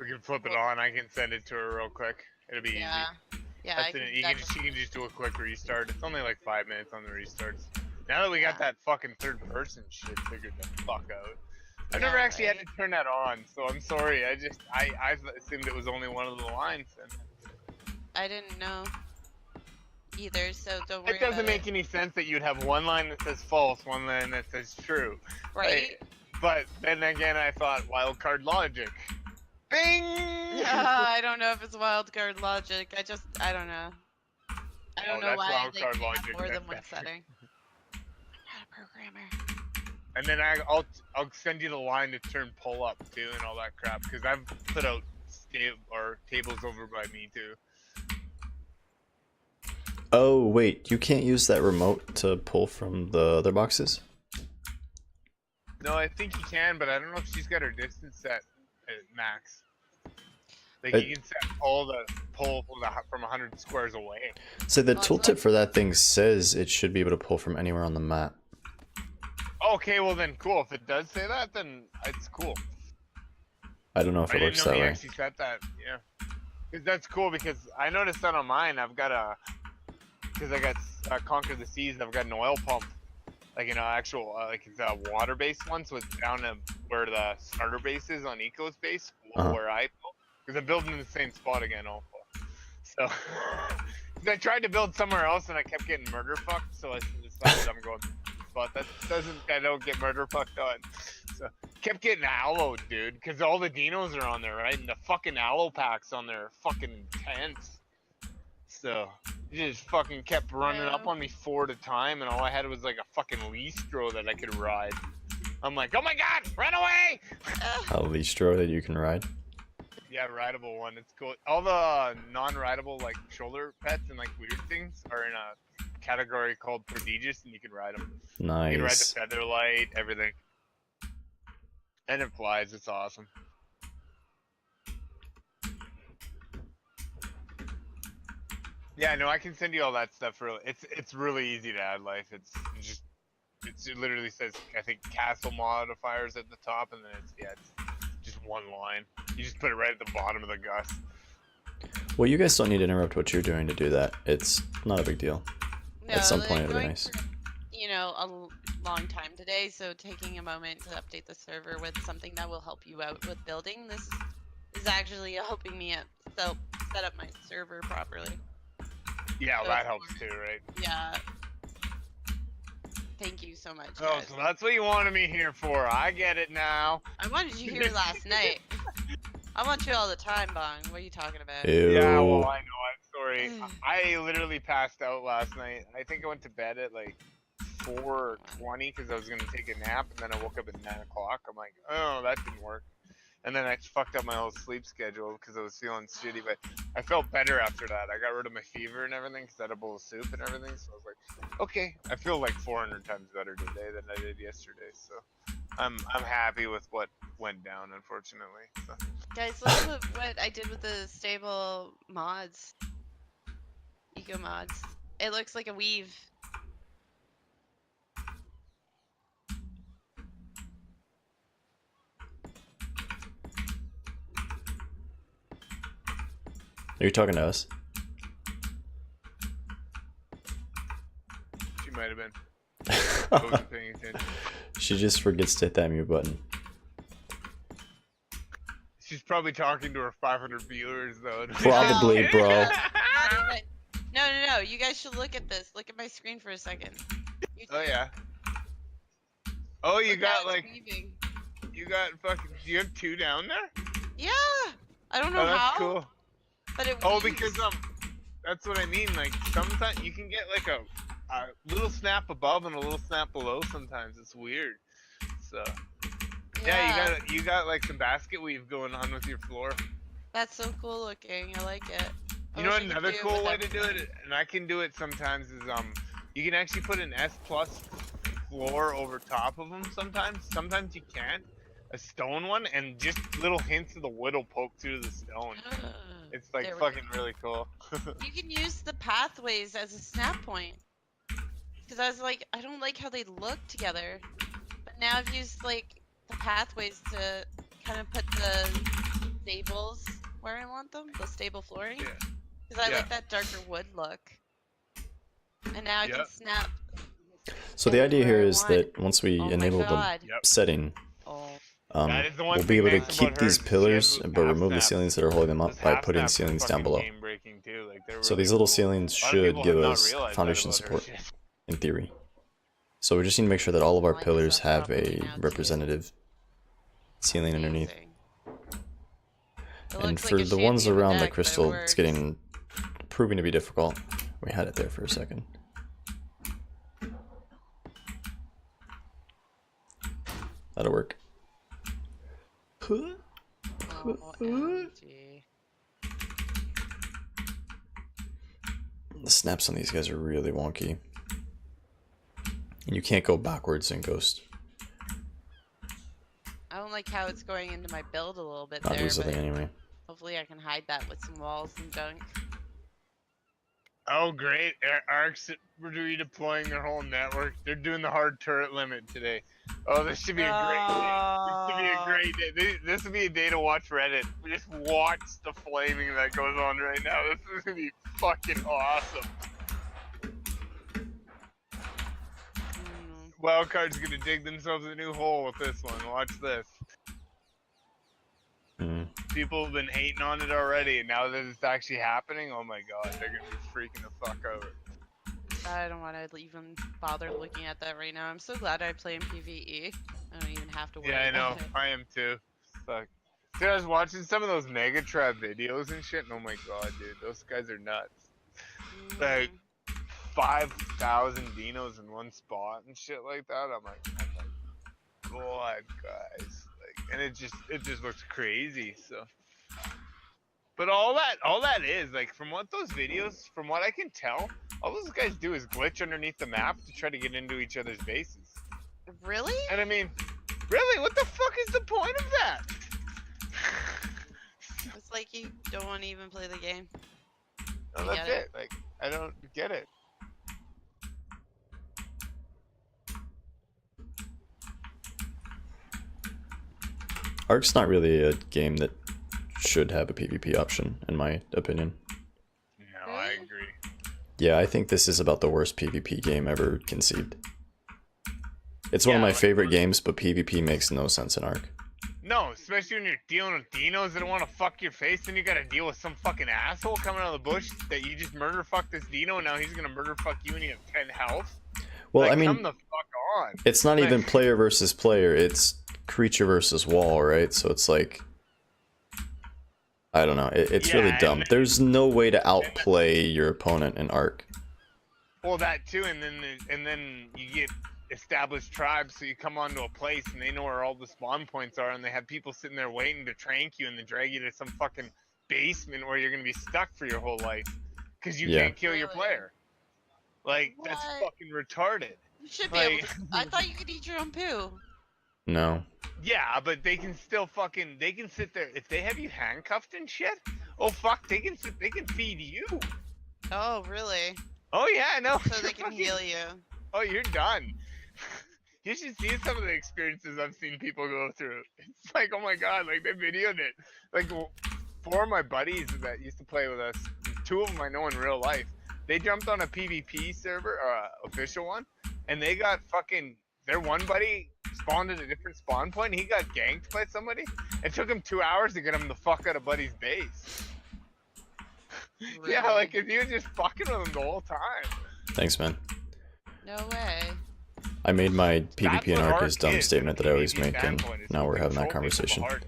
We can flip it on. I can send it to her real quick. It'll be Yeah. easy. Yeah, That's it. She can just do a quick restart. It's only like 5 minutes on the restarts. Now that we got that fucking third person shit figured the fuck out. I've never actually had to turn that on, so I'm sorry. I assumed it was only one of the lines. And I didn't know either, so don't worry it doesn't about make any sense that you'd have one line that says false, one line that says true. Right? But then again, I thought wildcard logic. Bing! I don't know if it's wildcard logic. I don't know. I don't know why they wildcard can have logic. more than one setting. I'm not a programmer. And then I'll send you the line to turn pull up too and all that crap because I've put out tables over by me too. Oh wait, you can't use that remote to pull from the other boxes? No, I think you can, but I don't know if she's got her distance set at max. Like you can set pull from 100 squares away. So the tooltip for that thing says it should be able to pull from anywhere on the map. Okay, well then cool. If it does say that, then it's cool. I don't know if it works that I didn't know he way. actually set that. Yeah, because that's cool. Because I noticed that on mine, I've got because I got Conquer the Seas. I've got an oil pump, like actual like it's a water-based one, so it's down to where the starter base is on Eco's base, where I built. Because I'm building in the same spot again, also. So, I tried to build somewhere else and I kept getting murder fucked. So I decided I'm going to the spot that I don't get murder fucked on. So kept getting aloed, dude, because all the dinos are on there, right? And the fucking aloe packs on there are fucking intense. So it just fucking kept running up on me 4 at a time, and all I had was like a fucking Listro that I could ride. I'm like, oh my god, run away! A Listro that you can ride? Yeah, rideable one. It's cool. All the non-rideable like shoulder pets and like weird things are in a category called prodigious, and you can ride them. Nice. You can ride the featherlight, everything, and it flies. It's awesome. Yeah, no, I can send you all that stuff. Really, it's really easy to add life. It literally says I think castle modifiers at the top, and then it's just one line. You just put it right at the bottom of the gust. Well, you guys don't need to interrupt what you're doing to do that. It's not a big deal. No, at some point it'll be nice. A long time today, so taking a moment to update the server with something that will help you out with building this is actually helping me set up my server properly. Yeah, So that helps too, right? Yeah. Thank you so much. Oh, Guys. so that's what you wanted me here for. I get it now. I wanted you here last night. I want you all the time, Bong. What are you talking about? Ew. Yeah, well, I know. I'm sorry. I literally passed out last night. I think I went to bed at like 4:20 because I was going to take a nap, and then I woke up at 9 o'clock. I'm like, oh, that didn't work. and then I fucked up my whole sleep schedule because I was feeling shitty. But I felt better after that. I got rid of my fever and everything because I had a bowl of soup and everything. So I was like, okay, I feel like 400 times better today than I did yesterday. So I'm happy with what went down, unfortunately. So. Guys, look at what I did with the stable mods. Eco mods. It looks like a weave. Are you talking to us? She might have been. I wasn't paying attention. She just forgets to hit that mute button. She's probably talking to her 500 viewers though. Probably, No, bro. not even. No. You guys should look at this. Look at my screen for a second. Oh yeah. Oh, you Look got how it's like, weaving. you got fucking, do you have 2 down there? Yeah. I don't know Oh, that's how. cool. But it Oh, weaves. because that's what I mean. Like sometimes you can get like a little snap above and a little snap below. Sometimes it's weird. So yeah, you got like some basket weave going on with your floor. That's so cool looking. I like it. I You know wish I could another do it cool with way to do everything. it, and I can do it sometimes, is you can actually put an S plus floor over top of them sometimes. Sometimes you can't. A stone one, and just little hints of the wood will poke through the stone. It's like There we fucking really cool. You can use the pathways as a snap point. Because I was like, I don't like how they look together. But now I've used like the pathways to kind of put the stables where I want them, the stable flooring. Yeah. Because I Yeah. like that darker wood look. And now I can Yep. snap. So the idea here Everywhere I is want. that once we Oh my enable the god. Yep. setting, Oh. That is the one we'll be thing able to nice keep about her these is she pillars, has those but half remove the snaps. ceilings that are holding them up Those by half putting snaps are ceilings down fucking below. game breaking too. Like, they're So really these little cool. ceilings A lot of should people give have not us realized that foundation about her support, shit. in theory. So we just need to make sure that all of our I like pillars this have properly a now, too. representative ceiling underneath. Amazing. It And looks for like a the ones shanty of a around the deck, but it crystal, it's works. proving to be difficult. We had it there for a second. That'll work. Oh, OMG. The snaps on these guys are really wonky. And you can't go backwards in Ghost. I don't like how it's going into my build a little bit Not there, easily but anyway. hopefully I can hide that with some walls and junk. Oh great, ARK's redeploying their whole network. They're doing the hard turret limit today. Oh, this should be a great day. This should be a great day. This would be a day to watch Reddit. Just watch the flaming that goes on right now. This is gonna be fucking awesome. Wildcard's gonna dig themselves a new hole with this one. Watch this. People have been hating on it already, and now that it's actually happening, oh my god, they're gonna be freaking the fuck out. I don't want to even bother looking at that right now. I'm so glad I play in PvE. I don't even have to worry Yeah, I know. about it. I am too. Fuck. Dude, I was watching some of those Megatrap videos and shit, and oh my god, dude, those guys are nuts. Like 5,000 dinos in one spot and shit like that. I'm like, oh my god, guys. Like, and it just looks crazy. So, but all that is like, from what those videos, from what I can tell, all those guys do is glitch underneath the map to try to get into each other's bases. Really? And I mean, really, what the fuck is the point of that? It's like you don't want to even play the game. No, I that's get it. Like, I don't get it. ARK's not really a game that should have a PvP option, in my opinion. No, I agree. Yeah, I think this is about the worst PvP game ever conceived. It's one of my favorite games, but PvP makes no sense in ARK. No, especially when you're dealing with dinos that want to fuck your face, and you gotta deal with some fucking asshole coming out of the bush that you just murder fuck this dino, and now he's gonna murder fuck you and you have 10 health. Well, like, I mean, come the fuck on. it's not Like- even player versus player, it's creature versus wall, right? So it's like, I don't know, it's really dumb. There's no way to outplay your opponent in ARK. Well, that too, and then you get established tribes, so you come onto a place and they know where all the spawn points are, and they have people sitting there waiting to trank you and then drag you to some fucking basement where you're gonna be stuck for your whole life because you Yeah. can't kill your Really? player. Like that's What? fucking retarded. You should be able Like, to. I thought you could eat your own poo. No. yeah, but they can still fucking they can sit there if they have you handcuffed and shit. Oh fuck, they can feed you. Oh, really? Oh yeah, no. So they can heal you. Oh, you're done. You should see some of the experiences I've seen people go through. It's like, oh my god, like they videoed it. Like 4 of my buddies that used to play with us, 2 of them I know in real life. They jumped on a PvP server, official one, and they got fucking. Their one buddy spawned at a different spawn point. And he got ganked by somebody. It took him 2 hours to get him the fuck out of buddy's base. Really? Yeah, like if you were just fucking with him the whole time. Thanks, man. No way. I made my That's PvP and what ARK is dumb is statement from that I a always PvP make, and standpoint, is now we're having that control people conversation. hard.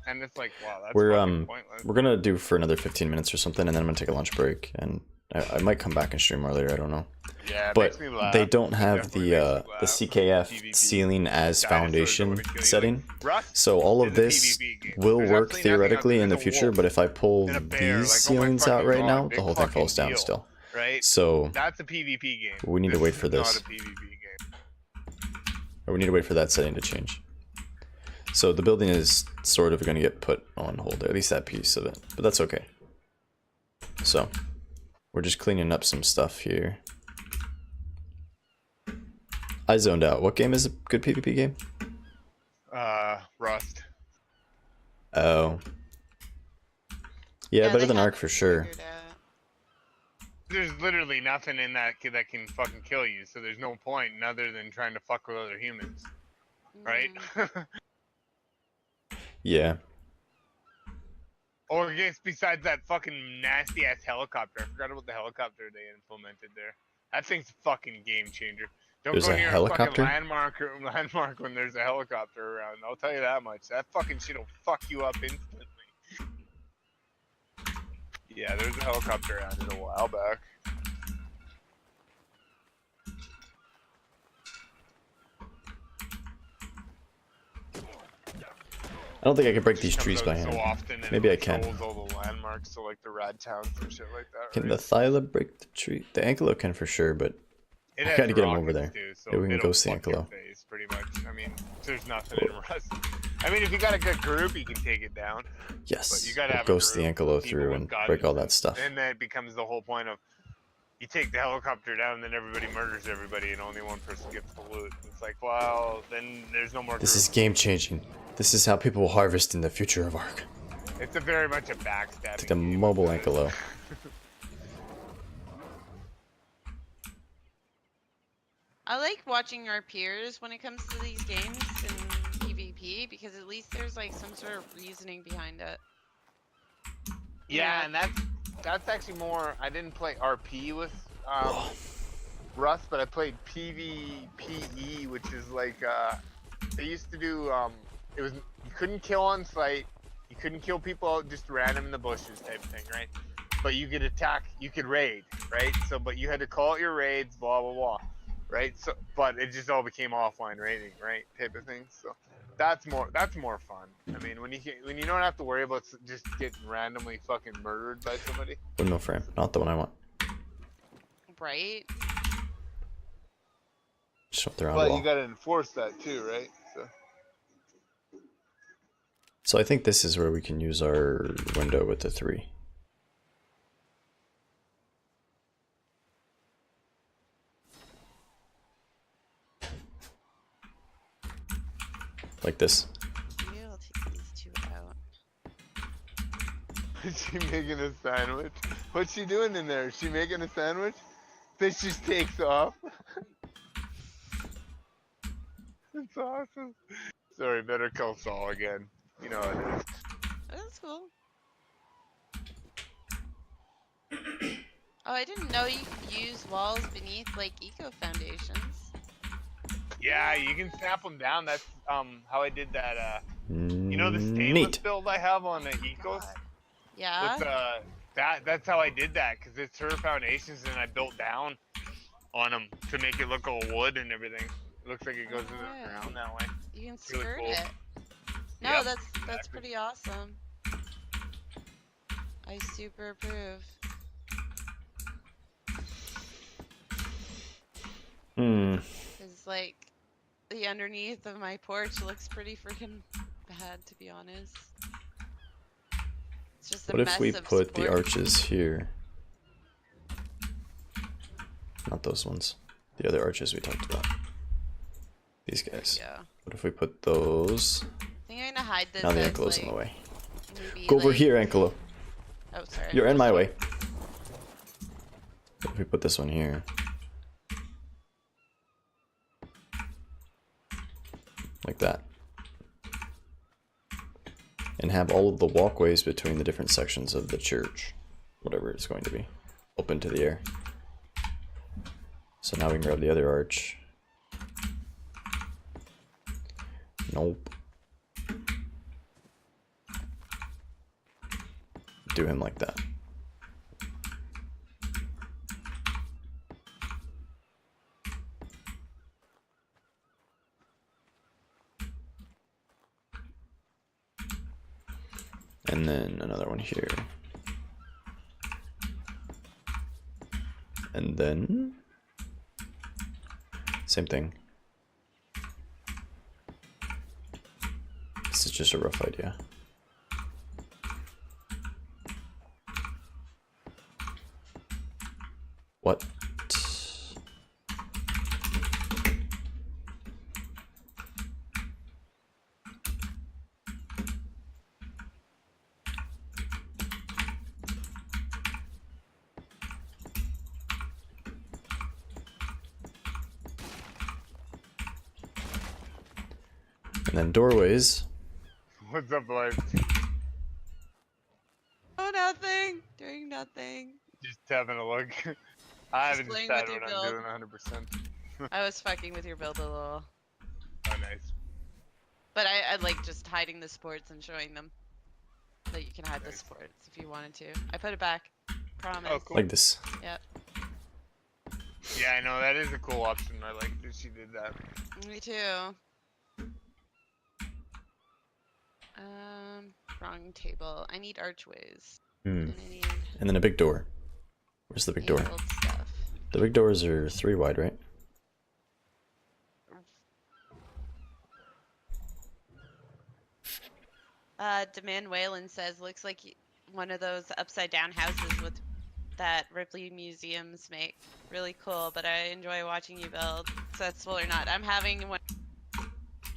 And it's like, wow, that's We're fucking pointless. we're gonna do for another 15 minutes or something, and then I'm gonna take a lunch break, and I might come back and stream more later. I don't know. Yeah, it But makes me laugh. they don't have Definitely the makes me laugh. CKF PvP. ceiling as Dinosaurs foundation don't wanna kill you. setting. Like, Rust So all is of a this PvP game. will There's work absolutely nothing theoretically else. in the There's a future, wolf but if I pull and a bear, these like, oh my ceilings out fucking right god, now, big the whole thing fucking falls down deal, still. right? So That's a PvP game. we need to wait This for is this. Not a PvP game. Or we need to wait for that setting to change. So the building is sort of going to get put on hold, at least that piece of it, but that's okay. So we're just cleaning up some stuff here. I zoned out. What game is a good PvP game? Rust. Oh. Yeah, better they than have ARK for sure. figured out. There's literally nothing in that that can fucking kill you, so there's no point other than trying to fuck with other humans, right? Mhm. Yeah. Or I guess besides that fucking nasty ass helicopter. I forgot about the helicopter they implemented there. That thing's a fucking game changer. Don't There's go a near helicopter? a fucking landmark when there's a helicopter around. I'll tell you that much. That fucking shit'll fuck you up instantly. Yeah, there's a helicopter around it a while back. I don't think I can break these Comes trees out by so hand. often and Maybe I patrols can. all the landmarks, so like the rad towns and shit like that. Can right? the Thyla break the tree? The Ankylo can for sure, but It I has gotta get him over rockets there. too, so Yeah, we can it'll ghost the fuck your Ankylo. face, pretty much. I mean, there's nothing in Rust. I mean, if you got a good group, you can take it down. But Yes. you gotta We'll have ghost a the group, Ankylo people through with and guns, break all that stuff. and then it becomes the whole point of you take the helicopter down, and then everybody murders everybody, and only one person gets the loot. It's like, well, then there's no more. This is group. game changing. This is how people will harvest in the future of ARK. It's a very much a backstabbing. It's like a game. mobile Ankylo. I like watching our peers when it comes to these games in PvP because at least there's like some sort of reasoning behind it. Yeah, and that's actually more. I didn't play RP with Rust, but I played PvPE, which is like they used to do. It was you couldn't kill on site, you couldn't kill people out just random in the bushes type of thing, right? But you could attack, you could raid, right? So, but you had to call out your raids, blah blah blah, right? So, but it just all became offline raiding, right? Type of thing. So. That's more fun. I mean, when you don't have to worry about just getting randomly fucking murdered by somebody. Windmill frame, not the one I want. Right? Just up there on the But wall. you gotta enforce that too, right? So I think this is where we can use our window with the 3. Like this. Maybe I'll take these 2 out. Is she making a sandwich? What's she doing in there? Is she making a sandwich? This just takes off. That's awesome. Sorry, Better Call Saul again. You know it is. Oh, that's cool. Oh, I didn't know you could use walls beneath like eco foundations. Yeah, you can snap them down. That's how I did that. You know the stainless Neat. build I have on the Ecos? Yeah. With that's how I did that, because it's her foundations and I built down on them to make it look all wood and everything. It looks like it goes into the ground that way. You can It's really skirt cool. it. No, Yep, that's exactly. pretty awesome. I super approve. Cause like the underneath of my porch looks pretty freaking bad, to be honest. It's just a What if we mess of put the sports. arches here? Not those ones. The other arches we talked about. These guys. Yeah. What if we put those? I think I'm gonna hide this Now the as Ankylo's like in the way. maybe Go over like... here, Ankylo. Oh, sorry. You're in my way. What if we put this one here? Like that. And have all of the walkways between the different sections of the church, whatever it's going to be, open to the air. So now we can grab the other arch. Nope. Do him like that. And then another one here. And then same thing. This is just a rough idea. What? And then doorways. What's up, Life? Oh, nothing. Doing nothing. Just having a look. I haven't playing decided with what your I'm build. doing 100%. I was fucking with your build a little. Oh, nice. But I like just hiding the sports and showing them that you can hide the Nice. sports if you wanted to. I put it back. Promise. Oh, cool. Like this. Yep. Yeah, I know, that is a cool option. I like that she did that. Me too. Wrong table. I need archways. Hmm. And I need And then a big door. Where's the big door? angled stuff. The big doors are 3 wide, right? Demand Whalen says, looks like one of those upside down houses with that Ripley museums make. Really cool, but I enjoy watching you build. Successful or not. I'm having one.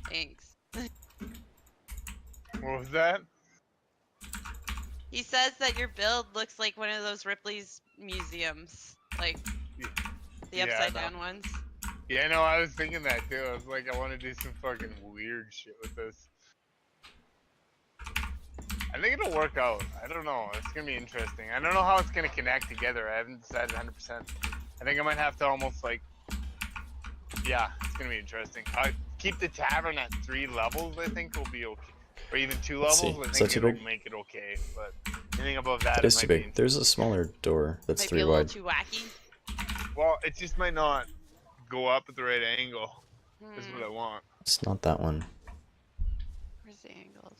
Thanks. What was that? He says that your build looks like one of those Ripley's museums. Like the Yeah, upside no. down ones. Yeah, no, I was thinking that too. I was like, I want to do some fucking weird shit with this. I think it'll work out. I don't know. It's gonna be interesting. I don't know how it's gonna connect together. I haven't decided 100%. I think I might have to almost like, yeah, it's gonna be interesting. Keep the tavern at 3 levels. I think will be okay, or even 2 Let's levels. see. I Is think that too it'll big? make it okay. But anything above that, It is might too be big. There's a smaller door that's Might 3 be a little wide. too wacky. Well, it just might not go up at the right angle. Is what I Hmm. want. It's not that one. Where's the angled?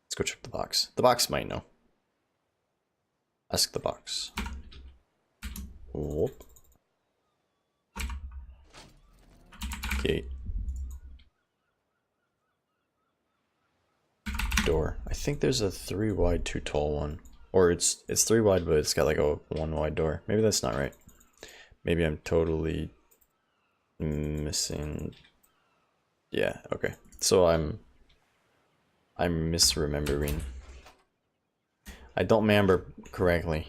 Let's go check the box. The box might know. Ask the box. Whoop. Gate. Door. I think there's a 3 wide, 2 tall one. Or it's 3 wide, but it's got like a 1 wide door. Maybe that's not right. Maybe I'm totally missing. Yeah, okay. So I'm misremembering. I don't remember correctly.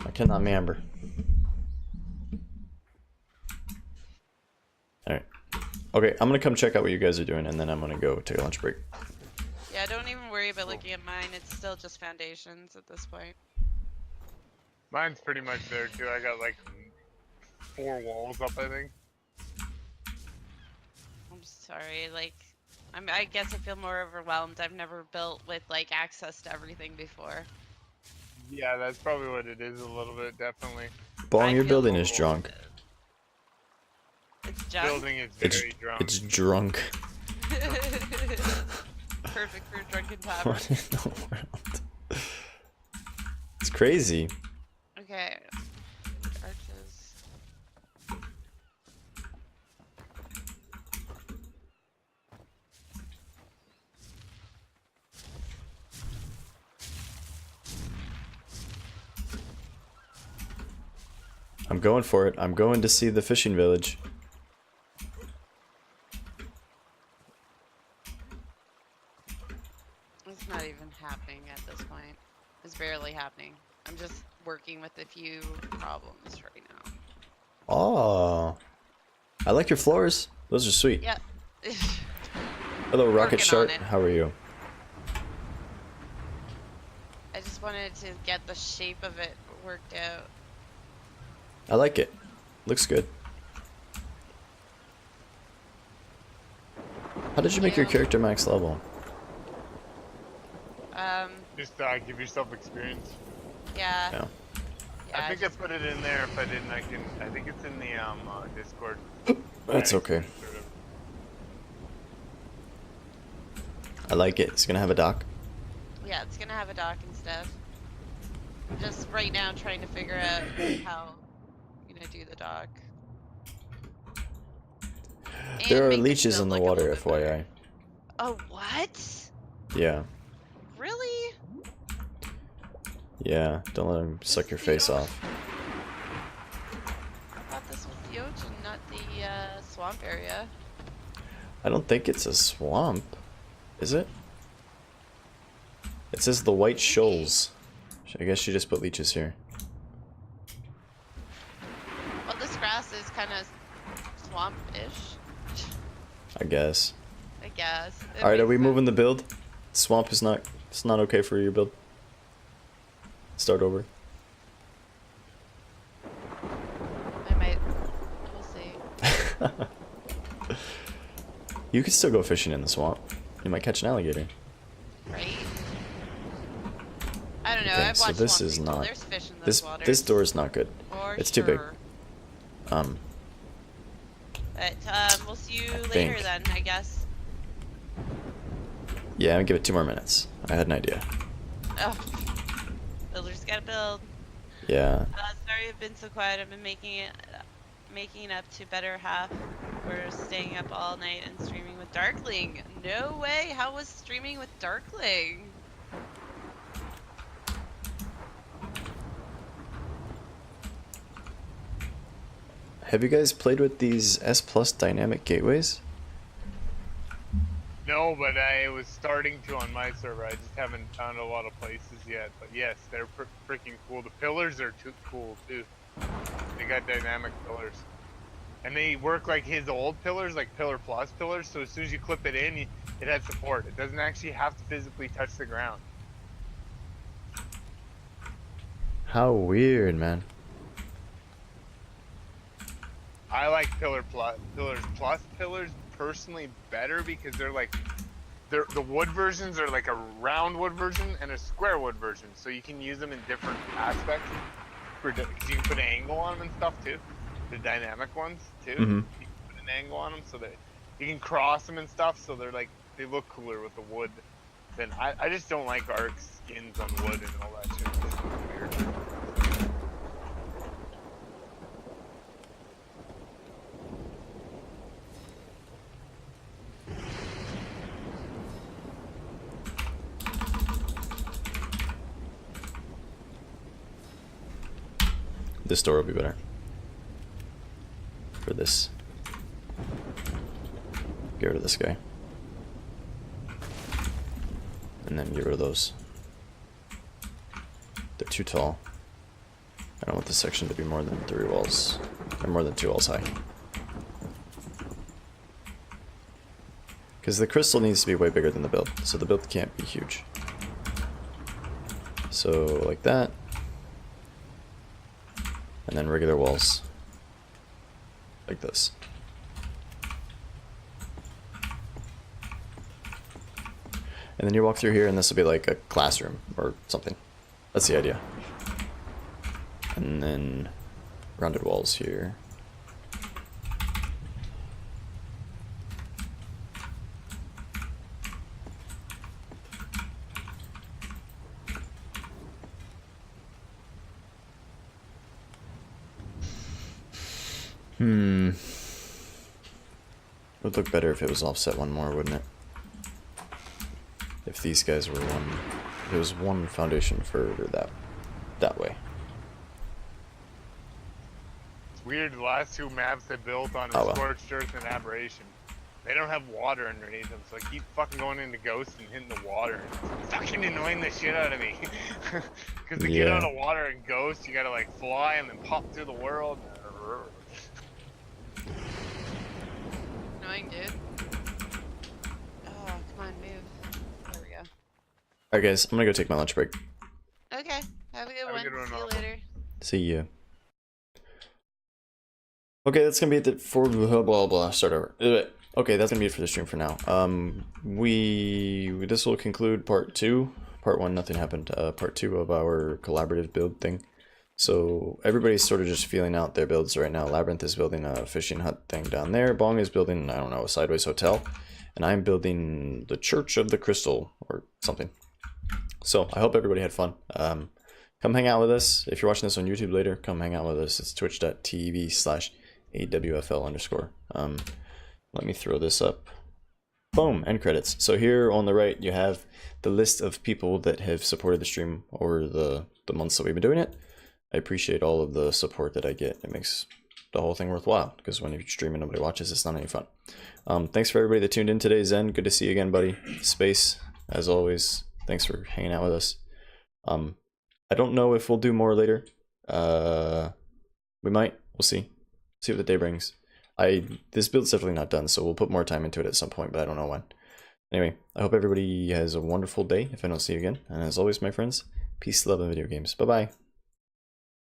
I cannot remember. Alright. Okay, I'm gonna come check out what you guys are doing, and then I'm gonna go take a lunch break. Yeah, don't even worry about looking at mine. It's still just foundations at this point. Mine's pretty much there too. I got like 4 walls up, I think. I'm sorry, like, I guess I feel more overwhelmed. I've never built with, like, access to everything before. Yeah, that's probably what it is a little bit, definitely. Bong, I your feel building a is little drunk. It's junk? Building is It's very drunk. it's drunk. Perfect for a drunken tavern. What in the world? It's crazy. Okay. Arches. I'm going for it. I'm going to see the fishing village. It's not even happening at this point. It's barely happening. I'm just working with a few problems right now. Oh, I like your floors. Those are sweet. Yep. Hello, Rocket Working on Shark. it. How are you? I just wanted to get the shape of it worked out. I like it. Looks good. How did you make your character max level? Just give yourself experience. Yeah. Yeah. Yeah, I think I put it in there. If I didn't, I think it's in the Discord. That's okay. Sort of. I like it. It's gonna have a dock. Yeah, it's gonna have a dock and stuff. I'm just right now trying to figure out how I'm gonna do the dock. There And are make this leeches build in the look a water, little bit better. FYI. Oh, what? Yeah. Really? Yeah. Don't let them suck your face off. I thought this was the ocean, not the swamp area. I don't think it's a swamp. Is it? It says the White Shoals. I guess she just put leeches here. Well, this grass is kind of swamp-ish, I guess. I guess. It Alright, are makes we sense. moving the build? Swamp is not... It's not okay for your build. Start over. I might. We'll see. You could still go fishing in the swamp. You might catch an alligator. Right? I don't know. Okay, I've so watched this swamp is people. not... There's fish in those This waters. this door is not good. For It's too big. sure. But we'll see you later think. then, I guess. Yeah, I'll give it 2 more minutes. I had an idea. Oh, builders gotta build. Yeah. Sorry I've been so quiet. I've been making up to better half. We're staying up all night and streaming with Darkling. No way. How was streaming with Darkling? Have you guys played with these S Plus dynamic gateways? No, but I was starting to on my server. I just haven't found a lot of places yet. But yes, they're freaking cool. The pillars are too cool too. They got dynamic pillars, and they work like his old pillars, like Pillar Plus pillars. So as soon as you clip it in, it has support. It doesn't actually have to physically touch the ground. How weird, man. I like Pillars Plus pillars personally better because they're like, the wood versions are like a round wood version and a square wood version, so you can use them in different aspects. Because you can put an angle on them and stuff too. The dynamic ones too. Mm-hmm. You can put an angle on them so that you can cross them and stuff. So they're like, they look cooler with the wood. Then I just don't like ARK skins on wood and all that shit. It's just weird. This door will be better. For this. Get rid of this guy. And then get rid of those. They're too tall. I don't want this section to be more than 3 walls. Or more than 2 walls high. Because the crystal needs to be way bigger than the build. So the build can't be huge. So, like that. And then regular walls. like this. And then you walk through here, and this will be like a classroom or something. That's the idea. And then rounded walls here. Would look better if it was offset one more, wouldn't it? If these guys were one, it was one foundation further that way. It's weird. The last two maps they built on Oh, well. Scorched Earth and Aberration, they don't have water underneath them, so I keep fucking going into Ghost and hitting the water. It's fucking annoying the shit out of me. Because to get Yeah. out of water in Ghost, you gotta like fly and then pop through the world. Annoying, dude. Oh, come on, move. There we go. Alright guys, I'm gonna go take my lunch break. Okay, have a good Have a one. good one, See you Awfl. later. See ya. Okay, that's gonna be it for blah blah blah. Start over. Okay, that's gonna be it for the stream for now. This will conclude part 2. Part 1, nothing happened. Part 2 of our collaborative build thing. So everybody's sort of just feeling out their builds right now. Labyrinth is building a fishing hut thing down there. Bong is building, I don't know, a sideways hotel. And I'm building the Church of the Crystal or something. So I hope everybody had fun. Come hang out with us. If you're watching this on YouTube later, come hang out with us. It's twitch.tv/AWFL_. Let me throw this up. Boom, end credits. So here on the right, you have the list of people that have supported the stream over the months that we've been doing it. I appreciate all of the support that I get. It makes the whole thing worthwhile, because when you stream and nobody watches, it's not any fun. Thanks for everybody that tuned in today. Zen, good to see you again, buddy. Space, as always, thanks for hanging out with us. I don't know if we'll do more later. We might. We'll see. See what the day brings. This build's definitely not done, so we'll put more time into it at some point, but I don't know when. Anyway, I hope everybody has a wonderful day if I don't see you again. And as always, my friends, peace, love, and video games. Bye-bye.